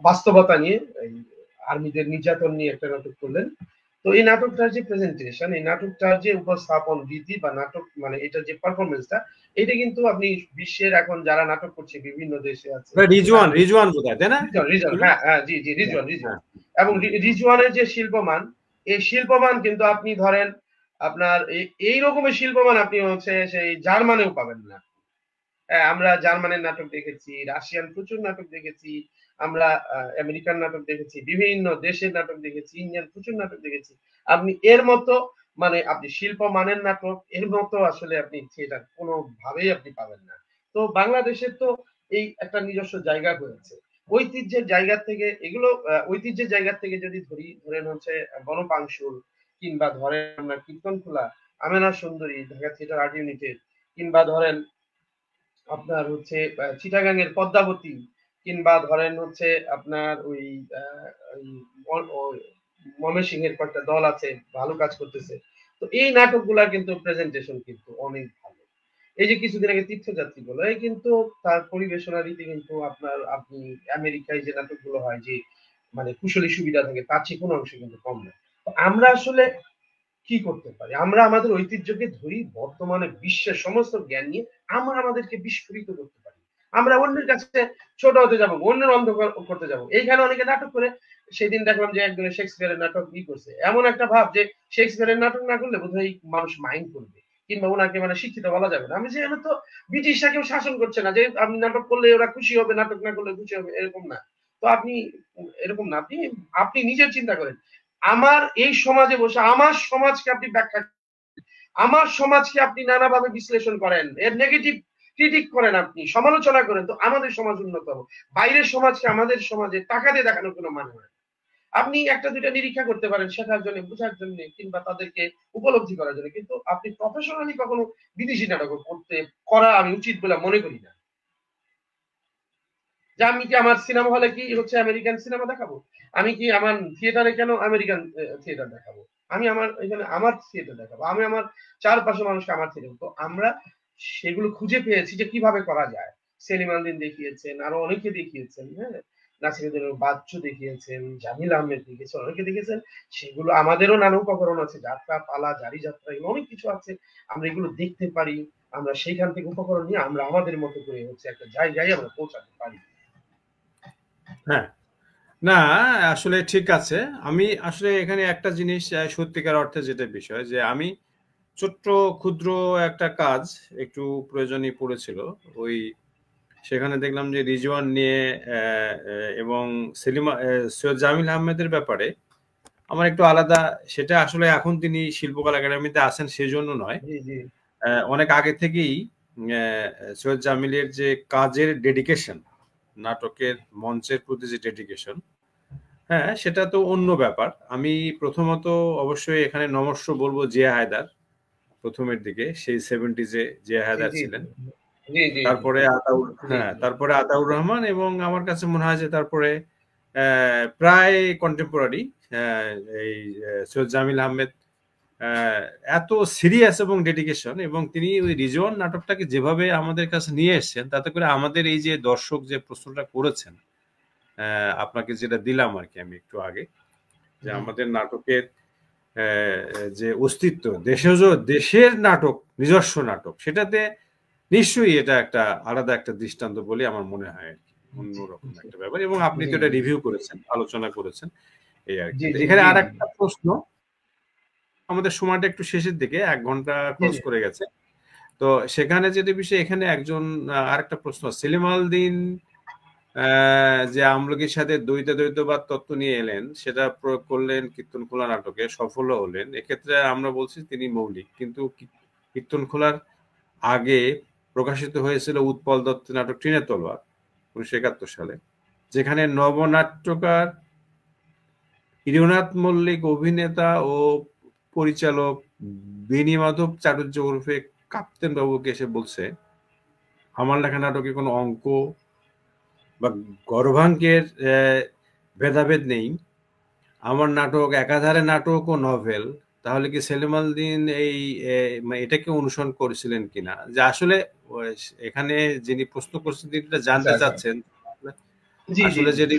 বাস্তবতা নিয়ে, আর্মিদের নির্যাতন নিয়ে একটা নাটক করলেন। তো এই নাটকটার যে প্রেজেন্টেশন, এই নাটকটার যে উপস্থাপন রীতি বা নাটক মানে এটা যে পারফরমেন্সটা, এটা কিন্তু আপনি বিশ্বের এখন যারা নাটক করছে বিভিন্ন দেশে আছে, রিজওয়ান বোধহয়, তাই না? রিজওয়ান, হ্যাঁ হ্যাঁ, জি জি, রিজওয়ান। এবং রিজওয়ানের যে শিল্পমান, এই শিল্পমান কিন্তু আপনি ধরেন আপনার এই রকমের শিল্পমান আপনি হচ্ছে সেই জার্মানেও পাবেন না। আমরা জার্মানের নাটক দেখেছি, রাশিয়ান প্রচুর নাটক দেখেছি, আমরা আমেরিকান নাটক দেখেছি, বিভিন্ন দেশের নাটক দেখেছি, ইন্ডিয়ান প্রচুর নাটক দেখেছি। আপনি এর মতো মানে আপনি শিল্প মানের নাটক এর মতো আসলে আপনি থিয়েটার কোনোভাবেই আপনি পাবেন না। তো বাংলাদেশের তো এই একটা নিজস্ব জায়গা হয়েছে, ঐতিহ্যের জায়গা থেকে এগুলো, ঐতিহ্যের জায়গা থেকে যদি ধরেন হচ্ছে বনপাংশুর, কিংবা ধরেন আমরা কীর্তনখোলা, আমেনা সুন্দরী, ঢাকা থিয়েটার আর্ট ইউনিটের, কিংবা ধরেন আপনার হচ্ছে চিটাগাং এর পদ্মাবতী, কিংবা ধরেন হচ্ছে আপনার ওই ময়মনসিংহের কয়েকটা দল আছে ভালো কাজ করতেছে। তো এই নাটকগুলা কিন্তু প্রেজেন্টেশন কিন্তু অনেক ভালো। এই যে কিছুদিন আগে তীর্থযাত্রী বলো, এই কিন্তু তার পরিবেশনা রীতি কিন্তু আপনার আপনি আমেরিকায় যে নাটকগুলো হয় যে মানে কুশলী সুবিধা থাকে তার চেয়ে কোনো অংশ কিন্তু কম না। তো আমরা আসলে কি করতে পারি? আমরা আমাদের ঐতিহ্যকে ধরি, বর্তমানে বিশ্বের সমস্ত জ্ঞান নিয়ে আমরা আমাদেরকে বিস্ফোরিত করতে পারি। আমরা অন্যের কাছে ছোট হতে যাবো, অন্যের অন্ধকার করতে যাবো। এইখানে অনেকে নাটক করে, সেদিন দেখলাম যে একজনের শেক্সপিয়ারের নাটক করছে, এমন একটা ভাব যে শেক্সপিয়ারের নাটক না করলে বোধহয় মানুষ মাইন্ড করবে, কিংবা ওনাকে মানে শিক্ষিত বলা যাবে না। আমি যে তো ব্রিটিশরা কেউ শাসন করছে না যে আপনি নাটক করলে ওরা খুশি হবে, নাটক না করলে খুশি হবে, এরকম না। তো আপনি এরকম না, আপনি আপনি নিজের চিন্তা করেন, আমার এই সমাজে বসে আমার সমাজকে আপনি ব্যাখ্যা, আমার সমাজকে আপনি নানাভাবে বিশ্লেষণ করেন, এর নেগেটিভ ক্রিটিক করেন, আপনি সমালোচনা করেন, তো আমাদের সমাজ উন্নত হবে। বাইরের সমাজকে আমাদের সমাজে টাকা দিয়ে দেখানোর কোনো মানে হয়। আপনি একটা দুইটা নিরীক্ষা করতে পারেন শেখার জন্য, বোঝার জন্য, কিংবা তাদেরকে উপলব্ধি করার জন্য, কিন্তু আপনি প্রফেশনালি কখনো বিদেশি নাটক করা আমি উচিত বলে মনে করি না। যে আমি কি আমার সিনেমা হলে কি হচ্ছে আমেরিকান সিনেমা দেখাবো? আমি কি আমার থিয়েটারে কেন আমেরিকান থিয়েটার দেখাবো? আমি আমার এখানে আমার থিয়েটার দেখাবো, আমি আমার চারপাশে মানুষকে আমার থিয়েটার। তো আমরা সেগুলো খুঁজে পেয়েছি যে কিভাবে করা যায়। সেলিম আলদিন দেখিয়েছেন, আরো অনেকে দেখিয়েছেন, হ্যাঁ, নাসিরুদ্দিন বাচ্চু দেখিয়েছেন, জামিল আহমেদ দেখিয়েছেন, অনেকে দেখেছেন। সেগুলো আমাদেরও নানা উপকরণ আছে, যাত্রা পালা, জারি যাত্রা, এগুলো অনেক কিছু আছে, আমরা এগুলো দেখতে পারি। আমরা সেইখান থেকে উপকরণ নিয়ে আমরা আমাদের মতো করে হচ্ছে একটা জায়গায় আমরা পৌঁছাতে পারি। হ্যাঁ, না আসলে ঠিক আছে। আমি আসলে এখানে একটা জিনিস সত্যিকার অর্থে যেটা বিষয়, যে আমি ছোট্ট ক্ষুদ্র একটা কাজ একটু প্রয়োজনই পড়েছিল, ওই সেখানে দেখলাম যে রিজওয়ান নিয়ে এবং সৈয়দ জামিল আহমেদের ব্যাপারে আমার একটু আলাদা, সেটা আসলে এখন তিনি শিল্পকলা একাডেমিতে আছেন সেজন্য নয়, অনেক আগে থেকেই সৈয়দ জামিলের যে কাজের ডেডিকেশন, নাটকের মঞ্চের প্রতি যে ডেডিকেশন, হ্যাঁ সেটা তো অন্য ব্যাপার। আমি প্রথমত অবশ্যই এখানে নমস্য বলবো জিয়া হায়দার, প্রথমের দিকে সেই 70s জিয়া হায়দার ছিলেন, তারপরে তারপরে আতাউর রহমান, এবং আমার কাছে মনে হয় যে তারপরে প্রায় কন্টেম্পোরারি এই সৈয়দ জামিল আহমেদ এত সিরিয়াস এবং ডেডিকেশন, এবং তিনি ওই রিজওয়ান নাটকটাকে যেভাবে আমাদের কাছে নিয়ে এসেছেন, তাতে করে আমাদের এই যে দর্শক যে প্রশ্নটা করেছেন, আপনাকে যেটা দিলাম আর কি আমি একটু আগে, যে আমাদের নাটকের যে অস্তিত্ব, দেশের নাটক, নিজস্ব নাটক, সেটাতে নিশ্চয়ই এটা একটা আলাদা একটা দৃষ্টান্ত বলে আমার মনে হয় আর কি, অন্যরকম একটা ব্যাপার। এবং আপনি তো এটা রিভিউ করেছেন, আলোচনা করেছেন, এই আর কি। এখানে আর একটা প্রশ্ন, আমাদের সময়টা একটু শেষের দিকে, 1 ঘন্টা ক্রস করে গেছে, তো সেখানে যেটা বিষয়, এখানে একজন আরেকটা প্রশ্ন, সেলিম আল দ্বীন যে আমলকির সাথে দ্বৈতবাদ তত্ত্ব নিয়ে এলেন, সেটা প্রয়োগ করলেন কীর্তনখোলা নাটকে, সফল হলেন। এক্ষেত্রে আমরা বলছি তিনি মৌলিক, কিন্তু কীর্তনখোলার আগে প্রকাশিত হয়েছিল উৎপল দত্তের নাটক টিনের তলোয়ার 1971 সালে, যেখানে নবনাট্যকার ইরনাথ মল্লিক অভিনেতা ও পরিচালক বেনি মাধব চাটুর্য ওরফে কাপ্তেন বাবুকে এসে বলছে, আমার লেখা নাটকে কোনো অঙ্ক বা গর্ভাঙ্কের ভেদাভেদ নেই, আমার নাটক একাধারে নাটক ও নভেল। তাহলে কি সেলিম আল দ্বীন এটাকে অনুসরণ করেছিলেন কিনা? যে আসলে এখানে যিনি প্রশ্ন করছেন তিনি এটা জানতে চাচ্ছেন আসলে যেটি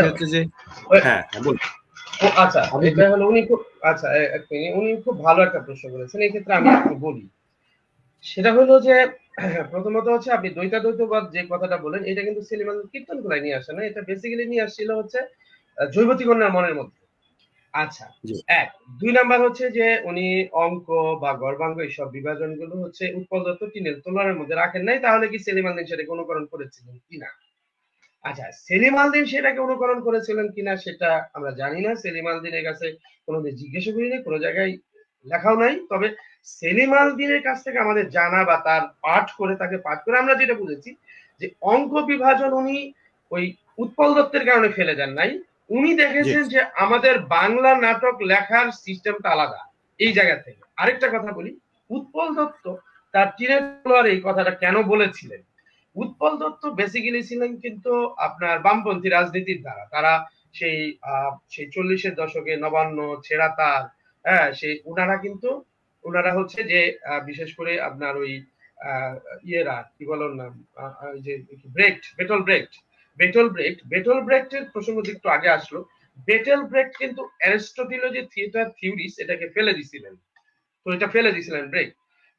হচ্ছে যে, হ্যাঁ বলুন। আচ্ছা, এটা হলো উনি খুব, আচ্ছা উনি খুব ভালো একটা প্রশ্ন করেছেন। এই ক্ষেত্রে আমি একটু বলি, সেটা হলো যে প্রথমত হচ্ছে আপনি দ্বৈতবাদ যে কথাটা বলেন, এটা কিন্তু সেলিম আল দ্বীন কীর্তনখোলায় নিয়ে আসে না, এটা বেসিক্যালি নিয়ে আসছিল হচ্ছে জৈবতিকন্যার মনের মধ্যে। আচ্ছা, 1 2 নাম্বার হচ্ছে যে উনি অঙ্ক বা গর্ভাঙ্গ এইসব বিভাজনগুলো হচ্ছে উৎপল দত্ত টিনের তলোয়ারের মধ্যে রাখেন নাই, তাহলে কি সেলিম আল দ্বীন সেটাকে অনুকরণ করেছিলেন কিনা? আচ্ছা, সেলিম আল দ্বীন সেটাকে অনুকরণ করেছিলেন কিনা সেটা আমরা জানি না, সেলিম আল দ্বীনের কাছে কোনোদিন জিজ্ঞেস করিনি, কোনো জায়গায় লেখাও নাই। তবে সেলিম আল দ্বীনের কাছ থেকে আমাদের জানা বা তার পাঠ করে আমরা যেটা বুঝেছি যে অঙ্ক বিভাজন উনি ওই উৎপল দত্তের কারণে ফেলে দেন নাই, উনি দেখেছেন যে আমাদের বাংলা নাটক লেখার সিস্টেমটা আলাদা এই জায়গা থেকে। আরেকটা কথা বলি, উৎপল দত্ত তার টিনের তলোয়ার এই কথাটা কেন বলেছিলেন? উৎপল দত্ত বেসিক্যালি ছিলেন কিন্তু আপনার বামপন্থী রাজনীতির দ্বারা, তারা সেই 40-এর দশকে নবান্ন, ছেঁড়া তার, হ্যাঁ, সেই উনারা হচ্ছে যে বিশেষ করে আপনার ওই ইয়েরা কি বলেন না, যে বেটল ব্রেক্টের প্রসঙ্গ একটু আগে আসলো। বেটেল ব্রেক্ট কিন্তু অ্যারিস্টটলীয় যে থিয়েটার থিওরিস এটাকে ফেলে দিছিলেন, তো এটা ফেলে দিছিলেন ব্রেক্ট।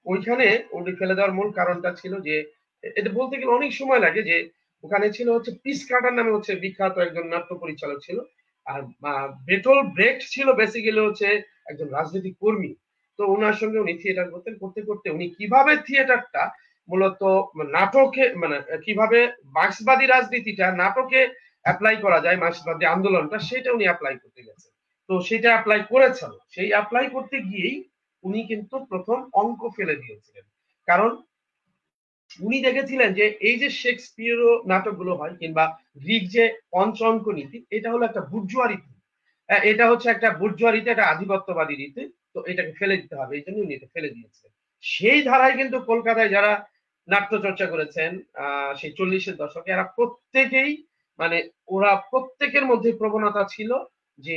ওইখানে উনি ফেলে দেওয়ার মূল কারণটা ছিল যে, এটা বলতে গেলে অনেক সময় লাগে, যে ওখানে ছিল হচ্ছে পিস কার্টার নামে হচ্ছে বিখ্যাত একজন নাট্য পরিচালক ছিল, আর বেটল ব্রেক্ট ছিল বেসিক্যালি হচ্ছে একজন রাজনৈতিক কর্মী। তো ওনার সঙ্গে উনি থিয়েটার করতেন, করতে করতে উনি কিভাবে থিয়েটারটা মূলত নাটকে, মানে কিভাবে মার্ক্সবাদী রাজনীতিটা নাটকে অ্যাপ্লাই করা যায়, মার্ক্সবাদী আন্দোলনটা, সেটা উনি অ্যাপ্লাই করতে গেছেন। তো সেটা অ্যাপ্লাই করেছেন, সেই অ্যাপ্লাই করতে গিয়েই উনি কিন্তু প্রথম অঙ্ক ফেলে দিয়েছিলেন। কারণ উনি দেখেছিলেন যে এই যে শেক্সপিয়ারও নাটকগুলো হয়, কিংবা গ্রিক যে পঞ্চ অঙ্ক নীতি, এটা হলো একটা বুর্জোয়া রীতি, এটা হচ্ছে একটা বুর্জোয়া রীতি, একটা আধিপত্যবাদী রীতি, তো এটাকে ফেলে দিতে হবে, এই জন্য উনি এটা ফেলে দিয়েছিলেন। সেই ধারায় কিন্তু কলকাতায় যারা নাট্য চর্চা করেছেন সেই 40-এর দশকে, এরা প্রত্যেকেই, মানে ওরা প্রত্যেকের মধ্যে প্রবণতা ছিল যে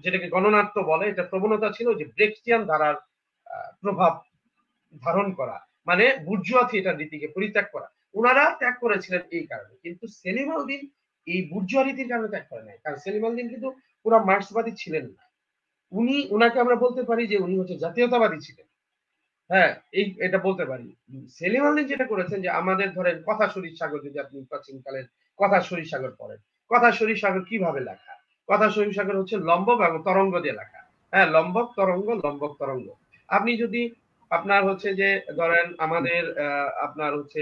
যেটাকে গণনাট্য বলে, এটা প্রবণতা ছিল যে ব্রেক্সটিয়ান ধারার প্রভাব ধারণ করা, মানে বুর্জোয়া থিয়েটার রীতিকে পরিত্যাগ করা। ওনারা ত্যাগ করেছিলেন এই কারণে, কিন্তু সেলিম আল দ্বীন এই বুর্জোয়া রীতির কারণে ত্যাগ করে নাই, কারণ সেলিম আল দ্বীন কিন্তু পুরো মার্ক্সবাদী ছিলেন না। উনাকে আমরা বলতে পারি যে উনি হচ্ছে জাতীয়তাবাদী ছিলেন, হ্যাঁ, এটা বলতে পারি। সেলিম আল দ্বীন যেটা করেছেন, যে আমাদের ধরেন কথা শরীর সাগর, যদি আপনি প্রাচীন কালের কথা শরীর সাগর পড়েন, কথা শরীর সাগর কিভাবে লেখা? কথা শরীর সাগর হচ্ছে লম্বক এবং তরঙ্গ দিয়ে লেখা, হ্যাঁ, লম্বক তরঙ্গ। আপনি যদি আপনার হচ্ছে যে ধরেন আমাদের আপনার হচ্ছে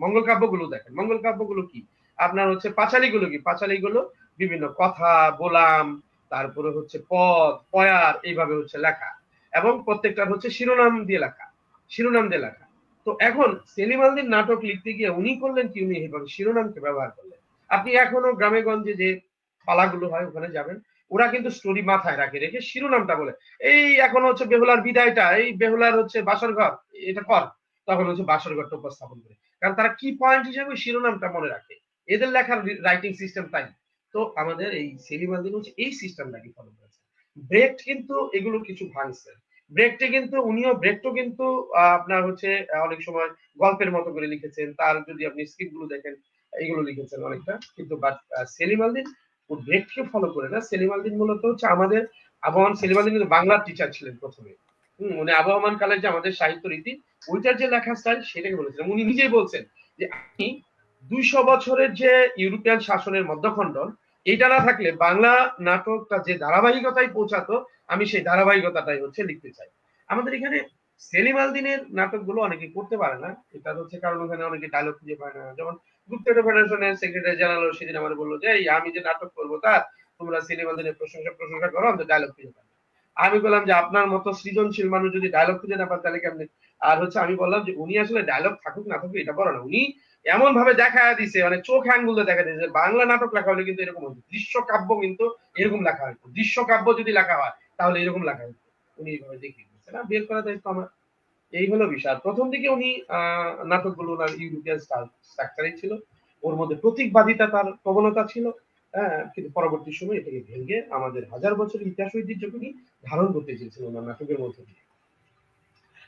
মঙ্গল কাব্যগুলো দেখেন, মঙ্গল কাব্যগুলো কি আপনার হচ্ছে পাঁচালীগুলো কি, পাঁচালীগুলো বিভিন্ন কথা বলাম, তারপরে হচ্ছে পদ পয়ার এইভাবে হচ্ছে লেখা, এবং প্রত্যেকটার হচ্ছে শিরোনাম দিয়ে লেখা। তো এখন সেলিম আল দ্বীন নাটক লিখতে গিয়ে উনি করলেন কি, উনি এইভাবে শিরোনামকে ব্যবহার করলেন। আপনি এখনো গ্রামে গঞ্জে যে পালাগুলো হয় ওখানে যাবেন, ওরা কিন্তু স্টোরি মাথায় রেখে শিরোনামটা বলে, এই এখন হচ্ছে বেহুলার বিদায়টা, এই বেহুলার হচ্ছে বাসর ঘর, এটা কর, তখন হচ্ছে বাসর ঘরটা উপস্থাপন করে, কারণ তারা কি পয়েন্ট হিসেবে শিরোনামটা মনে রাখে, এদের লেখার রাইটিং সিস্টেম তাই। তো আমাদের এই সেলিম আল দ্বীন হচ্ছে এই সিস্টেমটাকে ফলো করেছে। ব্রেক্ট কিন্তু এগুলো কিছু ভাঙছে, ব্রেক্টও কিন্তু আপনার হচ্ছে অনেক সময় গল্পের মতো করে লিখেছেন, তার যদি আপনি স্ক্রিপ্ট গুলো দেখেন এইগুলো লিখেছেন অনেকটা, কিন্তু but Selim Al Din O ব্রেক্টকে follow করে না। সেলিম আল দ্বীন মূলত হচ্ছে আমাদের আবহামান সেলিম আলী কিন্তু বাংলার টিচার ছিলেন প্রথমে। উনি আবহামান কালের যে আমাদের সাহিত্য রীতি ওইটার যে লেখা স্টাইল সেটাকে বলেছিলেন। উনি নিজেই বলছেন যে আমি 200 বছরের যে ইউরোপিয়ান শাসনের মধ্যখণ্ডন এটা না থাকলে বাংলা নাটকটা যে ধারাবাহিকতায় পৌঁছাতো আমি সেই ধারাবাহিকতাটাই হচ্ছে লিখতে চাই। আমাদের এখানে সেলিম আল দীনের নাটকগুলো অনেকে করতে পারে না, এটা হচ্ছে কারণ ওখানে অনেকে ডায়লগ খুঁজে পায় না। যেমন গুপ্তচর ফেডারেশনের সেক্রেটারি জেনারেল সেদিন আমার বললো যে আমি যে নাটক করবো তার তোমরা সেলিম আল দীনের প্রশংসা করো, আমি ডায়লগ খুঁজে পাই। আমি বললাম যে আপনার মতো সৃজনশীল মানুষ যদি ডায়লগ খুঁজে না পান তাহলে কেমনে? আর হচ্ছে আমি বললাম যে উনি আসলে ডায়লগ থাকুক না থাকুক এটা বড় না, উনি এমন ভাবে দেখা দিছে মানে চোখ আঙ্গুল দেখা দিয়েছে বাংলা নাটক লেখা হলে কিন্তু এরকম হতো, দৃশ্যকাব্য কিন্তু এরকম লেখা হতো, দৃশ্যকাব্য যদি লেখা হয় তাহলে এরকম লেখা হতো। উনি এইভাবে দেখিয়ে দিচ্ছে না, বের করা দায়িত্ব আমার। এই হলো বিষয়। প্রথম দিকে উনি নাটকগুলো ওনার ইউরোপিয়ান স্ট্রাকচারই ছিল, ওর মধ্যে প্রতীকবাদিতা তার প্রবণতা ছিল। কিন্তু পরবর্তী সময় এটাকে ভেঙে আমাদের হাজার বছরের ইতিহাস ঐতিহ্যকে উনি ধারণ করতে চেয়েছিলেন ওনার নাটকের মধ্যে দিয়ে।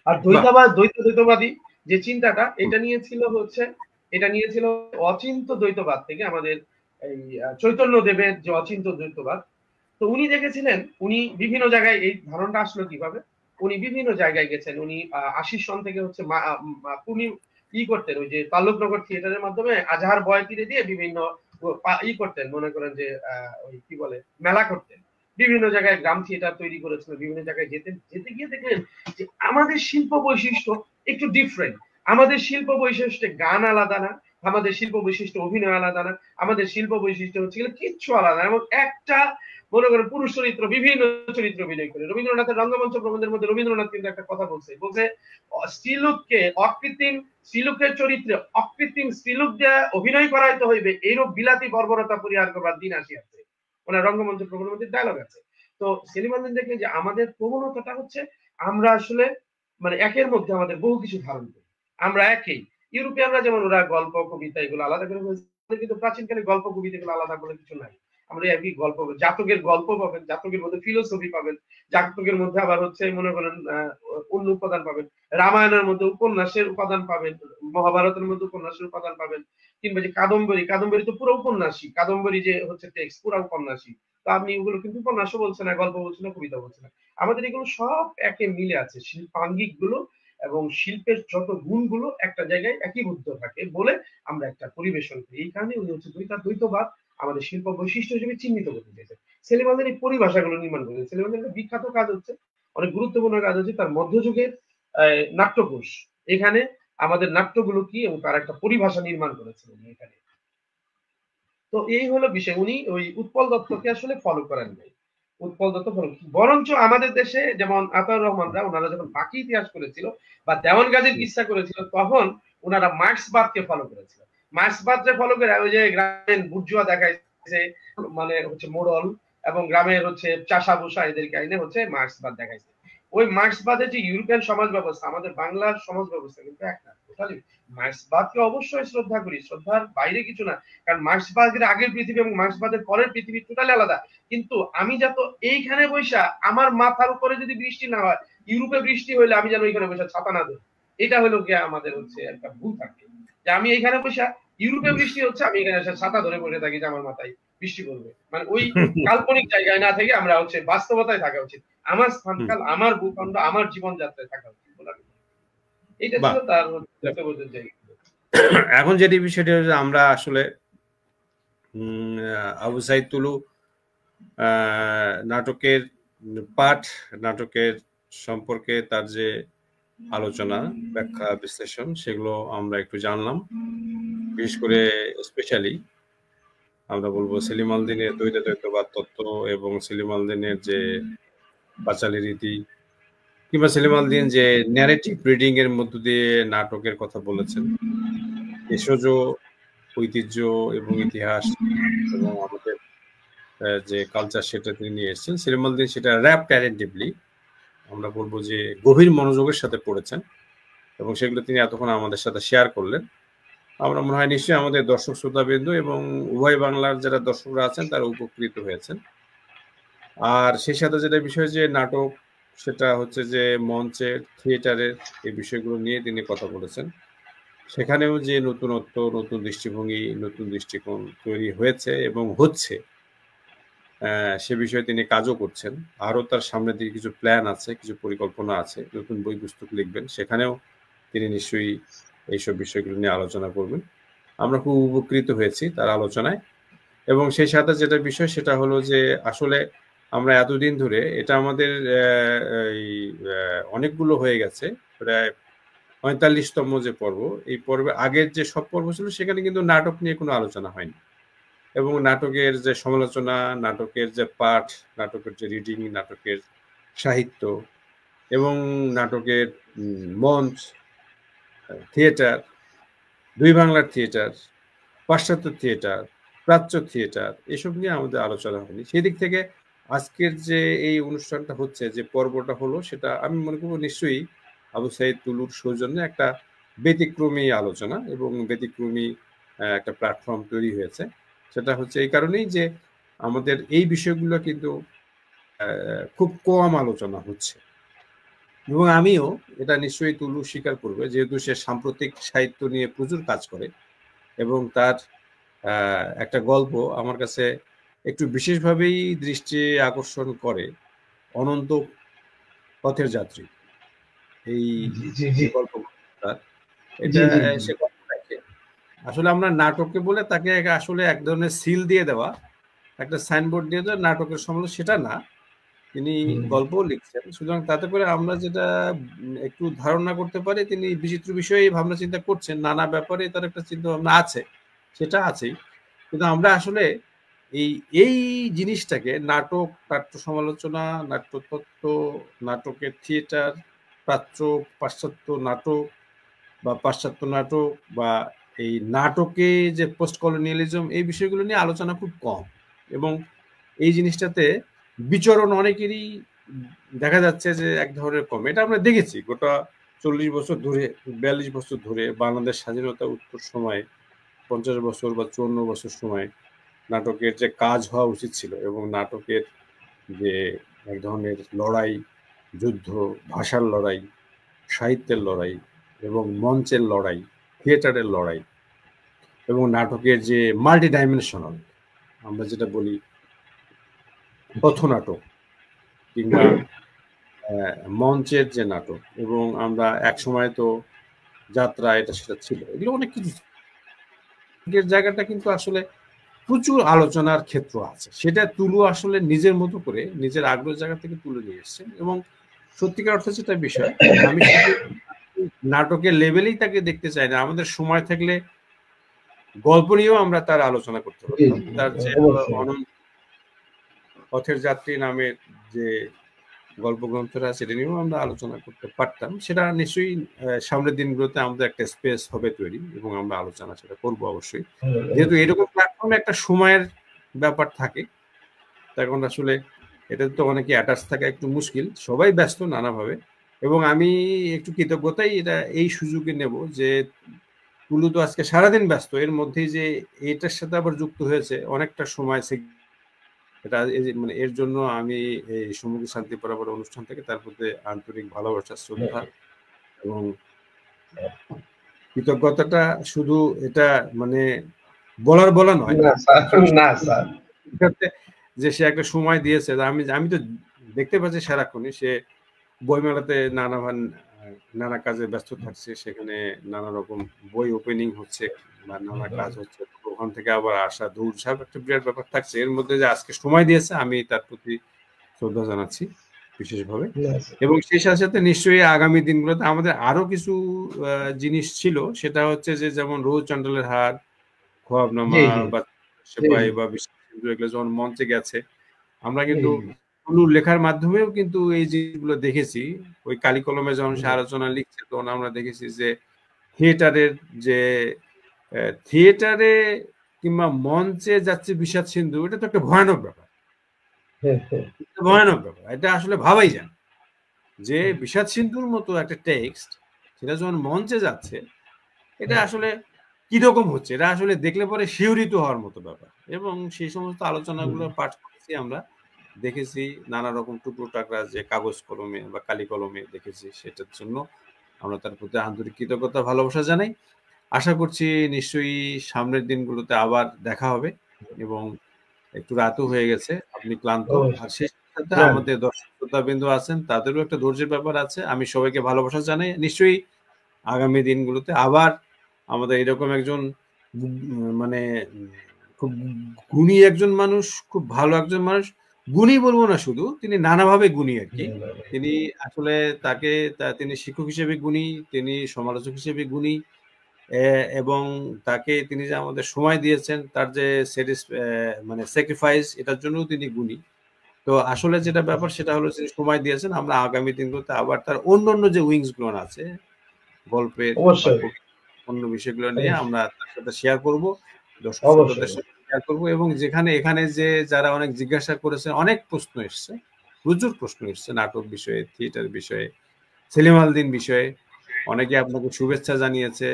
আর দ্বৈতবাদী যে চিন্তাটা এটা নিয়েছিল অচিন্ত দ্বৈতবাদ থেকে, আমাদের এই চৈতন্য দেবের যে অচিন্ত দ্বৈতবাদ। তো উনি দেখেছিলেন, উনি বিভিন্ন জায়গায় এই ধারণাটা আসলো কিভাবে, উনি বিভিন্ন জায়গায় গেছেন। উনি 80 সন থেকে হচ্ছে উনি করতেন ওই যে তাল্লুকনগর থিয়েটারের মাধ্যমে আজহার বয়াতিরে দিয়ে বিভিন্ন করতেন, মনে করেন যে ওই কি বলে মেলা করতেন। বিভিন্ন জায়গায় গ্রাম থিয়েটার তৈরি করেছিল, বিভিন্ন জায়গায় যেতে গিয়ে দেখলেন যে আমাদের শিল্প বৈশিষ্ট্য একটু ডিফারেন্ট। আমাদের শিল্প বৈশিষ্ট্যে গান আলাদা না, আমাদের শিল্প বৈশিষ্ট্য অভিনয় আলাদা না, আমাদের শিল্প বৈশিষ্ট্য হচ্ছে কিচ্ছু আলাদা। এবং একটা মনে করেন পুরুষ চরিত্র বিভিন্ন চরিত্র অভিনয় করে। রবীন্দ্রনাথের রঙ্গমঞ্চ প্রবন্ধের মধ্যে রবীন্দ্রনাথ কিন্তু একটা কথা বলছে স্ত্রীলোককে অকৃত্রিম স্ত্রীলোকের চরিত্রে অকৃত্রিম স্ত্রীলোক দিয়ে অভিনয় করাইতে হইবে, এইরূপ বিলাতি বর্বরতা পরিহার করবার দিন আসিয়াছে। ওনার রঙ্গমঞ্চ প্রবন্ধের মধ্যে ডায়লগ আছে। তো সেলিম আল দীন দেখলেন যে আমাদের প্রবণতাটা হচ্ছে আমরা আসলে মানে একের মধ্যে আমাদের বহু কিছু ধারণ করি, আমরা একই। ইউরোপিয়ানরা যেমন ওরা গল্প কবিতা এগুলো আলাদা করে বলছে, কিন্তু প্রাচীনকালে গল্প কবিতা এগুলো আলাদা বলে কিছু নাই। আমরা একই গল্প, জাতকের গল্প পাবেন, জাতকের মধ্যে ফিলোসফি পাবেন, জাতকের মধ্যে আবার হচ্ছে মনে করেন অন্য উপাদান পাবেন, রামায়ণের মধ্যে উপন্যাসের উপাদান পাবেন, মহাভারতের মধ্যে উপন্যাসের উপাদান পাবেন, কিংবা যে কাদম্বরী তো পুরো উপন্যাসী, কাদম্বরী যে হচ্ছে টেক্সট পুরো উপন্যাসী। তো আপনি ওগুলো কিন্তু উপন্যাসও বলছেন না, গল্প বলছেন না, কবিতা বলছেন না। আমাদের এগুলো সব একে মিলে আছে, শিল্পাঙ্গিক গুলো এবং শিল্পের যত গুণগুলো একটা জায়গায় একীভূত থাকে বলে আমরা একটা পরিবেশন করি। এই কারণে উনি হচ্ছে দ্বৈতবাদ আমাদের শিল্প বৈশিষ্ট্য হিসেবে চিহ্নিত করতে চেয়েছে। সেলিম আল দীন এই পরিভাষাগুলো নির্মাণ করেছেন। সেলিম আল দীনের বিখ্যাত কাজ হচ্ছে, অনেক গুরুত্বপূর্ণ কাজ হচ্ছে তার মধ্যযুগের নাট্যকোষ। এখানে আমাদের নাট্যগুলো কি এবং তার একটা পরিভাষা নির্মাণ করেছিলেন এখানে। তো এই হলো বিষয়, উনি ওই উৎপল দত্তকে আসলে ফলো করেন নাই। উৎপল দত্ত বরঞ্চ আমাদের দেশে যেমন আতাউর রহমানরা ওনারা যখন বাকি ইতিহাস করেছিল বা দেওয়ান গাজীর কিসসা করেছিল তখন ওনারা মার্ক্সবাদকে ফলো করেছিল। মার্ক্সবাদকে ফলো করে ওই যে গ্রামের বুর্জুয়া দেখাইছে মানে হচ্ছে মোড়ল, এবং গ্রামের হচ্ছে চাষা বসা এদেরকে আইনে হচ্ছে মার্ক্সবাদ দেখাইছে। ওই মার্ক্সবাদের যে ইউরোপিয়ান সমাজ ব্যবস্থা আমাদের বাংলার সমাজ ব্যবস্থা কিন্তু এক না। মার্ক্সবাদকে অবশ্যই শ্রদ্ধা করি, শ্রদ্ধার বাইরে কিছু না, কারণ মার্ক্সবাদের আগের পৃথিবী এবং মার্ক্সবাদের পরের পৃথিবী টোটালি আলাদা। কিন্তু আমি যত এইখানে বৈশা আমার মাথার উপরে যদি বৃষ্টি না হয়, ইউরোপে বৃষ্টি হইলে আমি যেন ওইখানে বৈশা ছাতা না ধরি, এটা হলো গিয়ে আমাদের হচ্ছে একটা ভুল থাকে যে আমি এইখানে বৈশা ইউরোপে বৃষ্টি হচ্ছে আমি এখানে এসে ছাতা ধরে বসে থাকি যে আমার মাথায় বৃষ্টি পড়বে। মানে ওই কাল্পনিক জায়গায় না থেকে আমরা হচ্ছে বাস্তবতায় থাকা উচিত, আমার স্থানকাল আমার ভূখণ্ড আমার জীবনযাত্রায় থাকা উচিত। এইটা ছিল তার জায়গা। এখন যেটি বিষয়টি হচ্ছে আমরা আসলে আবু সাইদ তুলু নাটকের পাঠ, নাটকের সম্পর্কে তার যে আলোচনা ব্যাখ্যা বিশ্লেষণ সেগুলো আমরা একটু জানলাম। বিশেষ করে স্পেশালি আমরা বলবো সেলিম আল দীনের দ্বৈতবাদ তত্ত্ব এবং সেলিম আল দীনের যে পাঁচালী রীতি, কিংবা সেলিম আল দীন যে ন্যারেটিভ রিডিং এর মধ্য দিয়ে নাটকের কথা বলেছেন, ভেষজ ঐতিহ্য এবং ইতিহাস এবং আমাদের যে কালচার সেটা তিনি নিয়ে এসেছেন। সেলিম আল দীন সেটা র্যাপ অ্যাটেন্টিভলি আমরা বলবো যে গভীর মনোযোগের সাথে পড়েছেন এবং সেগুলো তিনি এতক্ষণ আমাদের সাথে শেয়ার করলেন। আমরা মনে হয় নিশ্চয়ই আমাদের দর্শক শ্রোতাবৃন্দ এবং উভয় বাংলার যারা দর্শকরা আছেন তারা উপকৃত হয়েছেন। আর সেই সাথে যেটা বিষয় যে নাটক সেটা হচ্ছে যে মঞ্চের থিয়েটারের এই বিষয়গুলো নিয়ে তিনি কথা বলেছেন, সেখানেও যে নতুনত্ব, নতুন দৃষ্টিভঙ্গি, নতুন দৃষ্টিকোণ তৈরি হয়েছে এবং হচ্ছে, সে বিষয়ে তিনি কাজও করছেন। আরও তার সামনের দিকে কিছু প্ল্যান আছে, কিছু পরিকল্পনা আছে, নতুন বই পুস্তক লিখবেন, সেখানেও তিনি নিশ্চয়ই এইসব বিষয়গুলো নিয়ে আলোচনা করবেন। আমরা খুব উপকৃত হয়েছি তার আলোচনায়। এবং সেই সাথে যেটা বিষয় সেটা হলো যে আসলে আমরা এতদিন ধরে এটা আমাদের অনেকগুলো হয়ে গেছে, প্রায় ৪৫তম যে পর্ব, এই পর্বে আগের যে সব পর্ব ছিল সেখানে কিন্তু নাটক নিয়ে কোনো আলোচনা হয়নি, এবং নাটকের যে সমালোচনা, নাটকের যে পাঠ, নাটকের যে রিডিং, নাটকের সাহিত্য এবং নাটকের মঞ্চ, থিয়েটার, দুই বাংলার থিয়েটার, পাশ্চাত্য থিয়েটার, প্রাচ্য থিয়েটার, এসব নিয়ে আমাদের আলোচনা হয়নি। সেদিক থেকে আজকের যে এই অনুষ্ঠানটা হচ্ছে, যে পর্বটা হলো, সেটা আমি মনে করবো নিশ্চয়ই আবু সাইদ তুলুর সৌজন্যে একটা ব্যতিক্রমী আলোচনা এবং ব্যতিক্রমী একটা প্ল্যাটফর্ম তৈরি হয়েছে। সেটা হচ্ছে এই কারণেই যে আমাদের এই বিষয়গুলো কিন্তু খুব কম আলোচনা হচ্ছে, এবং আমিও এটা নিশ্চয়ই তুলু স্বীকার করবে, যেহেতু সে সাম্প্রতিক সাহিত্য নিয়ে প্রচুর কাজ করে এবং তার একটা গল্প আমার কাছে একটু বিশেষভাবেই দৃষ্টি আকর্ষণ করে, অনন্ত পথের যাত্রী। এই গল্প এটা সে আসলে আমরা নাটককে বলে তাকে আসলে এক ধরনের সিল দিয়ে দেওয়া, একটা সাইনবোর্ড দিয়ে দেওয়া নাটকের সমালোচনা, সেটা না। তিনি গল্প লিখছেন, সুতরাং তাতে করে আমরা যেটা একটু ধারণা করতে পারি তিনি বিচিত্র বিষয়ে ভাবনা চিন্তা করছেন, নানা ব্যাপারে তার একটা চিন্তা ভাবনা আছে, সেটা আছেই। কিন্তু আমরা আসলে এই এই জিনিসটাকে নাটক, নাট্য সমালোচনা, নাট্যতত্ত্ব, নাটকের থিয়েটার, প্রাচ্য পাশ্চাত্য নাটক বা পাশ্চাত্য নাটক বা এই নাটকে যে পোস্ট কলোনিয়ালিজম, এই বিষয়গুলো নিয়ে আলোচনা খুব কম, এবং এই জিনিসটাতে বিচরণ অনেকেরই দেখা যাচ্ছে যে এক ধরনের কম। এটা আমরা দেখেছি গোটা 40 বছর ধরে, 42 বছর ধরে, বাংলাদেশ স্বাধীনতা উত্তর সময়ে 50 বছর বা 54 বছর সময় নাটকের যে কাজ হওয়া উচিত ছিল, এবং নাটকের যে এক ধরনের লড়াই, যুদ্ধ, ভাষার লড়াই, সাহিত্যের লড়াই এবং মঞ্চের লড়াই, থিয়েটারের লড়াই, এবং নাটকের যে মাল্টি ডাইমেনশনাল, আমরা যেটা বলি পথনাটক কিংবা মঞ্চের যে নাটক, এবং আমরা এক সময় তো যাত্রা, এটা সেটা ছিল, এগুলো অনেক কিছু জায়গাটা কিন্তু আসলে প্রচুর আলোচনার ক্ষেত্র আছে। সেটা তুলু আসলে নিজের মতো করে নিজের আগ্রহ জায়গা থেকে তুলে নিয়ে এসছেন, এবং সত্যিকার অর্থে যেটা বিষয়, আমি শুধু নাটকের লেভেলেই তাকে দেখতে চাই না, আমাদের সময় থাকলে গল্প নিয়েও আমরা তার আলোচনা করতে পারতাম। তার যে অনন্ত পথের যাত্রী নামের যে গল্পগ্রন্থটা, সেটা নিয়েও আমরা আলোচনা করতে পারতাম। সেটা নিশ্চয়ই সামনের দিনগুলোতে আমাদের একটা স্পেস হবে তৈরি, এবং আমরা আলোচনা সেটা করবো অবশ্যই, যেহেতু এরকম প্ল্যাটফর্মে একটা সময়ের ব্যাপার থাকে, তখন আসলে এটা তো অনেকে অ্যাটাচ থাকা একটু মুশকিল, সবাই ব্যস্ত নানাভাবে। এবং আমি একটু কৃতজ্ঞতাই এটা এই সুযোগে নেব যে তুলু তো আজকে সারাদিন ব্যস্ত, এর মধ্যেই যে এটার সাথে আবার যুক্ত হয়েছে অনেকটা সময়, এটা মানে এর জন্য আমি এই সমুদ্র শান্তি বরাবর অনুষ্ঠান থেকে তার প্রতি আন্তরিক ভালোবাসা, শ্রদ্ধা এবং কৃতজ্ঞতাটা শুধু এটা মানে বলা নয়, যে সে একটা সময় দিয়েছে। আমি তো দেখতে পাচ্ছি সারাক্ষণই সে বইমেলাতে নানা কাজে ব্যস্ত থাকছে, সেখানে নানা রকম বই ওপেনিং হচ্ছে বা নানা কাজ হচ্ছে, ওখান থেকে আবার আসা, দূর সব একটা বিরাট ব্যাপার থাকছে। এর মধ্যে যে আজকে সময় দিয়েছে, আমি তার প্রতি শ্রদ্ধা জানাচ্ছি বিশেষভাবে। এবং সেই সাথে সাথে নিশ্চয়ই আগামী দিনগুলোতে আমাদের আরো কিছু জিনিস ছিল, সেটা হচ্ছে যে যেমন রোজ চন্ডালের হার, খোয়াবনামা বা সেপাই বা এগুলো যখন মঞ্চে গেছে, আমরা কিন্তু তুলুর লেখার মাধ্যমেও কিন্তু এই জিনিসগুলো দেখেছি। ওই কালি কলমে যখন সে আলোচনা লিখছে, তখন আমরা দেখেছি যে থিয়েটারে কিংবা মঞ্চে যাচ্ছে বিষাদ সিন্ধু, এটা তো একটা ভয়ানক ব্যাপার, ভয়ানক ব্যাপার। এটা আসলে ভাবাই যায় যে বিষাদ সিন্ধুর মতো একটা টেক্সট, সেটা যখন মঞ্চে যাচ্ছে, এটা আসলে কিরকম হচ্ছে, এটা আসলে দেখলে পরে শিহরিত হওয়ার মতো ব্যাপার। এবং সেই সমস্ত আলোচনাগুলো পাঠ করেছি আমরা, দেখেছি নানা রকম টুকরো টাকরা যে কাগজ কলমে বা কালি কলমে দেখেছি, সেটার জন্য আমরা তার প্রতি আন্তরিক কৃতজ্ঞতা, ভালোবাসা জানাই। আশা করছি নিশ্চয়ই সামনের দিনগুলোতে আবার দেখা হবে, এবং একটু রাতও হয়ে গেছে, আপনি ক্লান্ত। আর অবশ্যই। সেই সাথে না, আমাদের দর্শক শ্রোতাবৃন্দ আছেন, তাদেরও একটা ধৈর্যের ব্যাপার আছে। আমি সবাইকে ভালোবাসা জানাই। নিশ্চয়ই আগামী দিনগুলোতে আবার আমাদের এরকম একজন মানে খুব গুণী একজন মানুষ, খুব ভালো একজন মানুষ, গুণী বলবো না শুধু, তিনি নানাভাবে গুণী আর কি। তিনি আসলে তিনি শিক্ষক হিসেবে গুণী, তিনি সমালোচক হিসেবে গুণী, এবং তিনি যে আমাদের সময় দিয়েছেন, তার যে মানে স্যাক্রিফাইস, এটার জন্যও তিনি গুণী। তো আসলে যেটা ব্যাপার সেটা হলো যে সময় দিয়েছেন। আমরা আগামী দিনগুলোতে আবার তার অন্যান্য যে উইংস গুলো আছে, গল্পের বা অবশ্যই, অন্য বিষয়গুলো নিয়ে অবশ্যই, আমরা তার সাথে শেয়ার করব, দর্শক শ্রোতাদের অবশ্যই। সাথে শেয়ার করব। এবং এখানে যে যারা অনেক জিজ্ঞাসা করেছে, অনেক প্রশ্ন এসছে, প্রচুর প্রশ্ন এসছে নাটক বিষয়ে, থিয়েটার বিষয়ে, সেলিম আল দীন বিষয়ে। অনেকে আপনাকে শুভেচ্ছা জানিয়েছে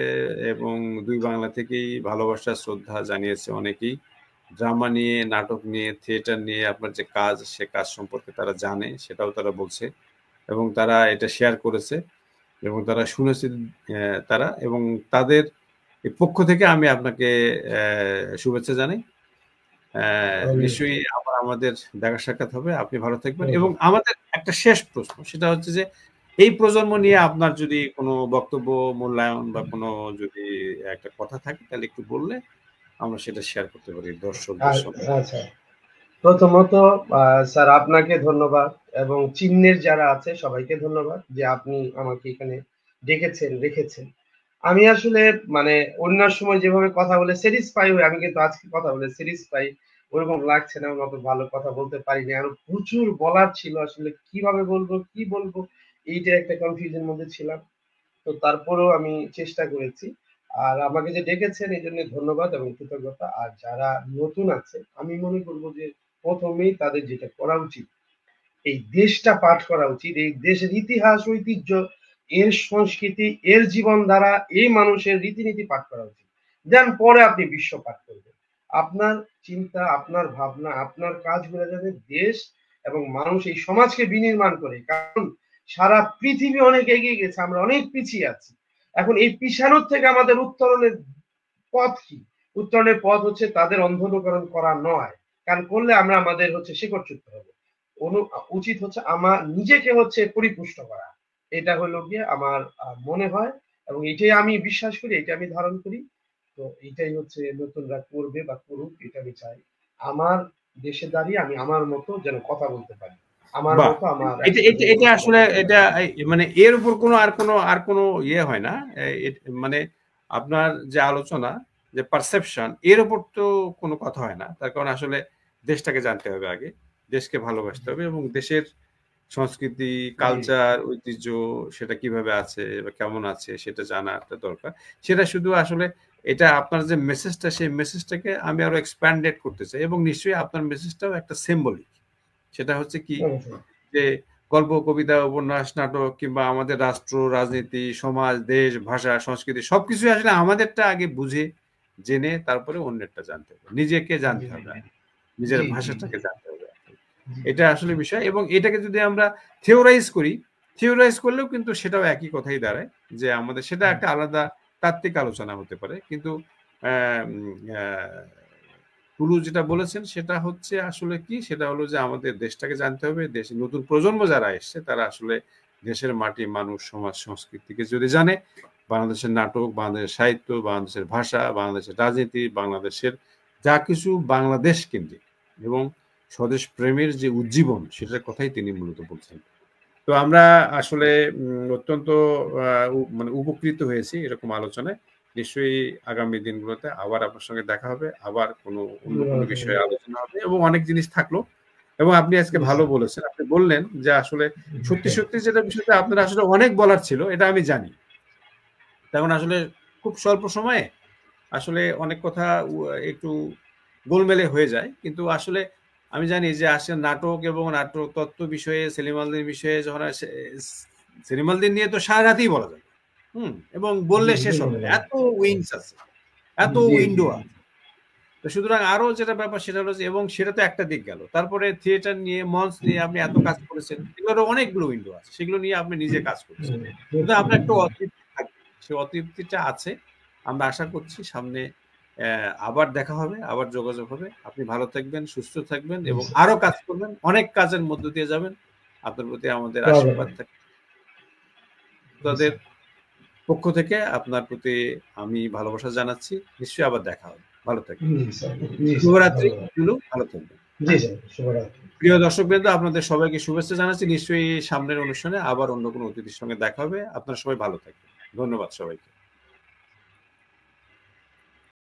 এবং দুই বাংলা থেকেই ভালোবাসা শ্রদ্ধা জানিয়েছে অনেকেই। ড্রামা নিয়ে, নাটক নিয়ে, থিয়েটার নিয়ে আপনার যে কাজ, সে কাজ সম্পর্কে তারা জানে, সেটাও তারা বলছে এবং তারা এটা শেয়ার করেছে এবং তারা শুনেছে, তারা এবং তাদের পক্ষ থেকে আমি আপনাকে শুভেচ্ছা জানাই। নিশ্চয়ই আবার আমাদের দেখা সাক্ষাৎ হবে। আপনি ভালো থাকবেন। এবং আমাদের একটা শেষ প্রশ্ন, সেটা হচ্ছে যে এই প্রজন্ম নিয়ে আপনার যদি কোনো বক্তব্য, মূল্যায়ন বা কোনো যদি একটা কথা থাকে, তাহলে একটু বললে আমরা সেটা শেয়ার করতে পারি দর্শকদের সঙ্গে। আচ্ছা। প্রথমত স্যার আপনাকে ধন্যবাদ এবং চীনের যারা আছে সবাইকে ধন্যবাদ যে আপনি আমাকে এখানে ডেকেছেন, রেখেছেন। আমি আসলে মানে অন্য সময় যেভাবে কথা বলে স্যাটিসফাই হই, আমি কিন্তু আজকে কথা বলে স্যাটিসফাই ওরকম লাগছে না। আমি অত ভালো কথা বলতে পারিনি। আরো প্রচুর বলার ছিল। আসলে কিভাবে বলবো, কি বলবো এইটা একটা কনফিউশন মধ্যে ছিলাম। তো তারপরেও আমি চেষ্টা করেছি। আর আমাকে যে ডেকেছেন এজন্য ধন্যবাদ এবং কৃতজ্ঞতা। আর যারা নতুন আছে আমি মনে করব যে ১ম এই তাদের যেটা করা উচিত, এই দেশটা পাঠ করা উচিত। এই দেশের ইতিহাস, ঐতিহ্য, এর সংস্কৃতি, এর জীবনধারা, এই মানুষের রীতিনীতি পাঠ করা উচিত। দেন পরে আপনি বিশ্ব পাঠ করবেন। আপনার চিন্তা, আপনার ভাবনা, আপনার কাজগুলো যাতে দেশ এবং মানুষ এই সমাজকে বিনির্মাণ করে। কারণ সারা পৃথিবী অনেক এগিয়ে গেছে, আমরা অনেক পিছিয়ে আছি। এখন এই পিছানোর থেকে আমাদের উত্তরণের পথ কি? উত্তরণের পথ হচ্ছে তাদের অন্ধ অনুকরণ করা নয়। কারণ করলে আমরা আমাদের হচ্ছে শিকড়চ্যুত হব। উচিত হচ্ছে আমার নিজেকে হচ্ছে পরিপুষ্ট করা। এটা হলো গিয়ে আমার মনে হয় এবং এটাই আমি বিশ্বাস করি, এটা আমি ধারণ করি। তো এটাই হচ্ছে নতুনরা করবে বা করুক, এটা আমি চাই। আমার দেশে দাঁড়িয়ে আমি আমার মতো যেন কথা বলতে পারি। আমার বাহ! মতো আমার এটা এটা এক্সপ্রেশন এটা গুলো প্রকাশ আসলে করতে এটা পারি। মানে এর উপর আর কোনো ইয়ে হয় না। মানে আপনার যে আলোচনা, যে পারসেপশন, এর উপর তো কোনো কথা হয় না। তার কারণ আসলে দেশটাকে জানতে হবে আগে। দেশকে ভালোবাসতে হবে এবং দেশের সংস্কৃতি, জি, কালচার, ঐতিহ্য সেটা কিভাবে আছে বা কেমন আছে সেটা জানাটা দরকার। সেটা শুধু আসলে এটা আপনার যে মেসেজটা, সেই মেসেজটাকে আমি আরো এক্সপ্যান্ডেড করতে চাই এবং নিশ্চয়ই আপনার মেসেজটাও একটা সিম্বলিক। সেটা হচ্ছে কি, অবশ্যই। যে গল্প, কবিতা, উপন্যাস, নাটক কিংবা আমাদের রাষ্ট্র, রাজনীতি, সমাজ, দেশ, ভাষা, সংস্কৃতি সবকিছুই আসলে আমাদেরটা আগে বুঝে জেনে তারপরে অন্যেরটা জানতে হবে। নিজেকে জি, জানতে হবে, নিজের জি, জি, জি, ভাষাটাকে জানতে হবে। জি, এটা আসলে বিষয় এবং এটাকে যদি আমরা থিওরাইজ করি, থিওরাইজ করলেও কিন্তু সেটাও একই কথাই দাঁড়ায় যে আমাদের সেটা একটা আলাদা তাত্ত্বিক আলোচনা হতে পারে। কিন্তু আম আ টুলু যেটা বলেছেন সেটা হচ্ছে আসলে কি? সেটা হলো যে আমাদের দেশটাকে জানতে হবে। দেশের নতুন প্রজন্ম যারা এসছে তারা আসলে দেশের মাটি, মানুষ, সমাজ, সংস্কৃতিকে যদি জানে, বাংলাদেশের নাটক, বাংলাদেশের সাহিত্য, বাংলাদেশের ভাষা, বাংলাদেশের রাজনীতি, বাংলাদেশের যা কিছু বাংলাদেশ কেন্দ্রিক এবং স্বদেশ প্রেমের যে উজ্জীবন, সেটার কথাই তিনি মূলত বলছেন। তো আমরা আসলে অত্যন্ত মানে উপকৃত হয়েছি এরকম আলোচনায়। নিশ্চয়ই আগামী দিনগুলোতে আবার আপনার সঙ্গে দেখা হবে। আবার অন্য কোনো বিষয়ে আলোচনা হবে এবং অনেক জিনিস থাকলো। এবং আপনি আজকে জি, ভালো স্যার। বলেছেন। আপনি বললেন যে আসলে সত্যি যেটা বিষয়টা আপনার আসলে অনেক বলার ছিল, এটা আমি জানি। তখন আসলে খুব স্বল্প সময়ে আসলে অনেক কথা একটু গোলমেলে হয়ে যায়। কিন্তু আসলে আমি জানি যে আসলে নাটক এবং নাটক তত্ত্ব বিষয়ে, সেলিম আল-দীন বিষয়ে যখন আসে, সেলিম আল-দীন নিয়ে তো সারারাতই বলা যাবে। এবং জি, বললে শেষ দিনের হবে না। বেলা। এত উইংস আছে, এত জি, জি, উইন্ডো আছে। তো সুতরাং আরো যেটা ব্যাপার সেটা হলো যে, এবং সেটা তো একটা দিক গেল। তারপরে থিয়েটার নিয়ে, মঞ্চ নিয়ে আপনি এত কাজ করেছেন। এগুলোরও অনেকগুলো উইন্ডো আছে। সেগুলো নিয়ে আপনি নিজে কাজ করেছেন। কিন্তু আপনার একটু অতৃপ্তি থাকবে। সেই অতৃপ্তিটা আছে। আমরা আশা করছি সামনে আবার দেখা হবে, আবার যোগাযোগ হবে। আপনি ভালো থাকবেন, সুস্থ থাকবেন এবং আরো কাজ করবেন, অনেক কাজের মধ্য দিয়ে যাবেন। আপনার প্রতি আমাদের আশীর্বাদ থাকে। তাদের পক্ষ থেকে আপনার প্রতি আমি ভালোবাসা জানাচ্ছি। নিশ্চয়ই আবার দেখা হবে। ভালো থাকবেন। শুভরাত্রি। ভালো থাকবেন। প্রিয় দর্শকবৃন্দ, আপনাদের সবাইকে শুভেচ্ছা জানাচ্ছি। নিশ্চয়ই সামনের অনুষ্ঠানে আবার অন্য কোনো অতিথির সঙ্গে দেখা হবে। আপনারা সবাই ভালো থাকবেন। ধন্যবাদ সবাইকে।